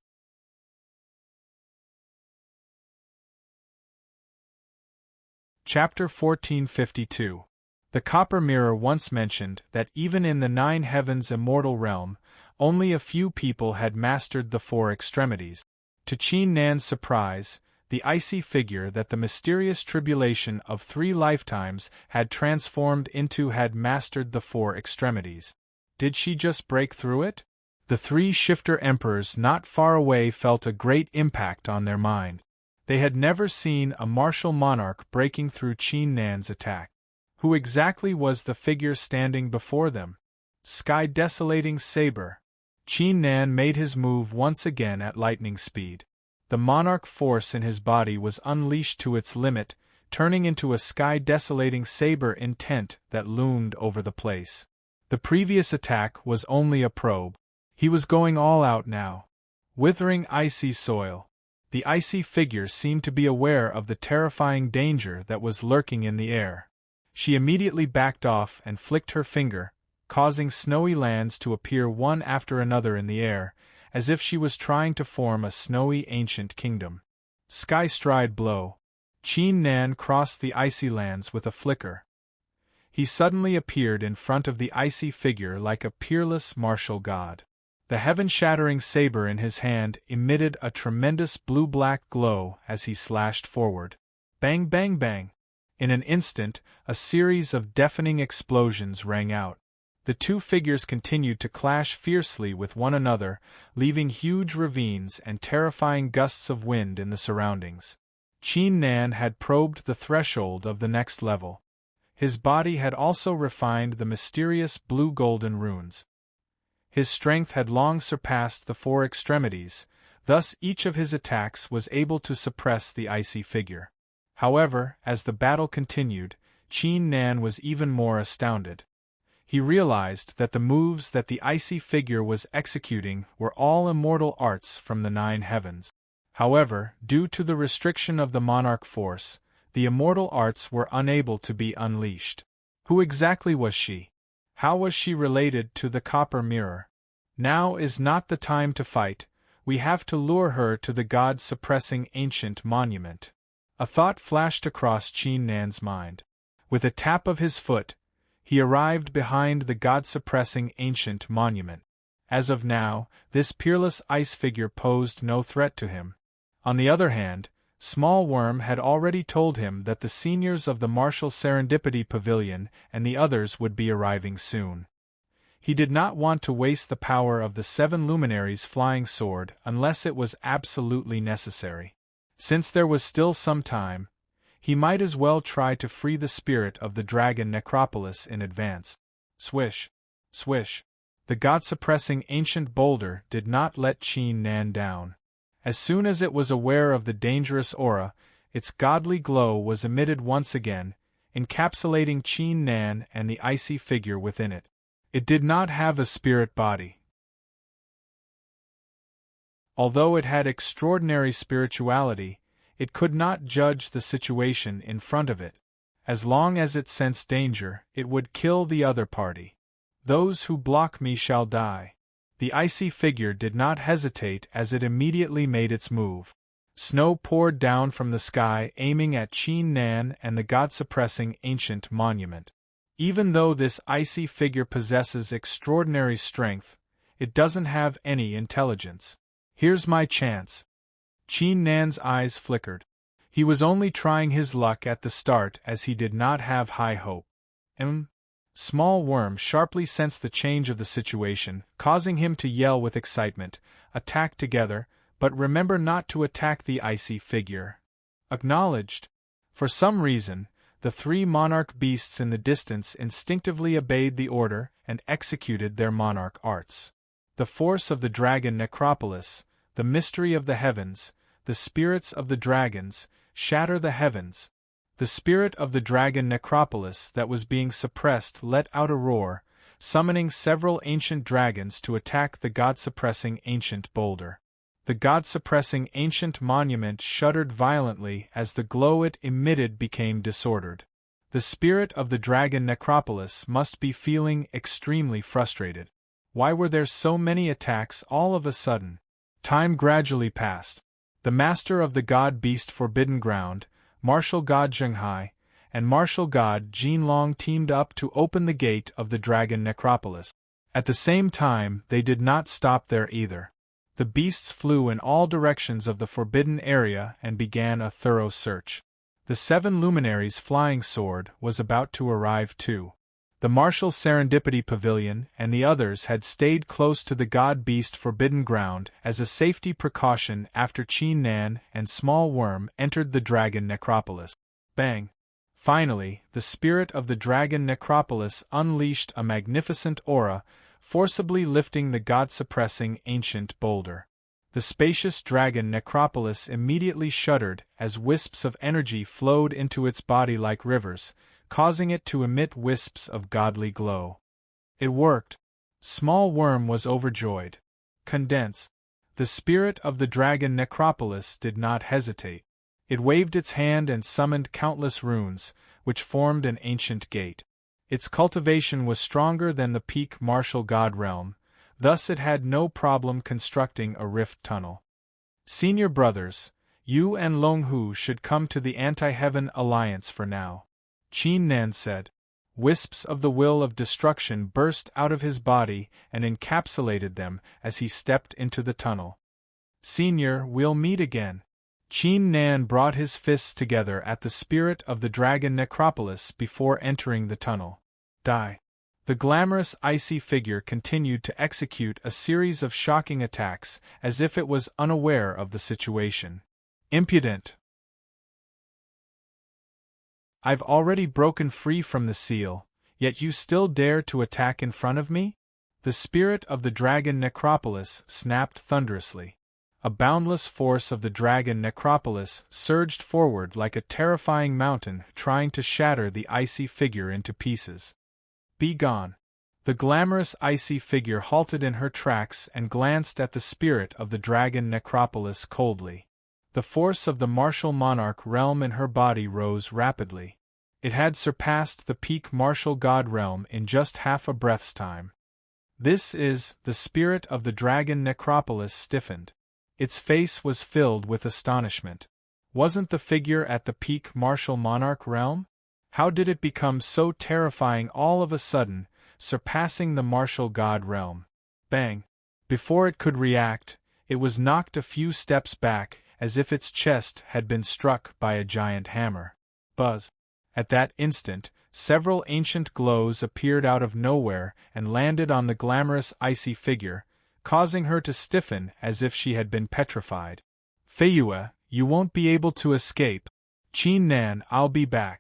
Chapter 1452. The copper mirror once mentioned that even in the 9 heavens immortal realm, Only a few people had mastered the four extremities. To Qin Nan's surprise, the icy figure that the mysterious tribulation of 3 lifetimes had transformed into had mastered the four extremities. Did she just break through it? The 3 shifter emperors not far away felt a great impact on their mind. They had never seen a martial monarch breaking through Qin Nan's attack. Who exactly was the figure standing before them? Sky desolating saber. Qin Nan made his move once again at lightning speed. The monarch force in his body was unleashed to its limit, turning into a sky-desolating saber intent that loomed over the place. The previous attack was only a probe. He was going all out now. Withering icy soil. The icy figure seemed to be aware of the terrifying danger that was lurking in the air. She immediately backed off and flicked her finger, causing snowy lands to appear one after another in the air, as if she was trying to form a snowy ancient kingdom. Sky stride blow. Qin Nan crossed the icy lands with a flicker. He suddenly appeared in front of the icy figure like a peerless martial god. The heaven-shattering saber in his hand emitted a tremendous blue-black glow as he slashed forward. Bang bang bang! In an instant, a series of deafening explosions rang out. The 2 figures continued to clash fiercely with one another, leaving huge ravines and terrifying gusts of wind in the surroundings. Qin Nan had probed the threshold of the next level. His body had also refined the mysterious blue-golden runes. His strength had long surpassed the 4 extremities, thus each of his attacks was able to suppress the icy figure. However, as the battle continued, Qin Nan was even more astounded. He realized that the moves that the icy figure was executing were all immortal arts from the 9 heavens. However, due to the restriction of the monarch force, the immortal arts were unable to be unleashed. Who exactly was she? How was she related to the copper mirror? Now is not the time to fight, we have to lure her to the god-suppressing ancient monument. A thought flashed across Qin Nan's mind. With a tap of his foot, he arrived behind the god-suppressing ancient monument. As of now, this peerless ice figure posed no threat to him. On the other hand, Small Worm had already told him that the seniors of the Martial Serendipity Pavilion and the others would be arriving soon. He did not want to waste the power of the 7 luminaries' flying sword unless it was absolutely necessary. Since there was still some time, he might as well try to free the spirit of the dragon necropolis in advance. Swish! Swish! The god-suppressing ancient boulder did not let Qin Nan down. As soon as it was aware of the dangerous aura, its godly glow was emitted once again, encapsulating Qin Nan and the icy figure within it. It did not have a spirit body. Although it had extraordinary spirituality, it could not judge the situation in front of it. As long as it sensed danger, it would kill the other party. Those who block me shall die. The icy figure did not hesitate as it immediately made its move. Snow poured down from the sky, aiming at Qin Nan and the god-suppressing ancient monument. Even though this icy figure possesses extraordinary strength, it doesn't have any intelligence. Here's my chance. Qin Nan's eyes flickered. He was only trying his luck at the start as he did not have high hope. Small Worm sharply sensed the change of the situation, causing him to yell with excitement, "Attack together, but remember not to attack the icy figure." Acknowledged. For some reason, the 3 monarch beasts in the distance instinctively obeyed the order and executed their monarch arts. The force of the dragon necropolis, the mystery of the heavens, the spirits of the dragons, shatter the heavens. The spirit of the dragon necropolis that was being suppressed let out a roar, summoning several ancient dragons to attack the god-suppressing ancient boulder. The god-suppressing ancient monument shuddered violently as the glow it emitted became disordered. The spirit of the dragon necropolis must be feeling extremely frustrated. Why were there so many attacks all of a sudden? Time gradually passed. The master of the god-beast Forbidden Ground, Martial God Zhenghai, and Martial God Jinlong teamed up to open the gate of the dragon necropolis. At the same time, they did not stop there either. The beasts flew in all directions of the forbidden area and began a thorough search. The 7 luminaries' flying sword was about to arrive too. The martial serendipity pavilion and the others had stayed close to the god-beast forbidden ground as a safety precaution after Qin Nan and Small Worm entered the dragon necropolis. Bang! Finally, the spirit of the dragon necropolis unleashed a magnificent aura, forcibly lifting the god-suppressing ancient boulder. The spacious dragon necropolis immediately shuddered as wisps of energy flowed into its body like rivers, causing it to emit wisps of godly glow. It worked. Small Worm was overjoyed. Condense. The spirit of the dragon necropolis did not hesitate. It waved its hand and summoned countless runes, which formed an ancient gate. Its cultivation was stronger than the peak martial god realm, thus it had no problem constructing a rift tunnel. Senior brothers, you and Longhu should come to the Anti-Heaven Alliance for now, Qin Nan said. Wisps of the will of destruction burst out of his body and encapsulated them as he stepped into the tunnel. Senior, we'll meet again. Qin Nan brought his fists together at the spirit of the dragon necropolis before entering the tunnel. Die. The glamorous icy figure continued to execute a series of shocking attacks as if it was unaware of the situation. Impudent! I've already broken free from the seal, yet you still dare to attack in front of me? The spirit of the dragon necropolis snapped thunderously. A boundless force of the dragon necropolis surged forward like a terrifying mountain trying to shatter the icy figure into pieces. Be gone. The glamorous icy figure halted in her tracks and glanced at the spirit of the dragon necropolis coldly. The force of the martial monarch realm in her body rose rapidly. It had surpassed the peak martial god realm in just half a breath's time. This is, the spirit of the dragon necropolis stiffened. Its face was filled with astonishment. Wasn't the figure at the peak martial monarch realm? How did it become so terrifying all of a sudden, surpassing the martial god realm? Bang! Before it could react, it was knocked a few steps back, as if its chest had been struck by a giant hammer. Buzz! At that instant, several ancient glows appeared out of nowhere and landed on the glamorous icy figure, causing her to stiffen as if she had been petrified. Feiyue, you won't be able to escape. Qin Nan, I'll be back.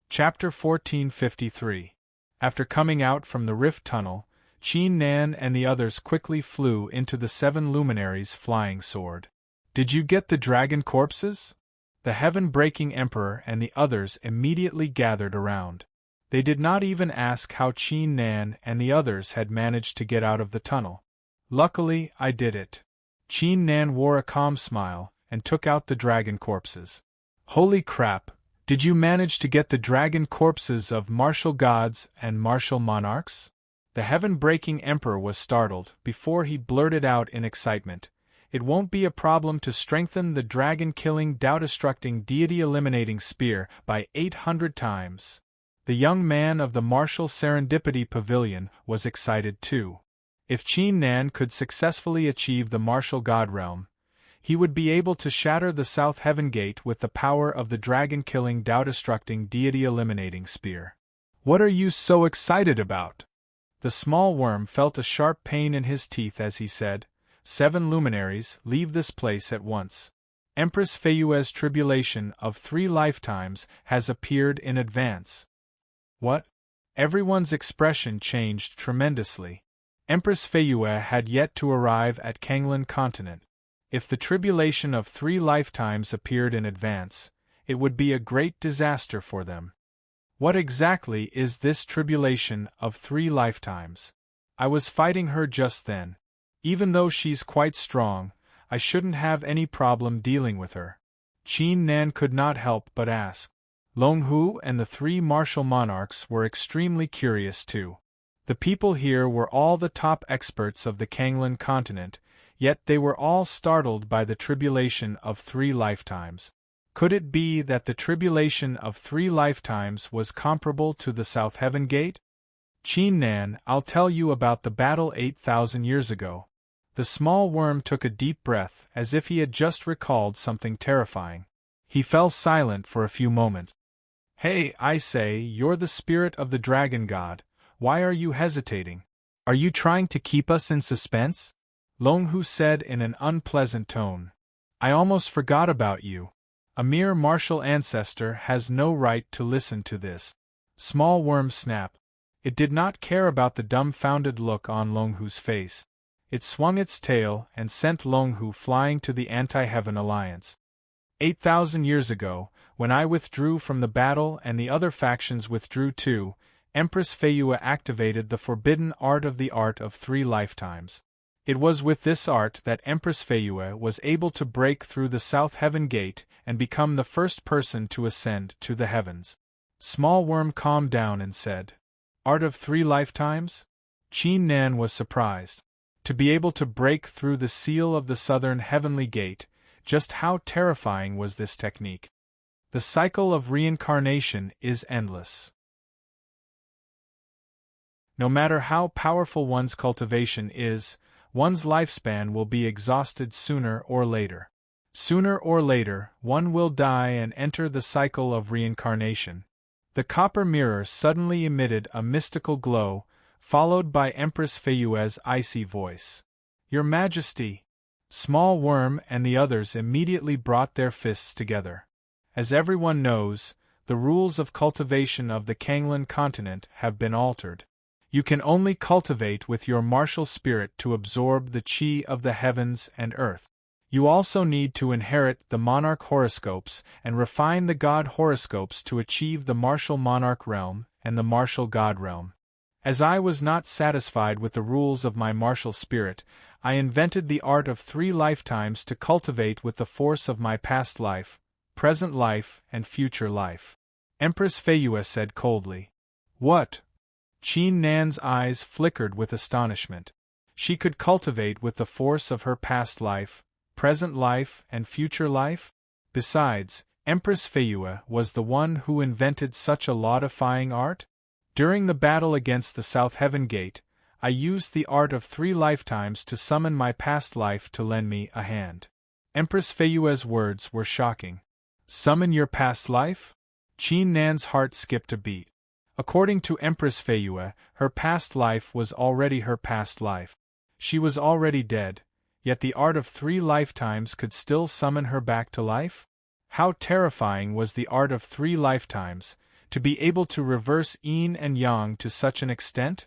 Chapter 1453. After coming out from the rift tunnel, Qin Nan and the others quickly flew into the 7 luminaries' flying sword. Did you get the dragon corpses? The heaven-breaking emperor and the others immediately gathered around. They did not even ask how Qin Nan and the others had managed to get out of the tunnel. Luckily, I did it. Qin Nan wore a calm smile and took out the dragon corpses. Holy crap! Did you manage to get the dragon corpses of martial gods and martial monarchs? The heaven-breaking emperor was startled before he blurted out in excitement. It won't be a problem to strengthen the dragon-killing, Tao-destructing, deity-eliminating spear by 800 times. The young man of the martial serendipity pavilion was excited too. If Qin Nan could successfully achieve the martial god realm, he would be able to shatter the South Heaven Gate with the power of the dragon-killing, Tao-destructing, deity-eliminating spear. What are you so excited about? The small worm felt a sharp pain in his teeth as he said, 7 luminaries, leave this place at once. Empress Feiyue's tribulation of 3 lifetimes has appeared in advance. What? Everyone's expression changed tremendously. Empress Feiyue had yet to arrive at Kanglan continent. If the tribulation of 3 lifetimes appeared in advance, it would be a great disaster for them. What exactly is this tribulation of 3 lifetimes? I was fighting her just then. Even though she's quite strong, I shouldn't have any problem dealing with her. Qin Nan could not help but ask. Longhu and the 3 martial monarchs were extremely curious too. The people here were all the top experts of the Kanglan continent, yet they were all startled by the tribulation of 3 lifetimes. Could it be that the tribulation of 3 lifetimes was comparable to the South Heaven Gate? Qin Nan, I'll tell you about the battle 8,000 years ago. The small worm took a deep breath as if he had just recalled something terrifying. He fell silent for a few moments. Hey, I say, you're the spirit of the dragon god. Why are you hesitating? Are you trying to keep us in suspense? Longhu said in an unpleasant tone. I almost forgot about you. A mere martial ancestor has no right to listen to this. Small worm snapped. It did not care about the dumbfounded look on Longhu's face. It swung its tail and sent Longhu flying to the Anti-Heaven Alliance. 8,000 years ago, when I withdrew from the battle and the other factions withdrew too, Empress Feiyue activated the forbidden art of 3 lifetimes. It was with this art that Empress Feiyue was able to break through the South Heaven Gate and become the first person to ascend to the heavens. Small Worm calmed down and said, Art of 3 lifetimes? Qin Nan was surprised. To be able to break through the seal of the Southern Heavenly Gate, just how terrifying was this technique? The cycle of reincarnation is endless. No matter how powerful one's cultivation is, one's lifespan will be exhausted sooner or later. Sooner or later, one will die and enter the cycle of reincarnation. The copper mirror suddenly emitted a mystical glow, followed by Empress Feiyue's icy voice. Your Majesty! Small Worm and the others immediately brought their fists together. As everyone knows, the rules of cultivation of the Kanglan continent have been altered. You can only cultivate with your martial spirit to absorb the qi of the heavens and earth. You also need to inherit the monarch horoscopes and refine the god horoscopes to achieve the martial monarch realm and the martial god realm. As I was not satisfied with the rules of my martial spirit, I invented the art of 3 lifetimes to cultivate with the force of my past life, present life, and future life. Empress Feiyue said coldly. What? Qin Nan's eyes flickered with astonishment. She could cultivate with the force of her past life, present life, and future life? Besides, Empress Feiyue was the one who invented such a law-defying art? During the battle against the South Heaven Gate, I used the art of 3 lifetimes to summon my past life to lend me a hand. Empress Feiyue's words were shocking. Summon your past life? Qin Nan's heart skipped a beat. According to Empress Feiyue, her past life was already her past life. She was already dead, yet the art of 3 lifetimes could still summon her back to life? How terrifying was the art of 3 lifetimes, to be able to reverse yin and yang to such an extent?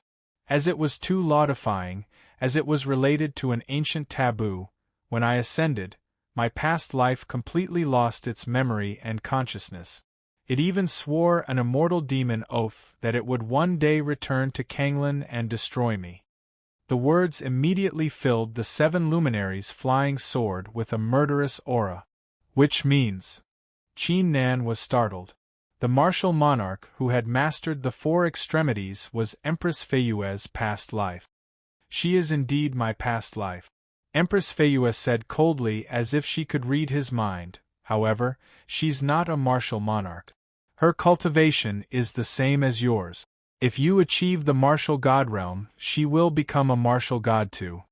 As it was too law-defying, as it was related to an ancient taboo, when I ascended, my past life completely lost its memory and consciousness. It even swore an immortal demon oath that it would one day return to Kanglan and destroy me. The words immediately filled the 7 luminaries' flying sword with a murderous aura. Which means? Qin Nan was startled. The martial monarch who had mastered the 4 extremities was Empress Feiyue's past life. She is indeed my past life. Empress Feiyue said coldly as if she could read his mind. However, she's not a martial monarch. Her cultivation is the same as yours. If you achieve the martial god realm, she will become a martial god too.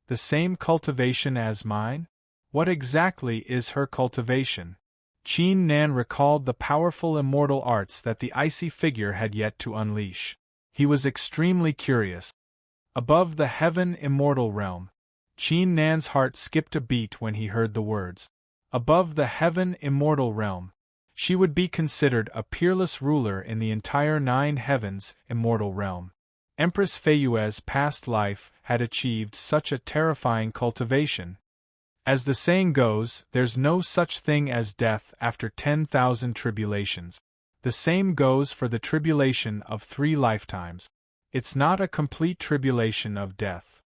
The same cultivation as mine? What exactly is her cultivation? Qin Nan recalled the powerful immortal arts that the icy figure had yet to unleash. He was extremely curious. Above the heaven immortal realm. Qin Nan's heart skipped a beat when he heard the words. Above the heaven immortal realm. She would be considered a peerless ruler in the entire 9 heavens immortal realm. Empress Feiyue's past life had achieved such a terrifying cultivation. As the saying goes, there's no such thing as death after 10,000 tribulations. The same goes for the tribulation of 3 lifetimes. It's not a complete tribulation of death.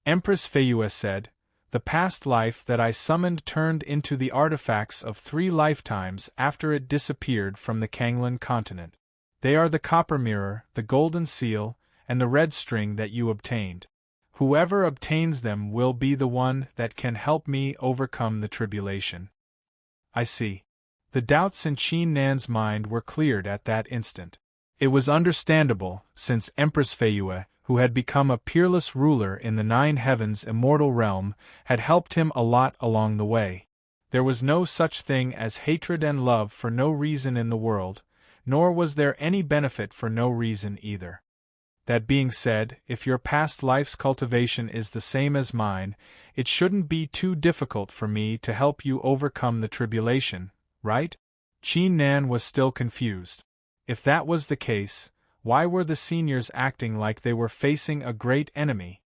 Empress Feiyue said, the past life that I summoned turned into the artifacts of 3 lifetimes after it disappeared from the Kanglan continent. They are the copper mirror, the golden seal, and the red string that you obtained. Whoever obtains them will be the one that can help me overcome the tribulation. I see. The doubts in Qin Nan's mind were cleared at that instant. It was understandable, since Empress Feiyue, who had become a peerless ruler in the 9 heavens immortal realm, had helped him a lot along the way. There was no such thing as hatred and love for no reason in the world, nor was there any benefit for no reason either. That being said, if your past life's cultivation is the same as mine, it shouldn't be too difficult for me to help you overcome the tribulation, right? Qin Nan was still confused. If that was the case, why were the seniors acting like they were facing a great enemy?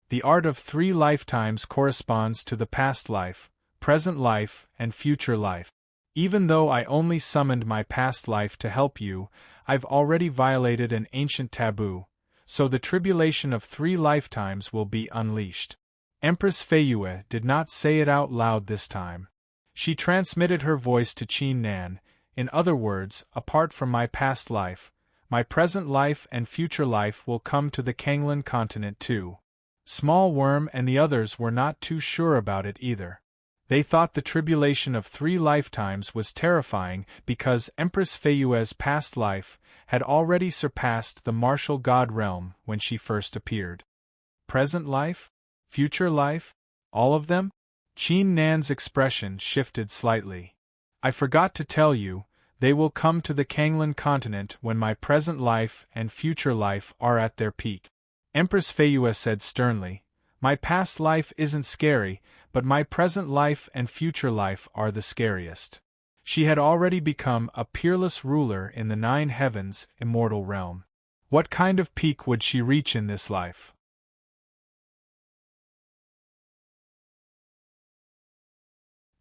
The art of 3 lifetimes corresponds to the past life, present life, and future life. Even though I only summoned my past life to help you, I've already violated an ancient taboo, so the tribulation of 3 lifetimes will be unleashed. Empress Feiyue did not say it out loud this time. She transmitted her voice to Qin Nan. In other words, apart from my past life, my present life and future life will come to the Kanglan continent too. Small Worm and the others were not too sure about it either. They thought the tribulation of 3 lifetimes was terrifying because Empress Feiyue's past life had already surpassed the martial god realm when she first appeared. Present life? Future life? All of them? Qin Nan's expression shifted slightly. I forgot to tell you, they will come to the Kanglan continent when my present life and future life are at their peak. Empress Feiyue said sternly, my past life isn't scary, but my present life and future life are the scariest. She had already become a peerless ruler in the 9 heavens immortal realm. What kind of peak would she reach in this life?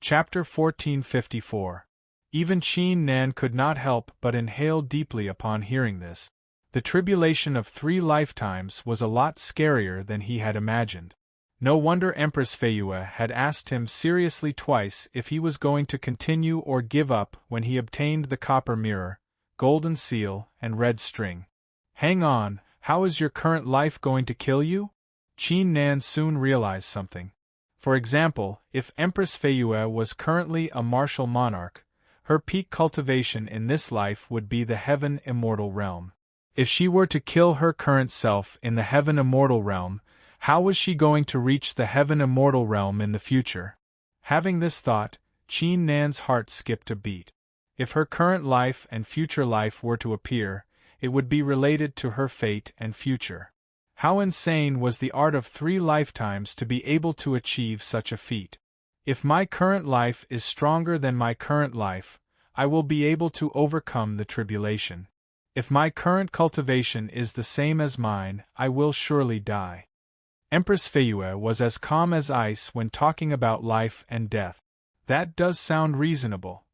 Chapter 1454. Even Qin Nan could not help but inhale deeply upon hearing this. The tribulation of 3 lifetimes was a lot scarier than he had imagined. No wonder Empress Feiyue had asked him seriously twice if he was going to continue or give up when he obtained the copper mirror, golden seal, and red string. Hang on, how is your current life going to kill you? Qin Nan soon realized something. For example, if Empress Feiyue was currently a martial monarch, her peak cultivation in this life would be the heaven immortal realm. If she were to kill her current self in the heaven immortal realm, how was she going to reach the heaven immortal realm in the future? Having this thought, Qin Nan's heart skipped a beat. If her current life and future life were to appear, it would be related to her fate and future. How insane was the art of 3 lifetimes to be able to achieve such a feat? If my current life is stronger than my current life, I will be able to overcome the tribulation. If my current cultivation is the same as mine, I will surely die. Empress Feiyue was as calm as ice when talking about life and death. That does sound reasonable.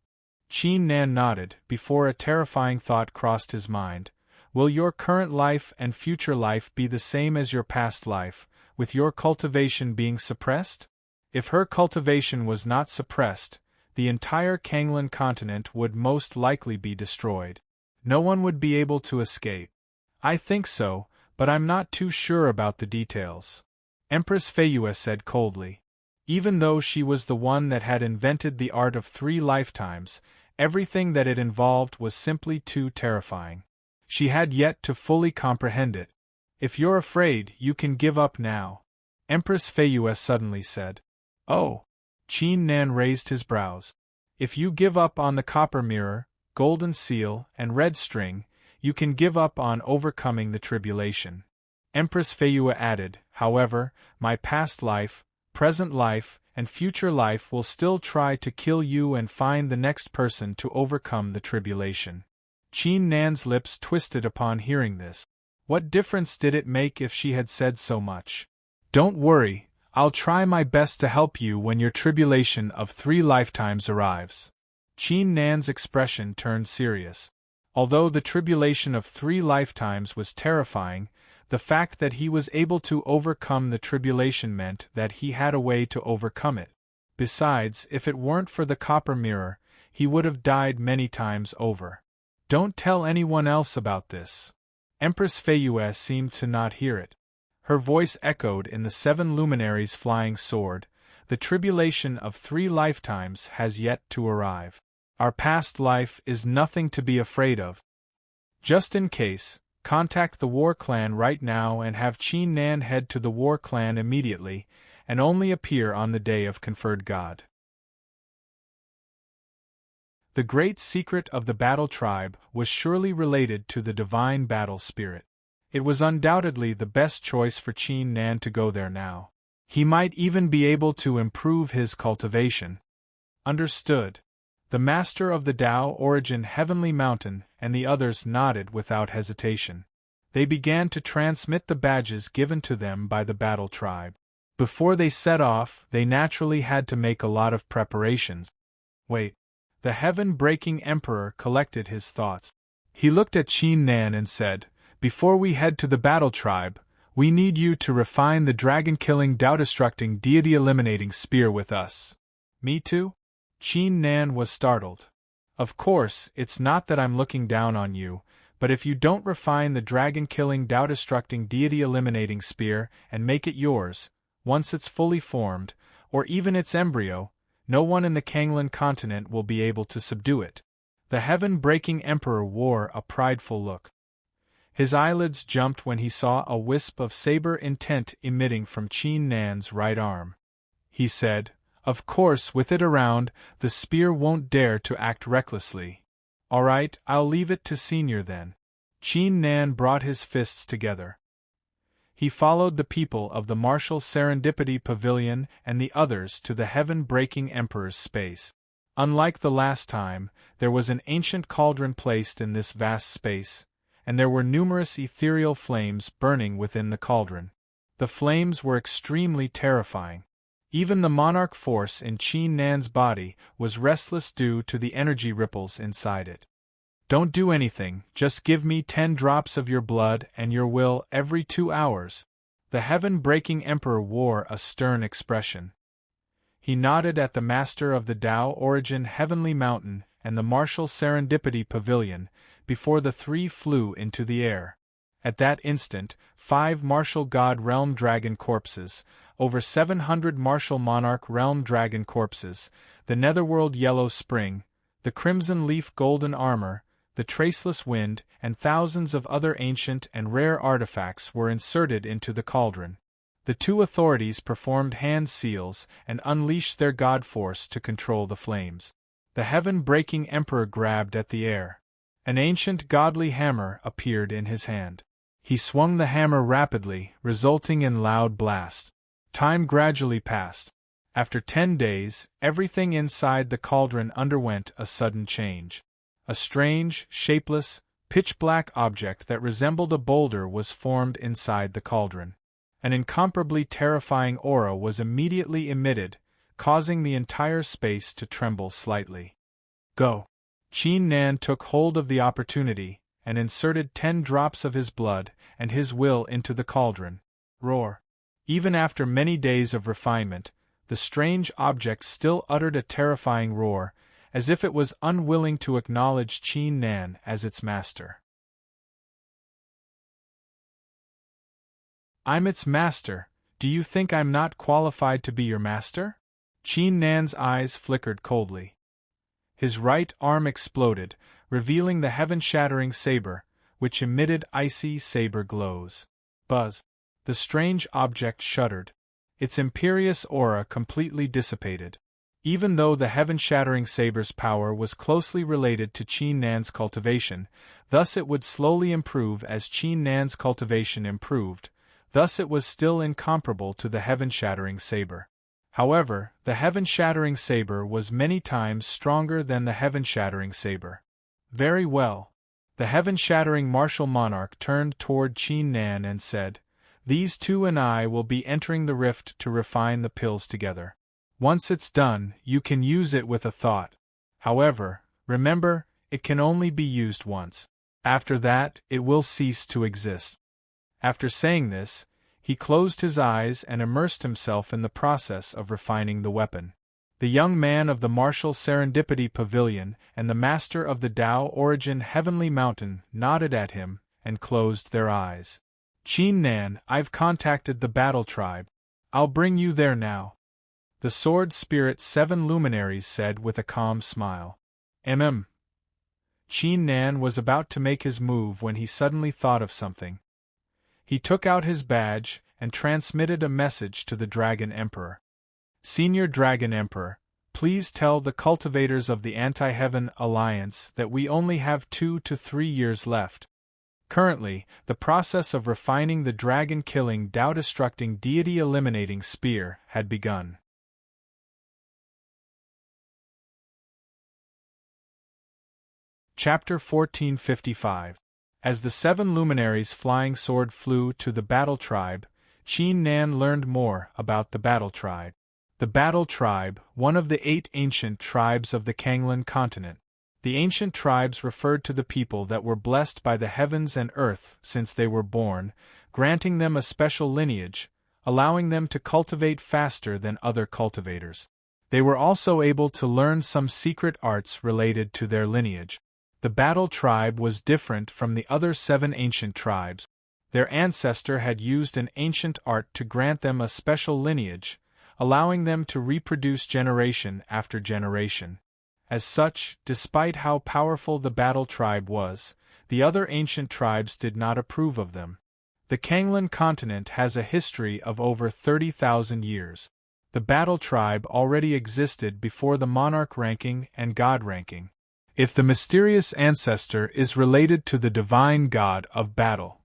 Qin Nan nodded before a terrifying thought crossed his mind. Will your current life and future life be the same as your past life, with your cultivation being suppressed? If her cultivation was not suppressed, the entire Kanglan continent would most likely be destroyed. No one would be able to escape. I think so, but I'm not too sure about the details. Empress Feiyue said coldly. Even though she was the one that had invented the art of 3 lifetimes, everything that it involved was simply too terrifying. She had yet to fully comprehend it. If you're afraid, you can give up now, Empress Feiyue suddenly said. Oh! Qin Nan raised his brows. If you give up on the copper mirror, golden seal, and red string, you can give up on overcoming the tribulation. Empress Feiyue added, however, my past life, present life, and future life will still try to kill you and find the next person to overcome the tribulation. Qin Nan's lips twisted upon hearing this. What difference did it make if she had said so much? Don't worry, I'll try my best to help you when your tribulation of 3 lifetimes arrives. Qin Nan's expression turned serious. Although the tribulation of 3 lifetimes was terrifying, the fact that he was able to overcome the tribulation meant that he had a way to overcome it. Besides, if it weren't for the copper mirror, he would have died many times over. Don't tell anyone else about this. Empress Feiyue seemed to not hear it. Her voice echoed in the 7 luminaries' flying sword. The tribulation of 3 lifetimes has yet to arrive. Our past life is nothing to be afraid of. Just in case, contact the War Clan right now and have Qin Nan head to the War Clan immediately, and only appear on the day of conferred God. The great secret of the battle tribe was surely related to the divine battle spirit. It was undoubtedly the best choice for Qin Nan to go there now. He might even be able to improve his cultivation. Understood. The master of the Tao Origin Heavenly Mountain and the others nodded without hesitation. They began to transmit the badges given to them by the battle tribe. Before they set off, they naturally had to make a lot of preparations. Wait. The heaven-breaking emperor collected his thoughts. He looked at Qin Nan and said, "Before we head to the battle tribe, we need you to refine the dragon-killing, Tao-destructing, deity-eliminating spear with us." "Me too?" Qin Nan was startled. "Of course, it's not that I'm looking down on you, but if you don't refine the dragon-killing, Tao-destructing, deity-eliminating spear and make it yours, once it's fully formed, or even its embryo, no one in the Kanglan continent will be able to subdue it." The heaven-breaking emperor wore a prideful look. His eyelids jumped when he saw a wisp of saber intent emitting from Qin Nan's right arm. He said, "Of course, with it around, the spear won't dare to act recklessly." "All right, I'll leave it to Senior then." Qin Nan brought his fists together. He followed the people of the martial Serendipity Pavilion and the others to the heaven-breaking emperor's space. Unlike the last time, there was an ancient cauldron placed in this vast space, and there were numerous ethereal flames burning within the cauldron. The flames were extremely terrifying. Even the monarch force in Qin Nan's body was restless due to the energy ripples inside it. "Don't do anything, just give me 10 drops of your blood and your will every 2 hours. The heaven-breaking emperor wore a stern expression. He nodded at the master of the Tao Origin Heavenly Mountain and the martial Serendipity Pavilion, before the 3 flew into the air. At that instant, 5 martial God Realm Dragon corpses, over 700 martial Monarch Realm Dragon corpses, the Netherworld Yellow Spring, the Crimson Leaf Golden Armor, the Traceless Wind, and thousands of other ancient and rare artifacts were inserted into the cauldron. The 2 authorities performed hand seals and unleashed their god force to control the flames. The heaven-breaking emperor grabbed at the air. An ancient godly hammer appeared in his hand. He swung the hammer rapidly, resulting in loud blasts. Time gradually passed. After 10 days, everything inside the cauldron underwent a sudden change. A strange, shapeless, pitch-black object that resembled a boulder was formed inside the cauldron. An incomparably terrifying aura was immediately emitted, causing the entire space to tremble slightly. "Go!" Qin Nan took hold of the opportunity, and inserted 10 drops of his blood and his will into the cauldron. Roar! Even after many days of refinement, the strange object still uttered a terrifying roar, as if it was unwilling to acknowledge Qin Nan as its master. "I'm its master. Do you think I'm not qualified to be your master?" Qin Nan's eyes flickered coldly. His right arm exploded, revealing the heaven-shattering saber, which emitted icy saber glows. Buzz! The strange object shuddered. Its imperious aura completely dissipated. Even though the heaven-shattering saber's power was closely related to Qin Nan's cultivation, thus it would slowly improve as Qin Nan's cultivation improved, thus it was still incomparable to the heaven-shattering saber. However, the heaven-shattering saber was many times stronger than the heaven-shattering saber. "Very well." The heaven-shattering martial monarch turned toward Qin Nan and said, "These 2 and I will be entering the rift to refine the pills together. Once it's done, you can use it with a thought. However, remember, it can only be used once. After that, it will cease to exist." After saying this, he closed his eyes and immersed himself in the process of refining the weapon. The young man of the martial Serendipity Pavilion and the master of the Tao Origin Heavenly Mountain nodded at him and closed their eyes. Qin Nan, I've contacted the battle tribe. I'll bring you there now. The Sword Spirit 7 luminaries said with a calm smile. Qin Nan was about to make his move when he suddenly thought of something. He took out his badge and transmitted a message to the Dragon Emperor. Senior Dragon Emperor, please tell the cultivators of the Anti-Heaven Alliance that we only have 2 to 3 years left. Currently, the process of refining the dragon-killing Tao-destructing deity-eliminating spear had begun. Chapter 1455. As the 7 luminaries' flying sword flew to the battle tribe, Qin Nan learned more about the battle tribe. The battle tribe, one of the 8 ancient tribes of the Kanglan continent. The ancient tribes referred to the people that were blessed by the heavens and earth since they were born, granting them a special lineage, allowing them to cultivate faster than other cultivators. They were also able to learn some secret arts related to their lineage. The battle tribe was different from the other 7 ancient tribes. Their ancestor had used an ancient art to grant them a special lineage, allowing them to reproduce generation after generation. As such, despite how powerful the battle tribe was, the other ancient tribes did not approve of them. The Kanglan continent has a history of over 30,000 years. The battle tribe already existed before the monarch ranking and god ranking. If the mysterious ancestor is related to the divine god of battle,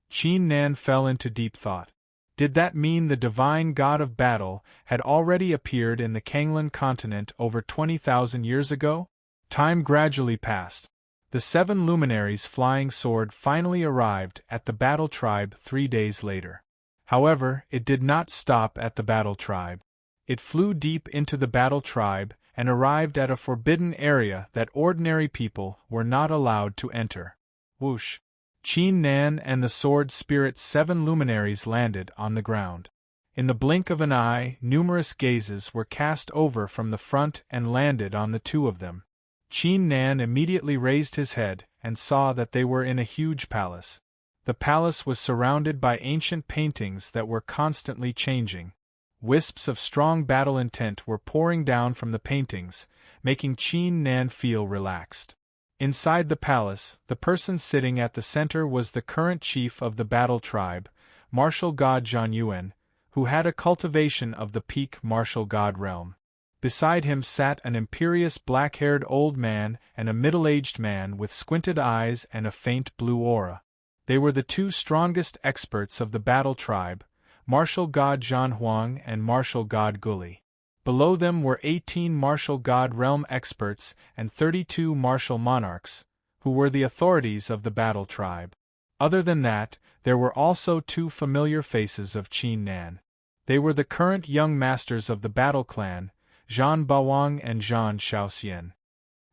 Qin Nan fell into deep thought. Did that mean the divine god of battle had already appeared in the Kanglan continent over 20,000 years ago? Time gradually passed. The 7 luminaries' flying sword finally arrived at the battle tribe 3 days later. However, it did not stop at the battle tribe. It flew deep into the battle tribe and arrived at a forbidden area that ordinary people were not allowed to enter. Whoosh! Qin Nan and the Sword Spirit 7 luminaries landed on the ground. In the blink of an eye, numerous gazes were cast over from the front and landed on the 2 of them. Qin Nan immediately raised his head and saw that they were in a huge palace. The palace was surrounded by ancient paintings that were constantly changing. Wisps of strong battle intent were pouring down from the paintings, making Qin Nan feel relaxed. Inside the palace, the person sitting at the center was the current chief of the battle tribe, martial god Zhan Yuan, who had a cultivation of the peak martial god realm. Beside him sat an imperious black-haired old man and a middle-aged man with squinted eyes and a faint blue aura. They were the 2 strongest experts of the battle tribe, martial god Zhan Huang and martial god Guli. Below them were 18 martial god realm experts and 32 martial monarchs, who were the authorities of the battle tribe. Other than that, there were also 2 familiar faces of Qin Nan. They were the current young masters of the battle clan, Zhan Bawang and Zhan Shaoxian.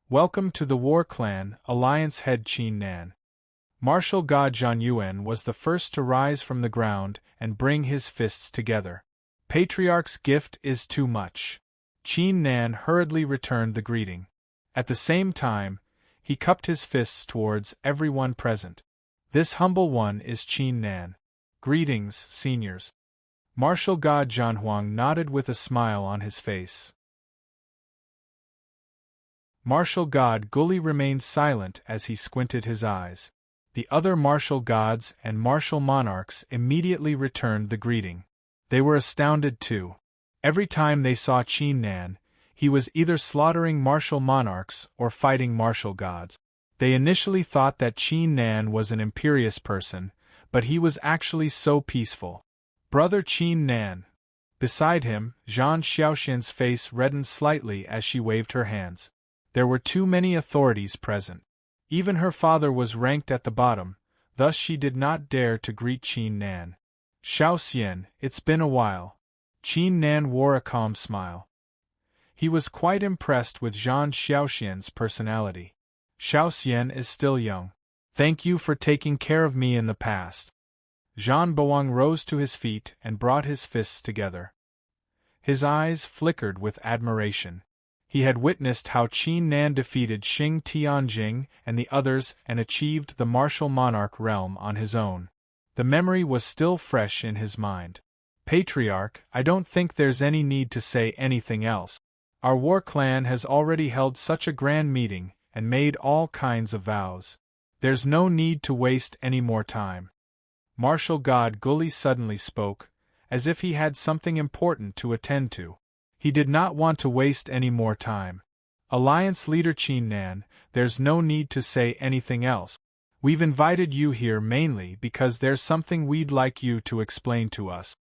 Welcome to the war clan, Alliance head Qin Nan. Martial god Zhan Yuan was the first to rise from the ground and bring his fists together. Patriarch's gift is too much. Qin Nan hurriedly returned the greeting. At the same time, he cupped his fists towards everyone present. This humble one is Qin Nan. Greetings, seniors. Martial god Zhan Huang nodded with a smile on his face. Martial god Guli remained silent as he squinted his eyes. The other martial gods and martial monarchs immediately returned the greeting. They were astounded too. Every time they saw Qin Nan, he was either slaughtering martial monarchs or fighting martial gods. They initially thought that Qin Nan was an imperious person, but he was actually so peaceful. Brother Qin Nan. Beside him, Zhan Xiaoxian's face reddened slightly as she waved her hands. There were too many authorities present. Even her father was ranked at the bottom, thus she did not dare to greet Qin Nan. Xiaoxian, it's been a while. Qin Nan wore a calm smile. He was quite impressed with Zhan Xiaoxian's personality. Xiaoxian is still young. Thank you for taking care of me in the past. Zhan Bawang rose to his feet and brought his fists together. His eyes flickered with admiration. He had witnessed how Qin Nan defeated Xing Tianjing and the others and achieved the martial monarch realm on his own. The memory was still fresh in his mind. Patriarch, I don't think there's any need to say anything else. Our war clan has already held such a grand meeting and made all kinds of vows. There's no need to waste any more time. Martial God Gully suddenly spoke, as if he had something important to attend to. He did not want to waste any more time. Alliance leader Chin Nan, there's no need to say anything else. We've invited you here mainly because there's something we'd like you to explain to us.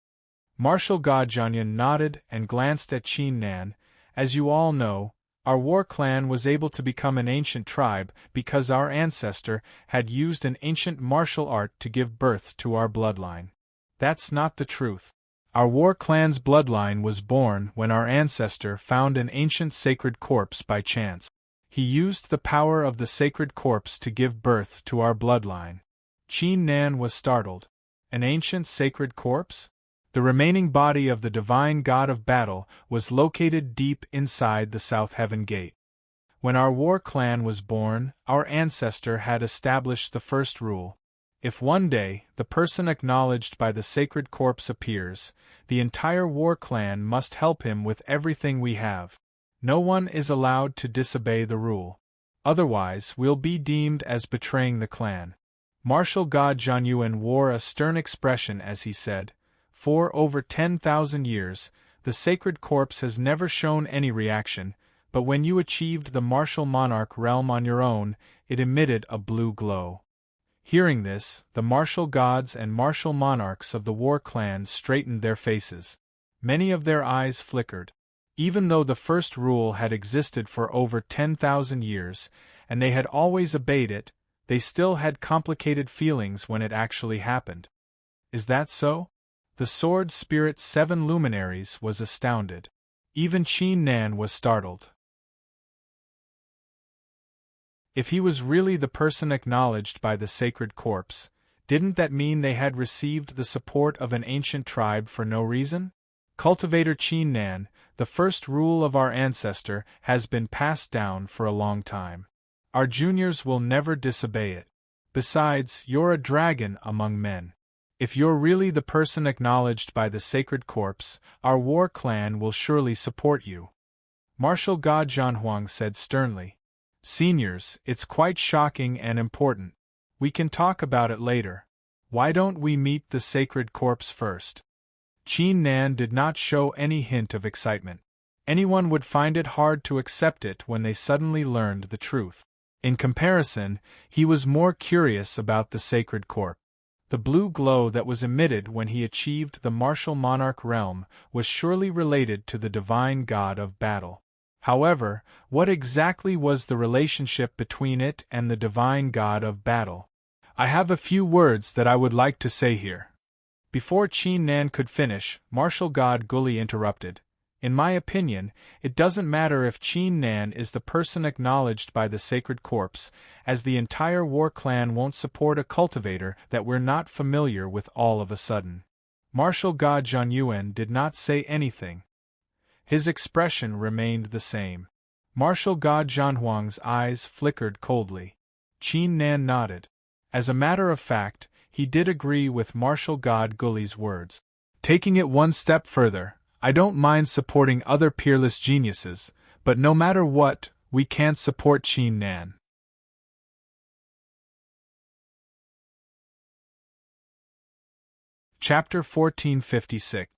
Martial God Janyan nodded and glanced at Chin Nan. As you all know, our war clan was able to become an ancient tribe because our ancestor had used an ancient martial art to give birth to our bloodline. That's not the truth. Our war clan's bloodline was born when our ancestor found an ancient sacred corpse by chance. He used the power of the sacred corpse to give birth to our bloodline. Chin Nan was startled. An ancient sacred corpse? The remaining body of the divine god of battle was located deep inside the South Heaven Gate. When our war clan was born, our ancestor had established the first rule. If one day the person acknowledged by the sacred corpse appears, the entire war clan must help him with everything we have. No one is allowed to disobey the rule. Otherwise, we'll be deemed as betraying the clan. Martial God Zhan Yuan wore a stern expression as he said, "For over 10,000 years, the sacred corpse has never shown any reaction, but when you achieved the martial monarch realm on your own, it emitted a blue glow." Hearing this, the martial gods and martial monarchs of the war clan straightened their faces. Many of their eyes flickered. Even though the first rule had existed for over 10,000 years, and they had always obeyed it, they still had complicated feelings when it actually happened. Is that so? The Sword Spirit's 7 luminaries was astounded. Even Chin Nan was startled. If he was really the person acknowledged by the sacred corpse, didn't that mean they had received the support of an ancient tribe for no reason? Cultivator Chin Nan, the first rule of our ancestor has been passed down for a long time. Our juniors will never disobey it. Besides, you're a dragon among men. If you're really the person acknowledged by the sacred corpse, our war clan will surely support you. Martial God Zhan Huang said sternly. Seniors, it's quite shocking and important. We can talk about it later. Why don't we meet the sacred corpse first? Chin Nan did not show any hint of excitement. Anyone would find it hard to accept it when they suddenly learned the truth. In comparison, he was more curious about the sacred corpse. The blue glow that was emitted when he achieved the martial monarch realm was surely related to the divine god of battle. However, what exactly was the relationship between it and the divine god of battle? I have a few words that I would like to say here. Before Chin Nan could finish, martial god Gully interrupted. In my opinion, it doesn't matter if Chin Nan is the person acknowledged by the sacred corpse, as the entire war clan won't support a cultivator that we're not familiar with all of a sudden. Martial god Zhan Yuan did not say anything. His expression remained the same. Martial god Zhan Huang's eyes flickered coldly. Chin Nan nodded. As a matter of fact, he did agree with martial god Gully's words. Taking it one step further, I don't mind supporting other peerless geniuses, but no matter what, we can't support Chin Nan. Chapter 1456.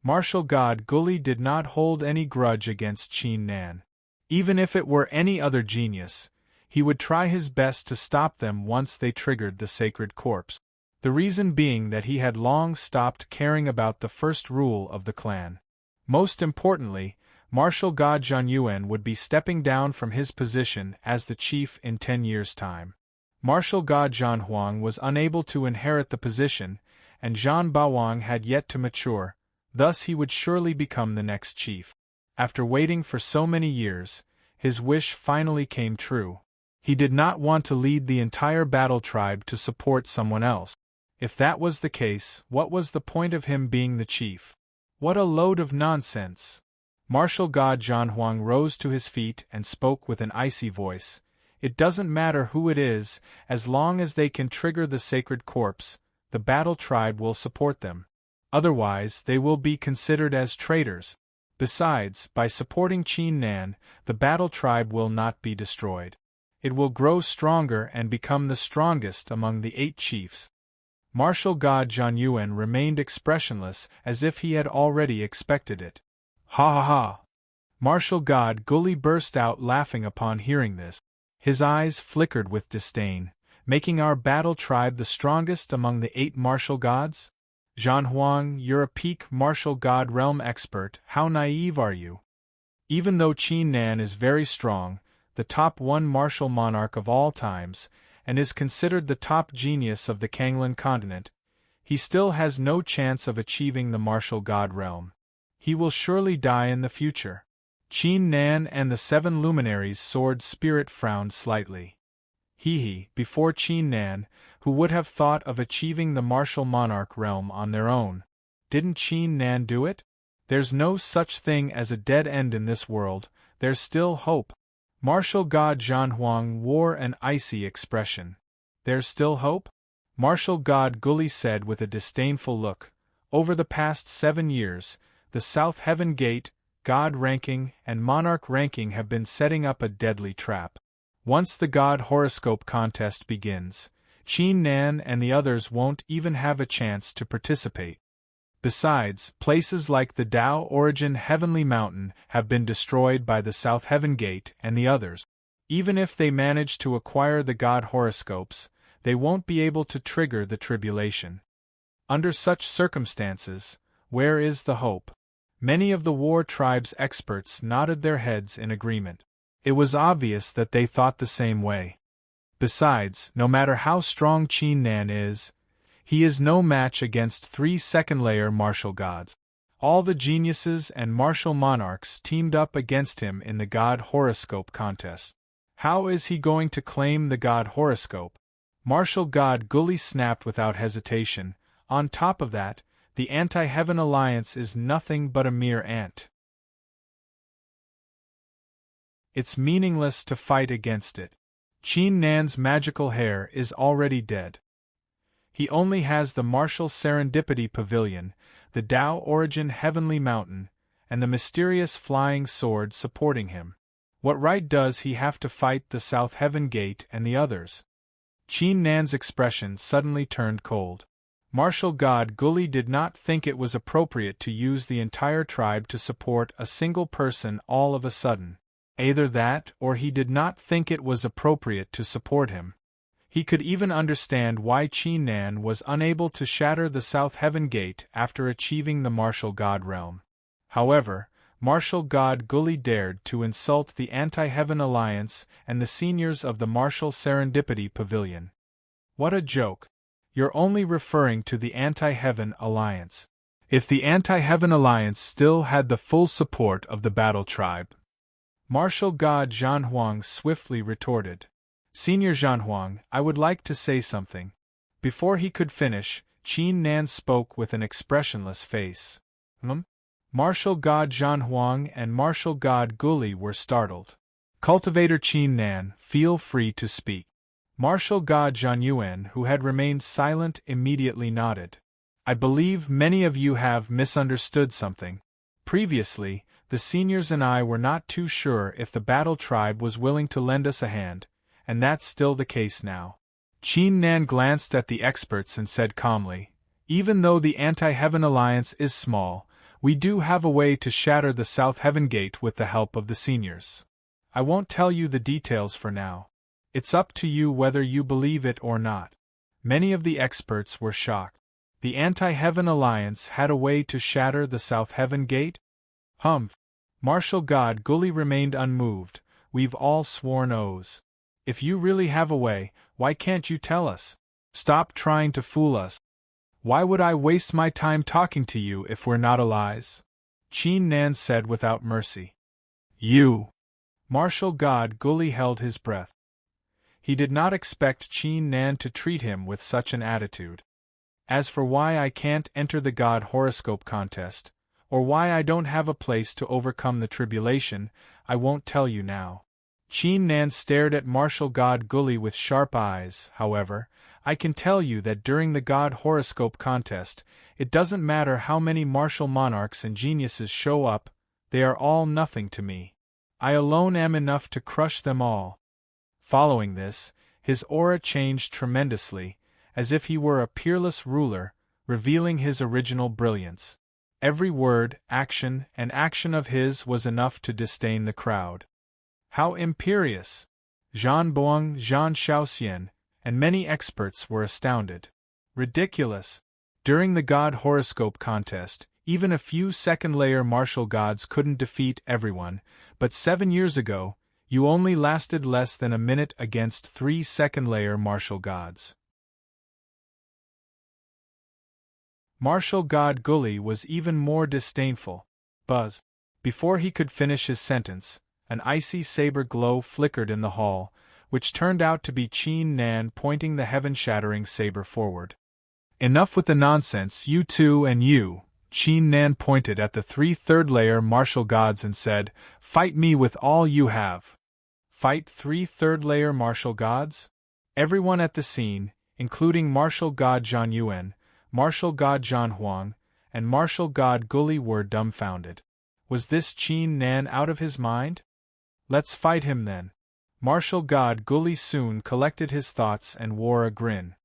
Martial god Gully did not hold any grudge against Chin Nan. Even if it were any other genius, he would try his best to stop them once they triggered the sacred corpse. The reason being that he had long stopped caring about the first rule of the clan. Most importantly, martial god Zhan Yuan would be stepping down from his position as the chief in 10 years' time. Martial god Zhan Huang was unable to inherit the position, and Zhan Baowang had yet to mature, thus he would surely become the next chief. After waiting for so many years, his wish finally came true. He did not want to lead the entire battle tribe to support someone else. If that was the case, what was the point of him being the chief? What a load of nonsense! Martial god Zhan Huang rose to his feet and spoke with an icy voice. It doesn't matter who it is, as long as they can trigger the sacred corpse, the battle tribe will support them. Otherwise, they will be considered as traitors. Besides, by supporting Qin Nan, the battle tribe will not be destroyed. It will grow stronger and become the strongest among the 8 chiefs. Martial god Zhang Yuan remained expressionless, as if he had already expected it. Ha ha ha! Martial god Guli burst out laughing upon hearing this. His eyes flickered with disdain. Making our battle tribe the strongest among the 8 martial gods? Zhan Huang, you're a peak martial god realm expert, how naive are you? Even though Qin Nan is very strong, the top 1 martial monarch of all times, and is considered the top genius of the Kanglan continent, he still has no chance of achieving the martial god realm. He will surely die in the future. Qin Nan and the 7 luminaries' sword spirit frowned slightly. Before Qin Nan, who would have thought of achieving the martial monarch realm on their own? Didn't Qin Nan do it? There's no such thing as a dead end in this world, there's still hope. Martial god Zhan Huang wore an icy expression. There's still hope? Martial god Guli said with a disdainful look. Over the past 7 years, the South Heaven Gate, God ranking, and Monarch ranking have been setting up a deadly trap. Once the God horoscope contest begins, Qin Nan and the others won't even have a chance to participate. Besides, places like the Tao Origin Heavenly Mountain have been destroyed by the South Heaven Gate and the others. Even if they manage to acquire the God horoscopes, they won't be able to trigger the tribulation. Under such circumstances, where is the hope? Many of the war tribe's experts nodded their heads in agreement. It was obvious that they thought the same way. Besides, no matter how strong Qin Nan is, he is no match against 3 second-layer martial gods. All the geniuses and martial monarchs teamed up against him in the God horoscope contest. How is he going to claim the God horoscope? Martial god Guli snapped without hesitation. On top of that, the Anti-Heaven Alliance is nothing but a mere ant. It's meaningless to fight against it. Qin Nan's magical hair is already dead. He only has the martial serendipity pavilion, the Tao Origin Heavenly Mountain, and the mysterious flying sword supporting him. What right does he have to fight the South Heaven Gate and the others? Qin Nan's expression suddenly turned cold. Martial god Guli did not think it was appropriate to use the entire tribe to support a single person all of a sudden. Either that, or he did not think it was appropriate to support him. He could even understand why Qin Nan was unable to shatter the South Heaven Gate after achieving the martial god realm. However, martial god Guli dared to insult the Anti-Heaven Alliance and the seniors of the Martial Serendipity Pavilion. What a joke! You're only referring to the Anti-Heaven Alliance. If the Anti-Heaven Alliance still had the full support of the battle tribe. Martial god Zhan Huang swiftly retorted. Senior Zhan Huang, I would like to say something. Before he could finish, Qin Nan spoke with an expressionless face. Martial god Zhan Huang and martial god Guli were startled. Cultivator Qin Nan, feel free to speak. Martial god Zhang Yuan, who had remained silent, immediately nodded. I believe many of you have misunderstood something. Previously, the seniors and I were not too sure if the battle tribe was willing to lend us a hand, and that's still the case now. Qin Nan glanced at the experts and said calmly, even though the Anti-Heaven Alliance is small, we do have a way to shatter the South Heaven Gate with the help of the seniors. I won't tell you the details for now. It's up to you whether you believe it or not. Many of the experts were shocked. The Anti-Heaven Alliance had a way to shatter the South Heaven Gate? Martial god Guli remained unmoved. We've all sworn oaths. If you really have a way, why can't you tell us? Stop trying to fool us. Why would I waste my time talking to you if we're not allies? Qin Nan said without mercy. You! Martial god Guli held his breath. He did not expect Qin Nan to treat him with such an attitude. As for why I can't enter the God horoscope contest, or why I don't have a place to overcome the tribulation, I won't tell you now. Qin Nan stared at martial god Guli with sharp eyes. However, I can tell you that during the God horoscope contest, it doesn't matter how many martial monarchs and geniuses show up, they are all nothing to me. I alone am enough to crush them all." Following this, his aura changed tremendously, as if he were a peerless ruler, revealing his original brilliance. Every word, action, and action of his was enough to disdain the crowd. How imperious! Zhan Boang, Zhan Shaoxian, and many experts were astounded. Ridiculous! During the God horoscope contest, even a few second-layer martial gods couldn't defeat everyone, but 7 years ago, you only lasted less than a minute against 3 second-layer martial gods. Martial god Gully was even more disdainful. Buzz. Before he could finish his sentence, an icy saber glow flickered in the hall, which turned out to be Qin Nan pointing the heaven-shattering saber forward. "Enough with the nonsense, you two and you." Qin Nan pointed at the 3 third-layer martial gods and said, "Fight me with all you have." Fight 3 third-layer martial gods? Everyone at the scene, including martial god Zhan Yuan, martial god Zhan Huang, and martial god Gully, were dumbfounded. Was this Qin Nan out of his mind? "Let's fight him then." Martial god Gully soon collected his thoughts and wore a grin.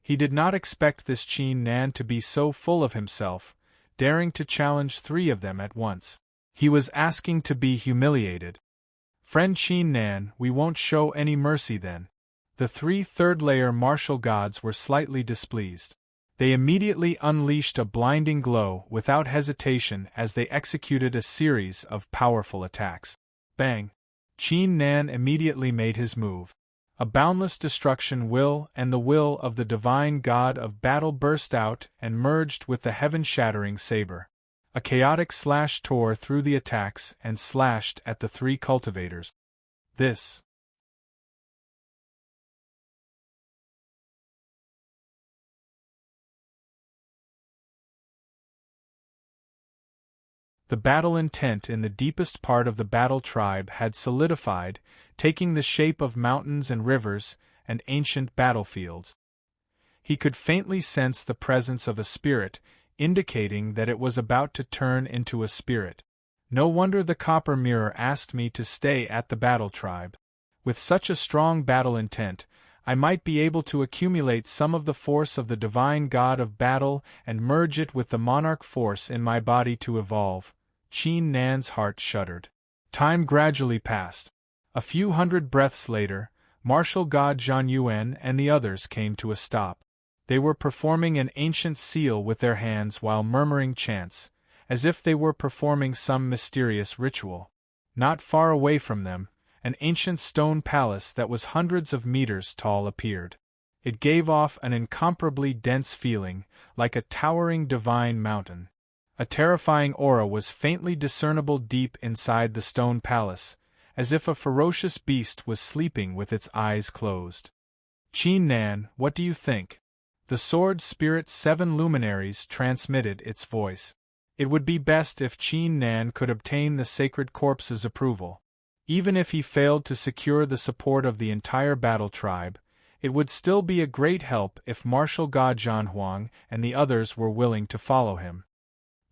He did not expect this Qin Nan to be so full of himself, daring to challenge 3 of them at once. He was asking to be humiliated. "Friend Qin Nan, we won't show any mercy then." The 3 third-layer martial gods were slightly displeased. They immediately unleashed a blinding glow without hesitation as they executed a series of powerful attacks. Bang! Qin Nan immediately made his move. A boundless destruction will and the will of the divine god of battle burst out and merged with the heaven-shattering saber. A chaotic slash tore through the attacks and slashed at the 3 cultivators. This The battle intent in the deepest part of the battle tribe had solidified, taking the shape of mountains and rivers and ancient battlefields. He could faintly sense the presence of a spirit, indicating that it was about to turn into a spirit. No wonder the copper mirror asked me to stay at the battle tribe. With such a strong battle intent, I might be able to accumulate some of the force of the divine god of battle and merge it with the monarch force in my body to evolve. Qin Nan's heart shuddered. Time gradually passed. A few hundred breaths later, martial god Zhan Yuan and the others came to a stop. They were performing an ancient seal with their hands while murmuring chants, as if they were performing some mysterious ritual. Not far away from them, an ancient stone palace that was hundreds of meters tall appeared. It gave off an incomparably dense feeling, like a towering divine mountain. A terrifying aura was faintly discernible deep inside the stone palace, as if a ferocious beast was sleeping with its eyes closed. "Qin Nan, what do you think?" The sword spirit 7 luminaries transmitted its voice. It would be best if Qin Nan could obtain the sacred corpse's approval. Even if he failed to secure the support of the entire battle tribe, it would still be a great help if martial god Zhan Huang and the others were willing to follow him.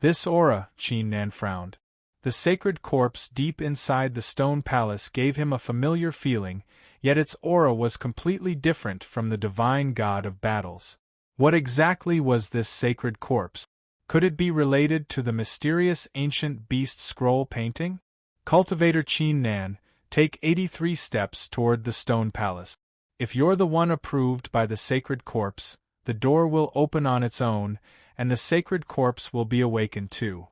"This aura," Qin Nan frowned. The sacred corpse deep inside the stone palace gave him a familiar feeling, yet its aura was completely different from the divine god of battles. What exactly was this sacred corpse? Could it be related to the mysterious ancient beast scroll painting? Cultivator Qin Nan, take 83 steps toward the stone palace. If you're the one approved by the sacred corpse, the door will open on its own, and the sacred corpse will be awakened too.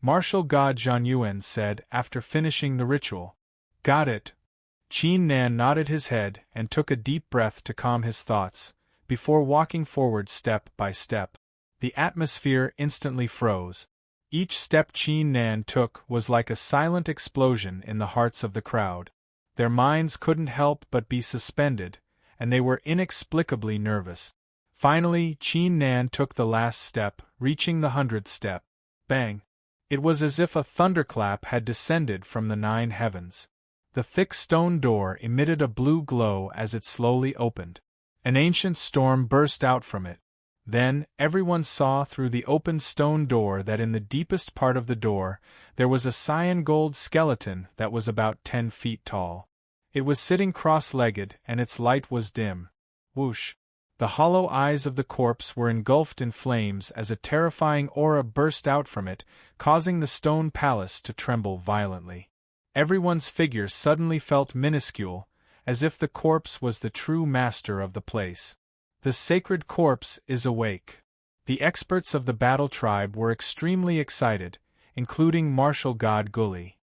Martial god Zhan Yuan said after finishing the ritual. "Got it." Qin Nan nodded his head and took a deep breath to calm his thoughts, before walking forward step by step. The atmosphere instantly froze. Each step Qin Nan took was like a silent explosion in the hearts of the crowd. Their minds couldn't help but be suspended, and they were inexplicably nervous. Finally, Qin Nan took the last step, reaching the 100th step. Bang! It was as if a thunderclap had descended from the 9 heavens. The thick stone door emitted a blue glow as it slowly opened. An ancient storm burst out from it. Then, everyone saw through the open stone door that in the deepest part of the door, there was a cyan gold skeleton that was about 10 feet tall. It was sitting cross-legged, and its light was dim. Whoosh! The hollow eyes of the corpse were engulfed in flames as a terrifying aura burst out from it, causing the stone palace to tremble violently. Everyone's figure suddenly felt minuscule, as if the corpse was the true master of the place. The sacred corpse is awake. The experts of the battle tribe were extremely excited, including martial god Gully.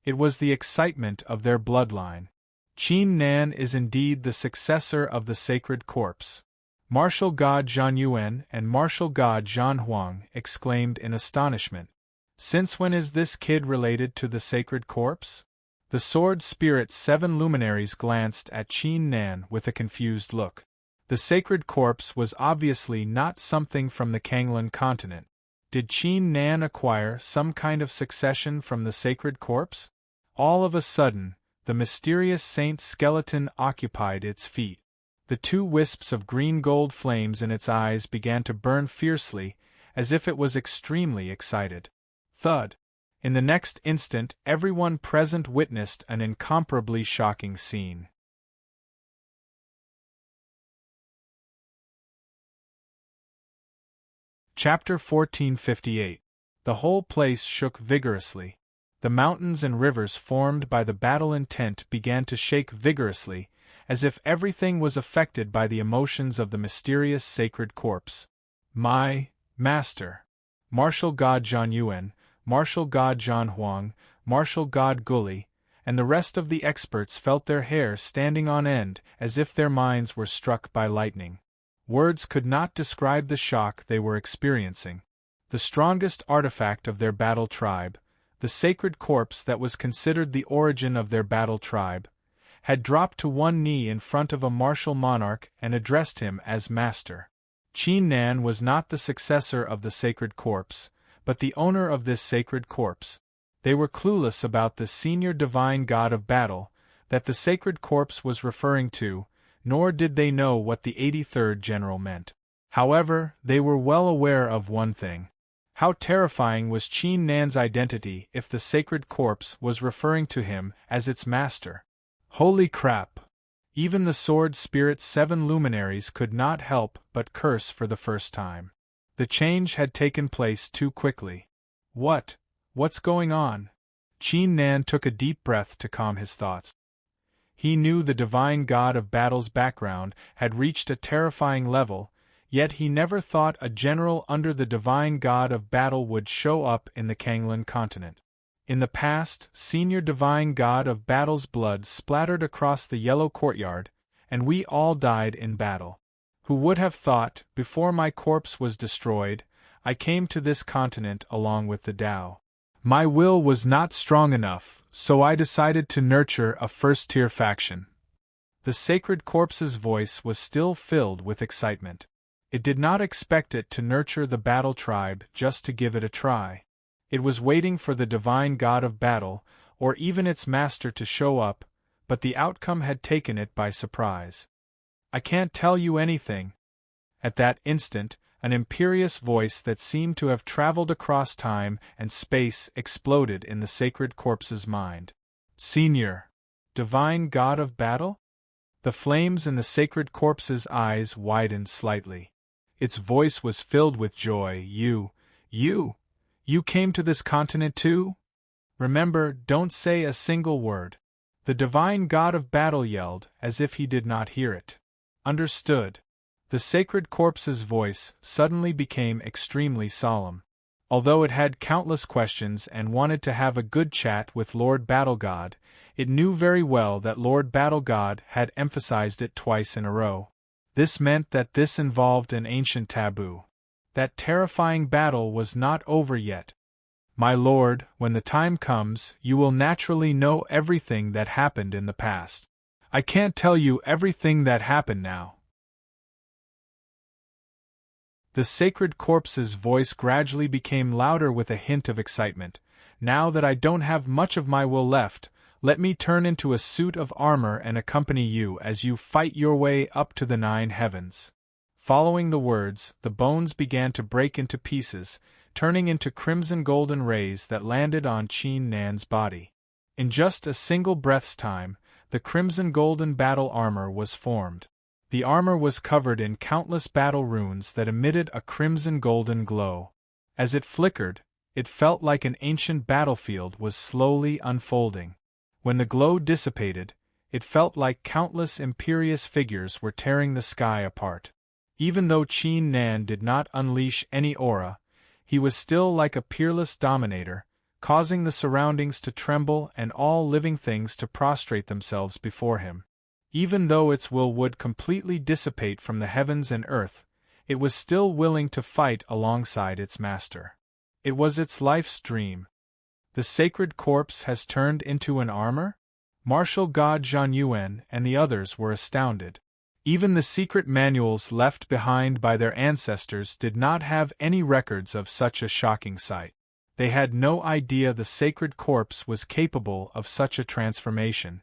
It was the excitement of their bloodline. Qin Nan is indeed the successor of the sacred corpse. Martial god Zhan Yuan and martial god Zhan Huang exclaimed in astonishment. Since when is this kid related to the sacred corpse? The sword spirit's 7 luminaries glanced at Qin Nan with a confused look. The sacred corpse was obviously not something from the Kanglan continent. Did Qin Nan acquire some kind of succession from the sacred corpse? All of a sudden, the mysterious saint's skeleton occupied its feet. The 2 wisps of green-gold flames in its eyes began to burn fiercely, as if it was extremely excited. Thud! In the next instant, everyone present witnessed an incomparably shocking scene. Chapter 1458. The whole place shook vigorously. The mountains and rivers formed by the battle intent began to shake vigorously, as if everything was affected by the emotions of the mysterious sacred corpse. My master! Martial god Zhan Yuan, martial god Zhan Huang, martial god Gully, and the rest of the experts felt their hair standing on end as if their minds were struck by lightning. Words could not describe the shock they were experiencing. The strongest artifact of their battle tribe, the sacred corpse that was considered the origin of their battle tribe, had dropped to one knee in front of a martial monarch and addressed him as master. Qin Nan was not the successor of the sacred corpse, but the owner of this sacred corpse. They were clueless about the senior divine god of battle that the sacred corpse was referring to, nor did they know what the 83rd general meant. However, they were well aware of one thing. How terrifying was Qin Nan's identity if the sacred corpse was referring to him as its master. Holy crap! Even the sword spirit's 7 luminaries could not help but curse for the first time. The change had taken place too quickly. What's going on? Qin Nan took a deep breath to calm his thoughts. He knew the divine god of battle's background had reached a terrifying level, yet he never thought a general under the divine god of battle would show up in the Kanglan continent. In the past, senior divine god of battle's blood splattered across the yellow courtyard, and we all died in battle. Who would have thought, before my corpse was destroyed, I came to this continent along with the Tao. My will was not strong enough, so I decided to nurture a first-tier faction. The sacred corpse's voice was still filled with excitement. It did not expect it to nurture the battle tribe just to give it a try. It was waiting for the divine god of battle, or even its master to show up, but the outcome had taken it by surprise. I can't tell you anything. At that instant, an imperious voice that seemed to have traveled across time and space exploded in the sacred corpse's mind. Senior, divine god of battle? The flames in the sacred corpse's eyes widened slightly. Its voice was filled with joy. You came to this continent too? Remember, don't say a single word. The divine god of battle yelled, as if he did not hear it. Understood. The sacred corpse's voice suddenly became extremely solemn. Although it had countless questions and wanted to have a good chat with Lord Battlegod, it knew very well that Lord Battlegod had emphasized it twice in a row. This meant that this involved an ancient taboo. That terrifying battle was not over yet. My lord, when the time comes, you will naturally know everything that happened in the past. I can't tell you everything that happened now. The sacred corpse's voice gradually became louder with a hint of excitement. Now that I don't have much of my will left, Let me turn into a suit of armor and accompany you as you fight your way up to the 9 heavens." Following the words, the bones began to break into pieces, turning into crimson golden rays that landed on Qin Nan's body. In just a single breath's time, the crimson golden battle armor was formed. The armor was covered in countless battle runes that emitted a crimson golden glow. As it flickered, it felt like an ancient battlefield was slowly unfolding. When the glow dissipated, it felt like countless imperious figures were tearing the sky apart. Even though Qin Nan did not unleash any aura, he was still like a peerless dominator, causing the surroundings to tremble and all living things to prostrate themselves before him. Even though its will would completely dissipate from the heavens and earth, it was still willing to fight alongside its master. It was its life's dream. The sacred corpse has turned into an armor? Martial god Zhang Yuan and the others were astounded. Even the secret manuals left behind by their ancestors did not have any records of such a shocking sight. They had no idea the sacred corpse was capable of such a transformation.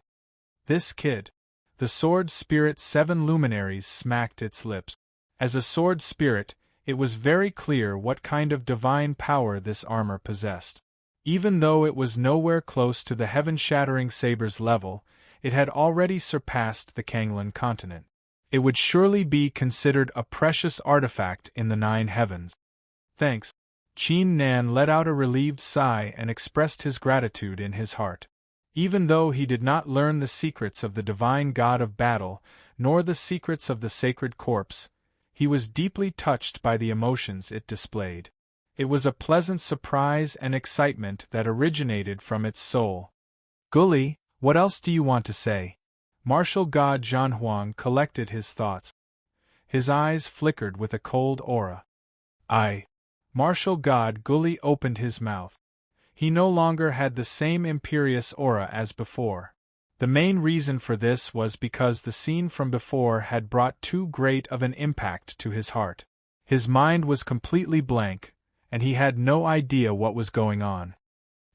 This kid. The sword spirit's 7 luminaries smacked its lips. As a sword spirit, it was very clear what kind of divine power this armor possessed. Even though it was nowhere close to the heaven-shattering saber's level, it had already surpassed the Kanglan continent. It would surely be considered a precious artifact in the 9 heavens. Thanks. Qin Nan let out a relieved sigh and expressed his gratitude in his heart. Even though he did not learn the secrets of the divine god of battle, nor the secrets of the sacred corpse, he was deeply touched by the emotions it displayed. It was a pleasant surprise and excitement that originated from its soul. "Guli, what else do you want to say?" Martial god Zhan Huang collected his thoughts. His eyes flickered with a cold aura. Martial god Guli opened his mouth. He no longer had the same imperious aura as before. The main reason for this was because the scene from before had brought too great of an impact to his heart. His mind was completely blank, and he had no idea what was going on.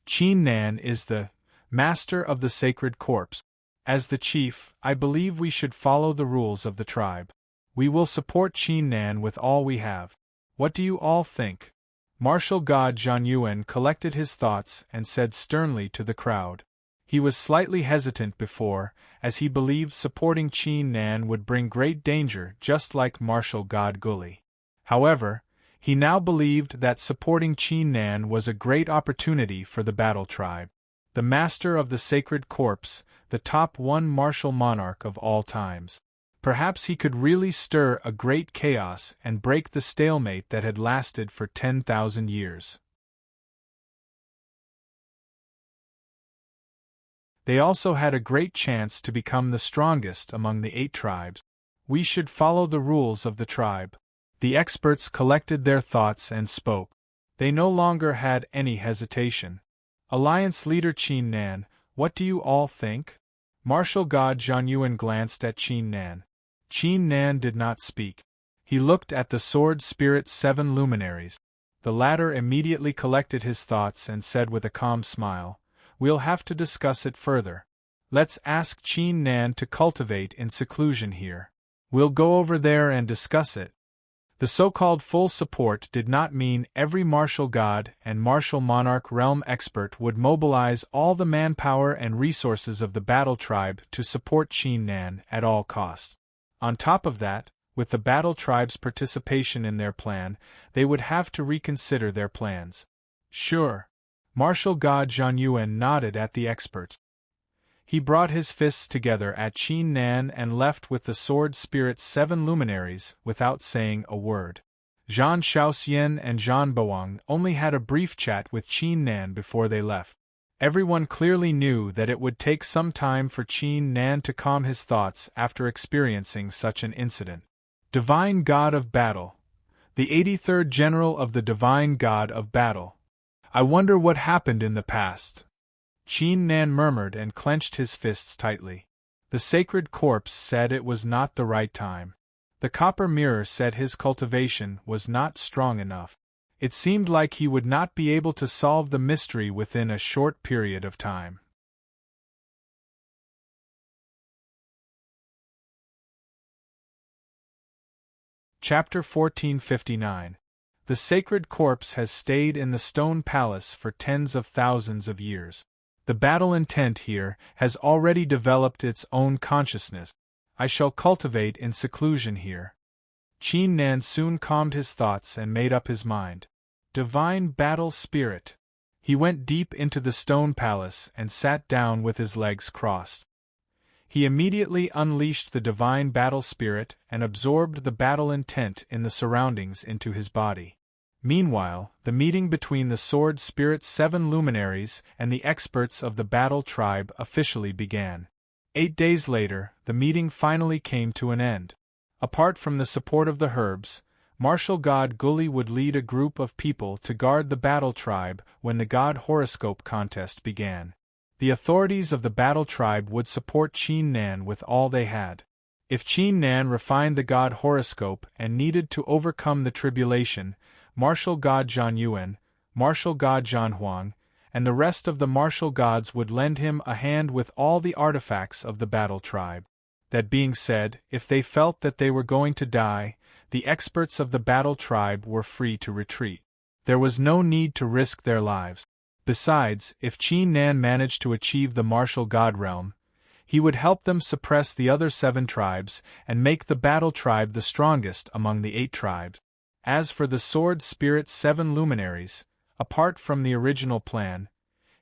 Qin Nan is the master of the sacred corpse. As the chief, I believe we should follow the rules of the tribe. We will support Qin Nan with all we have. What do you all think? Martial god Zhang Yuan collected his thoughts and said sternly to the crowd. He was slightly hesitant before, as he believed supporting Qin Nan would bring great danger just like martial god Guli. However, he now believed that supporting Qin Nan was a great opportunity for the battle tribe. The master of the sacred corpse, the top 1 martial monarch of all times. Perhaps he could really stir a great chaos and break the stalemate that had lasted for 10,000 years. They also had a great chance to become the strongest among the 8 tribes. We should follow the rules of the tribe. The experts collected their thoughts and spoke. They no longer had any hesitation. Alliance leader Qin Nan, what do you all think? Martial god Zhang Yuan glanced at Qin Nan. Qin Nan did not speak. He looked at the sword spirit's 7 luminaries. The latter immediately collected his thoughts and said with a calm smile, "We'll have to discuss it further. Let's ask Qin Nan to cultivate in seclusion here. We'll go over there and discuss it." The so-called full support did not mean every martial god and martial monarch realm expert would mobilize all the manpower and resources of the battle tribe to support Qin Nan at all costs. On top of that, with the battle tribe's participation in their plan, they would have to reconsider their plans. Sure. Martial god Zhang Yuan nodded at the experts. He brought his fists together at Qin Nan and left with the sword spirit's 7 luminaries without saying a word. Zhang Shaoxian and Zhang Bawang only had a brief chat with Qin Nan before they left. Everyone clearly knew that it would take some time for Qin Nan to calm his thoughts after experiencing such an incident. Divine God of Battle. The 83rd General of the Divine God of Battle. I wonder what happened in the past. Qin Nan murmured and clenched his fists tightly. The sacred corpse said it was not the right time. The copper mirror said his cultivation was not strong enough. It seemed like he would not be able to solve the mystery within a short period of time. Chapter 1459. The sacred corpse has stayed in the stone palace for tens of thousands of years. The battle intent here has already developed its own consciousness. I shall cultivate in seclusion here. Qin Nan soon calmed his thoughts and made up his mind. Divine battle spirit. He went deep into the stone palace and sat down with his legs crossed. He immediately unleashed the divine battle spirit and absorbed the battle intent in the surroundings into his body. Meanwhile, the meeting between the sword spirit's 7 luminaries and the experts of the battle tribe officially began. 8 days later, the meeting finally came to an end. Apart from the support of the herbs, martial god Guli would lead a group of people to guard the battle tribe when the god horoscope contest began. The authorities of the battle tribe would support Qin Nan with all they had. If Qin Nan refined the god horoscope and needed to overcome the tribulation, martial god Zhan Yuan, martial god Zhan Huang, and the rest of the martial gods would lend him a hand with all the artifacts of the battle tribe. That being said, if they felt that they were going to die, the experts of the battle tribe were free to retreat. There was no need to risk their lives. Besides, if Qin Nan managed to achieve the martial god realm, he would help them suppress the other 7 tribes and make the battle tribe the strongest among the 8 tribes. As for the sword spirit's 7 luminaries, apart from the original plan,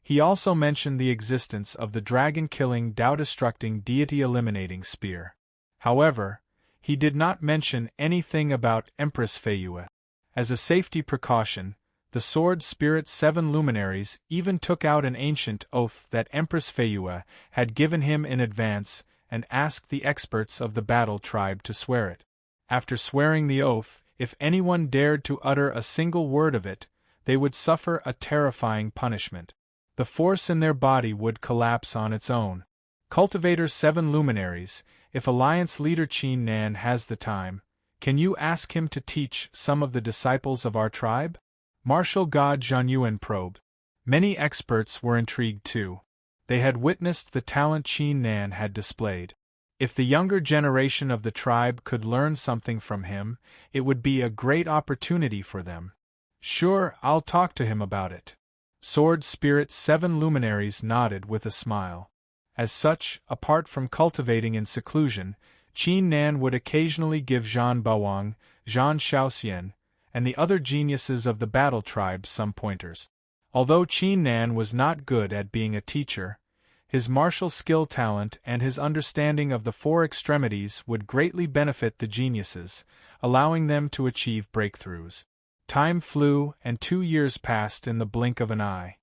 he also mentioned the existence of the dragon-killing, Tao-destructing, deity-eliminating spear. However, he did not mention anything about Empress Feiyue. As a safety precaution, the sword spirit's 7 luminaries even took out an ancient oath that Empress Feiyue had given him in advance and asked the experts of the battle tribe to swear it. After swearing the oath, if anyone dared to utter a single word of it, they would suffer a terrifying punishment. The force in their body would collapse on its own. Cultivator 7 luminaries, if Alliance leader Qin Nan has the time, can you ask him to teach some of the disciples of our tribe? Martial god Zhan Yuan probed. Many experts were intrigued too. They had witnessed the talent Qin Nan had displayed. If the younger generation of the tribe could learn something from him, it would be a great opportunity for them. Sure, I'll talk to him about it. Sword Spirit's 7 luminaries nodded with a smile. As such, apart from cultivating in seclusion, Qin Nan would occasionally give Zhan Bawang, Zhan Shaoxian, and the other geniuses of the battle tribe some pointers. Although Qin Nan was not good at being a teacher, his martial skill talent and his understanding of the 4 extremities would greatly benefit the geniuses, allowing them to achieve breakthroughs. Time flew, and 2 years passed in the blink of an eye.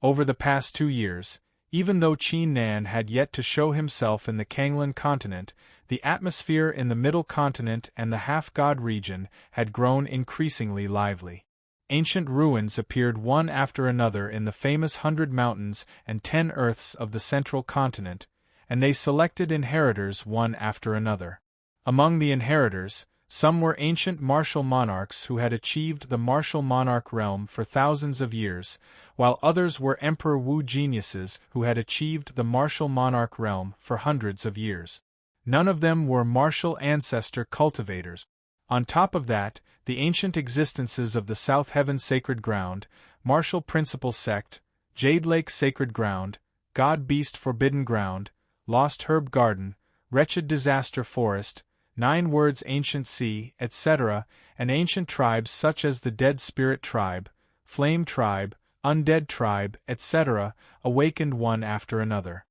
Over the past 2 years, even though Qin Nan had yet to show himself in the Kanglan continent, the atmosphere in the Middle Continent and the Half-God region had grown increasingly lively. Ancient ruins appeared one after another in the famous 100 Mountains and 10 Earths of the Central Continent, and they selected inheritors one after another. Among the inheritors, some were ancient martial monarchs who had achieved the martial monarch realm for thousands of years, while others were Emperor Wu geniuses who had achieved the martial monarch realm for hundreds of years. None of them were martial ancestor cultivators. On top of that, the ancient existences of the South Heaven Sacred Ground, Martial Principle Sect, Jade Lake Sacred Ground, God Beast Forbidden Ground, Lost Herb Garden, Wretched Disaster Forest, 9 Words Ancient Sea, etc., and ancient tribes such as the Dead Spirit Tribe, Flame Tribe, Undead Tribe, etc., awakened one after another.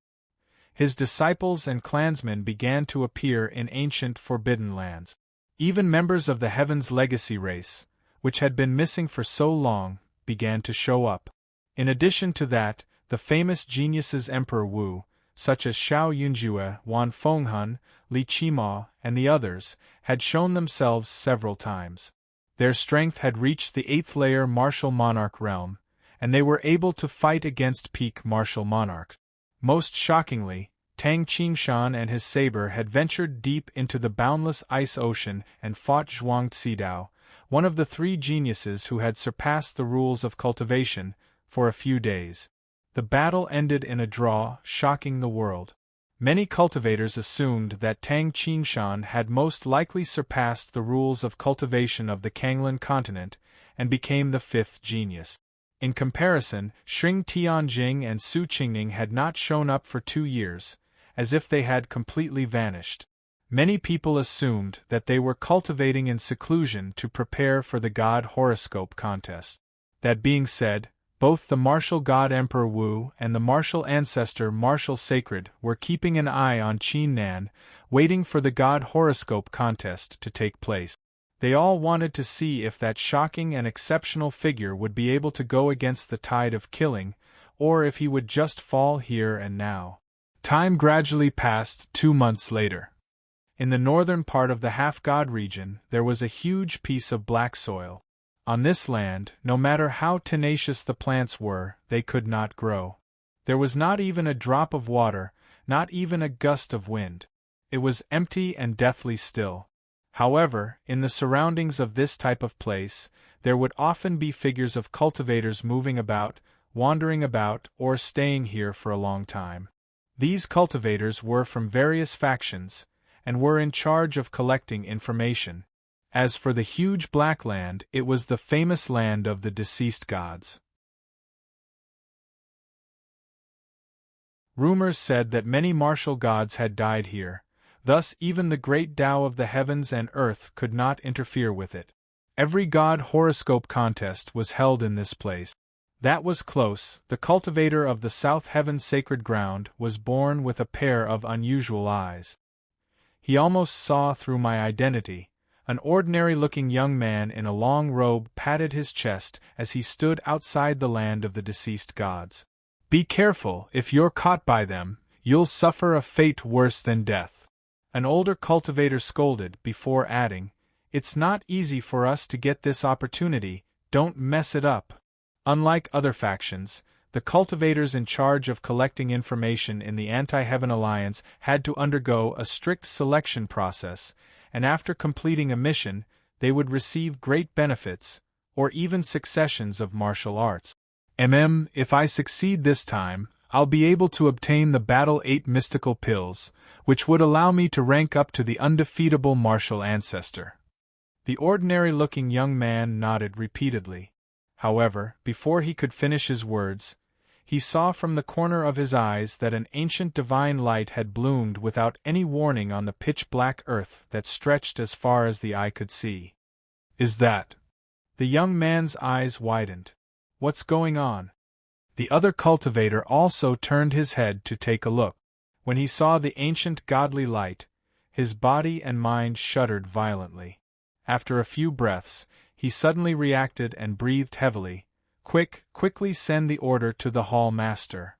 His disciples and clansmen began to appear in ancient forbidden lands. Even members of the Heaven's Legacy race, which had been missing for so long, began to show up. In addition to that, the famous geniuses Emperor Wu, such as Xiao Yunjue, Wan Fenghun, Li Qima, and the others, had shown themselves several times. Their strength had reached the 8th layer martial monarch realm, and they were able to fight against peak martial monarchs. Most shockingly, Tang Qingshan and his saber had ventured deep into the boundless ice ocean and fought Zhuang Xidao, one of the 3 geniuses who had surpassed the rules of cultivation, for a few days. The battle ended in a draw, shocking the world. Many cultivators assumed that Tang Qingshan had most likely surpassed the rules of cultivation of the Kanglan continent and became the fifth genius. In comparison, Xing Tianjing and Su Qingning had not shown up for 2 years, as if they had completely vanished. Many people assumed that they were cultivating in seclusion to prepare for the God horoscope contest. That being said, both the martial god Emperor Wu and the martial ancestor Martial Sacred were keeping an eye on Qin Nan, waiting for the god horoscope contest to take place. They all wanted to see if that shocking and exceptional figure would be able to go against the tide of killing, or if he would just fall here and now. Time gradually passed. 2 months later. In the northern part of the half-god region, there was a huge piece of black soil. On this land, no matter how tenacious the plants were, they could not grow. There was not even a drop of water, not even a gust of wind. It was empty and deathly still. However, in the surroundings of this type of place, there would often be figures of cultivators moving about, wandering about, or staying here for a long time. These cultivators were from various factions, and were in charge of collecting information. As for the huge black land, it was the famous land of the deceased gods. Rumors said that many martial gods had died here, thus even the great Tao of the heavens and earth could not interfere with it. Every god horoscope contest was held in this place. That was close. The cultivator of the South Heaven sacred ground was born with a pair of unusual eyes. He almost saw through my identity. An ordinary-looking young man in a long robe patted his chest as he stood outside the land of the deceased gods. "Be careful, if you're caught by them, you'll suffer a fate worse than death." An older cultivator scolded, before adding, "It's not easy for us to get this opportunity, don't mess it up." Unlike other factions, the cultivators in charge of collecting information in the Anti-Heaven Alliance had to undergo a strict selection process, and after completing a mission, they would receive great benefits, or even successions of martial arts. If I succeed this time, I'll be able to obtain the Battle 8 mystical pills, which would allow me to rank up to the undefeatable martial ancestor. The ordinary-looking young man nodded repeatedly. However, before he could finish his words, he saw from the corner of his eyes that an ancient divine light had bloomed without any warning on the pitch-black earth that stretched as far as the eye could see. "Is that?" The young man's eyes widened. "What's going on?" The other cultivator also turned his head to take a look. When he saw the ancient godly light, his body and mind shuddered violently. After a few breaths, he suddenly reacted and breathed heavily. Quickly send the order to the hall master."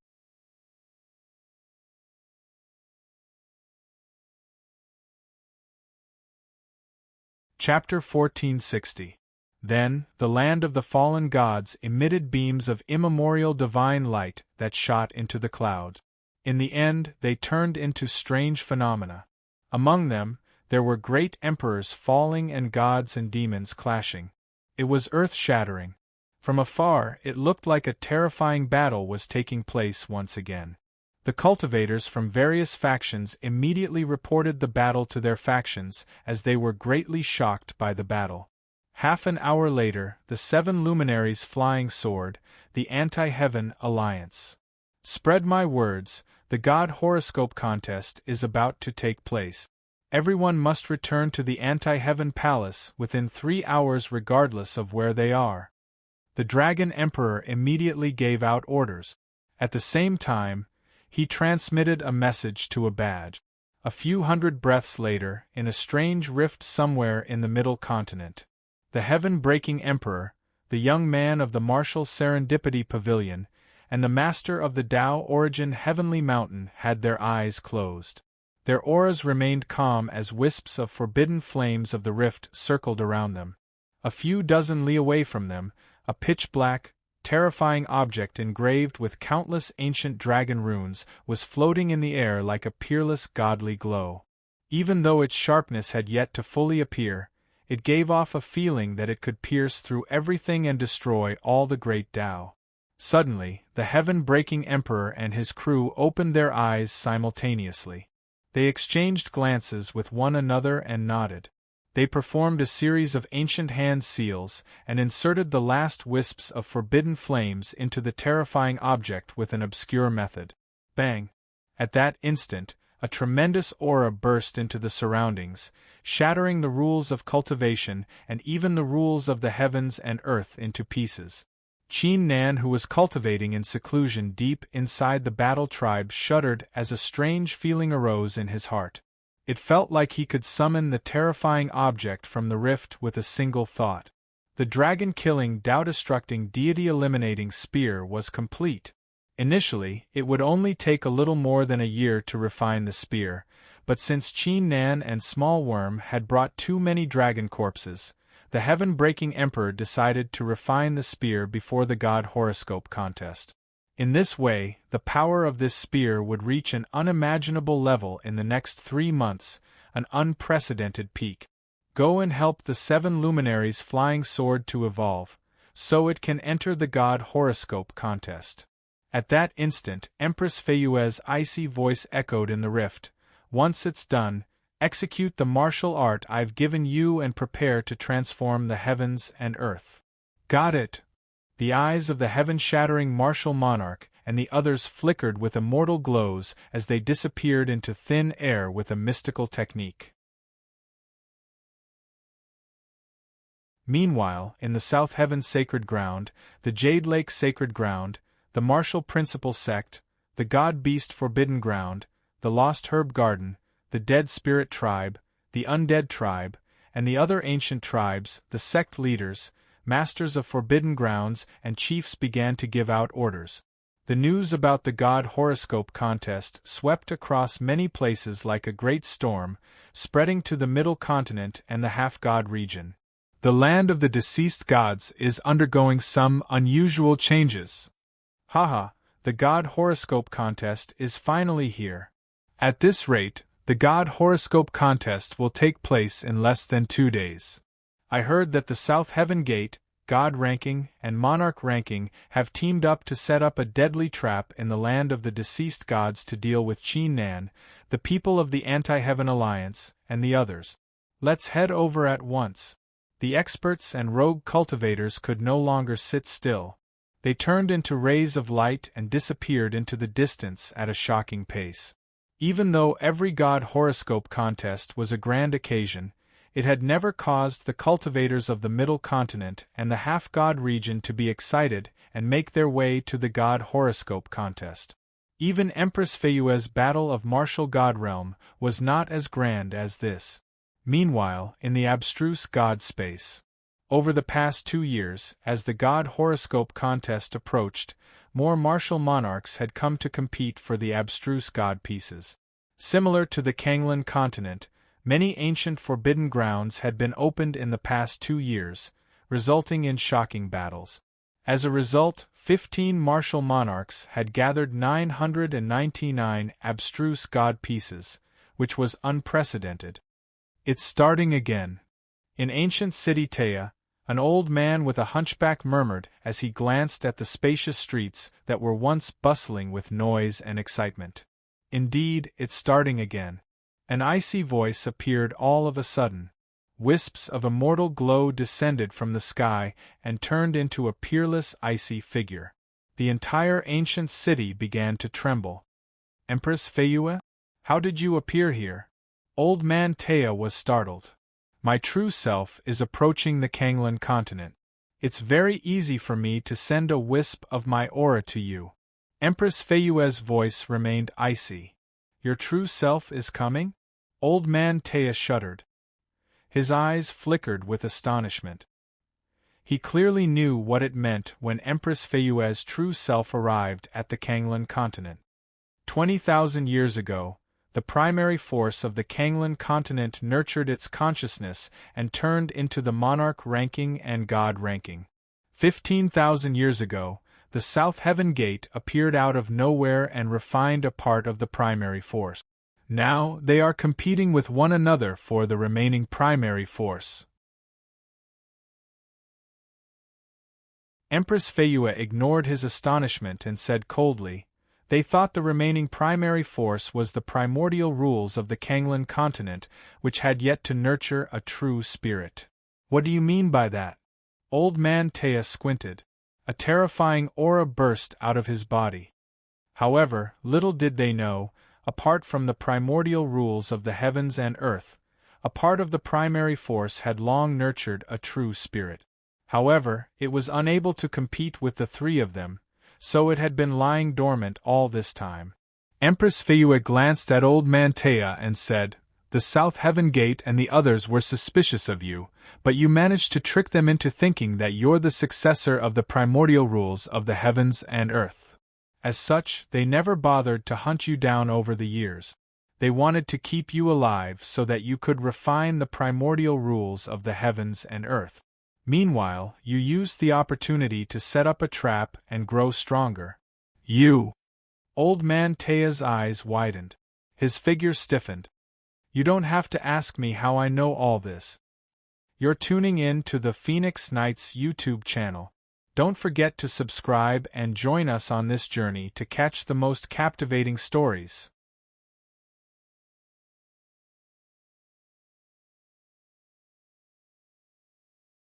Chapter 1460. Then, the land of the fallen gods emitted beams of immemorial divine light that shot into the clouds. In the end, they turned into strange phenomena. Among them, there were great emperors falling and gods and demons clashing. It was earth-shattering. From afar, it looked like a terrifying battle was taking place once again. The cultivators from various factions immediately reported the battle to their factions, as they were greatly shocked by the battle. Half an hour later, the 7 luminaries' flying sword, the Anti-Heaven Alliance. Spread my words, the God horoscope contest is about to take place. Everyone must return to the Anti-Heaven Palace within 3 hours regardless of where they are. The Dragon Emperor immediately gave out orders. At the same time, he transmitted a message to a badge. A few hundred breaths later, in a strange rift somewhere in the middle continent, the heaven-breaking Emperor, the young man of the martial Serendipity Pavilion, and the master of the Tao Origin Heavenly Mountain had their eyes closed. Their auras remained calm as wisps of forbidden flames of the rift circled around them. A few dozen li away from them, a pitch-black, terrifying object engraved with countless ancient dragon runes was floating in the air like a peerless godly glow. Even though its sharpness had yet to fully appear, it gave off a feeling that it could pierce through everything and destroy all the great Tao. Suddenly, the heaven-breaking emperor and his crew opened their eyes simultaneously. They exchanged glances with one another and nodded. They performed a series of ancient hand seals and inserted the last wisps of forbidden flames into the terrifying object with an obscure method. Bang! At that instant, a tremendous aura burst into the surroundings, shattering the rules of cultivation and even the rules of the heavens and earth into pieces. Qin Nan, who was cultivating in seclusion deep inside the battle tribe, shuddered as a strange feeling arose in his heart. It felt like he could summon the terrifying object from the rift with a single thought. The dragon-killing, Tao-destructing, deity-eliminating spear was complete. Initially, it would only take a little more than a year to refine the spear, but since Qin Nan and Small Worm had brought too many dragon corpses, the heaven-breaking emperor decided to refine the spear before the god horoscope contest. In this way, the power of this spear would reach an unimaginable level in the next 3 months, an unprecedented peak. Go and help the 7 luminaries' flying sword to evolve, so it can enter the god horoscope contest. At that instant, Empress Feiyue's icy voice echoed in the rift. Once it's done, execute the martial art I've given you and prepare to transform the heavens and earth. Got it! The eyes of the heaven-shattering martial monarch and the others flickered with immortal glows as they disappeared into thin air with a mystical technique. Meanwhile, in the South Heaven Sacred Ground, the Jade Lake Sacred Ground, the Martial Principle Sect, the God-Beast Forbidden Ground, the Lost Herb Garden, the Dead Spirit Tribe, the Undead Tribe, and the other ancient tribes, the sect leaders, masters of forbidden grounds, and chiefs began to give out orders. The news about the God horoscope contest swept across many places like a great storm, spreading to the Middle Continent and the half-god region. The land of the deceased gods is undergoing some unusual changes. Haha, the God horoscope contest is finally here. At this rate, the God horoscope contest will take place in less than 2 days. I heard that the South Heaven Gate, God Ranking, and Monarch Ranking have teamed up to set up a deadly trap in the land of the deceased gods to deal with Qin Nan, the people of the Anti-Heaven Alliance, and the others. Let's head over at once. The experts and rogue cultivators could no longer sit still. They turned into rays of light and disappeared into the distance at a shocking pace. Even though every God horoscope contest was a grand occasion, it had never caused the cultivators of the Middle Continent and the half-god region to be excited and make their way to the God horoscope contest. Even Empress Feiyue's Battle of Martial God Realm was not as grand as this. Meanwhile, in the abstruse God space, over the past 2 years, as the God horoscope contest approached, more martial monarchs had come to compete for the abstruse God pieces. Similar to the Kanglan continent, many ancient forbidden grounds had been opened in the past 2 years, resulting in shocking battles. As a result, 15 martial monarchs had gathered 999 abstruse God pieces, which was unprecedented. It's starting again. In ancient city Taya, an old man with a hunchback murmured as he glanced at the spacious streets that were once bustling with noise and excitement. Indeed, it's starting again. An icy voice appeared all of a sudden. Wisps of immortal glow descended from the sky and turned into a peerless icy figure. The entire ancient city began to tremble. Empress Feiyue? How did you appear here? Old man Taya was startled. My true self is approaching the Kanglan continent. It's very easy for me to send a wisp of my aura to you. Empress Feiyue's voice remained icy. Your true self is coming? Old man Taya shuddered. His eyes flickered with astonishment. He clearly knew what it meant when Empress Feiyue's true self arrived at the Kanglan continent. 20,000 years ago, the primary force of the Kanglan continent nurtured its consciousness and turned into the monarch ranking and god ranking. 15,000 years ago, the South Heaven Gate appeared out of nowhere and refined a part of the primary force. Now they are competing with one another for the remaining primary force. Empress Feiyue ignored his astonishment and said coldly, "They thought the remaining primary force was the primordial rules of the Kanglan continent, which had yet to nurture a true spirit." "What do you mean by that?" Old man Taya squinted. A terrifying aura burst out of his body. However, little did they know, apart from the primordial rules of the heavens and earth, a part of the primary force had long nurtured a true spirit. However, it was unable to compete with the three of them, so it had been lying dormant all this time. Empress Feiyue glanced at old man Taya and said, "The South Heaven Gate and the others were suspicious of you, but you managed to trick them into thinking that you're the successor of the primordial rules of the heavens and earth. As such, they never bothered to hunt you down over the years. They wanted to keep you alive so that you could refine the primordial rules of the heavens and earth. Meanwhile, you used the opportunity to set up a trap and grow stronger. You!" Old man Taya's eyes widened. His figure stiffened. "You don't have to ask me how I know all this. You're tuning in to the Phoenix Knights YouTube channel. Don't forget to subscribe and join us on this journey to catch the most captivating stories.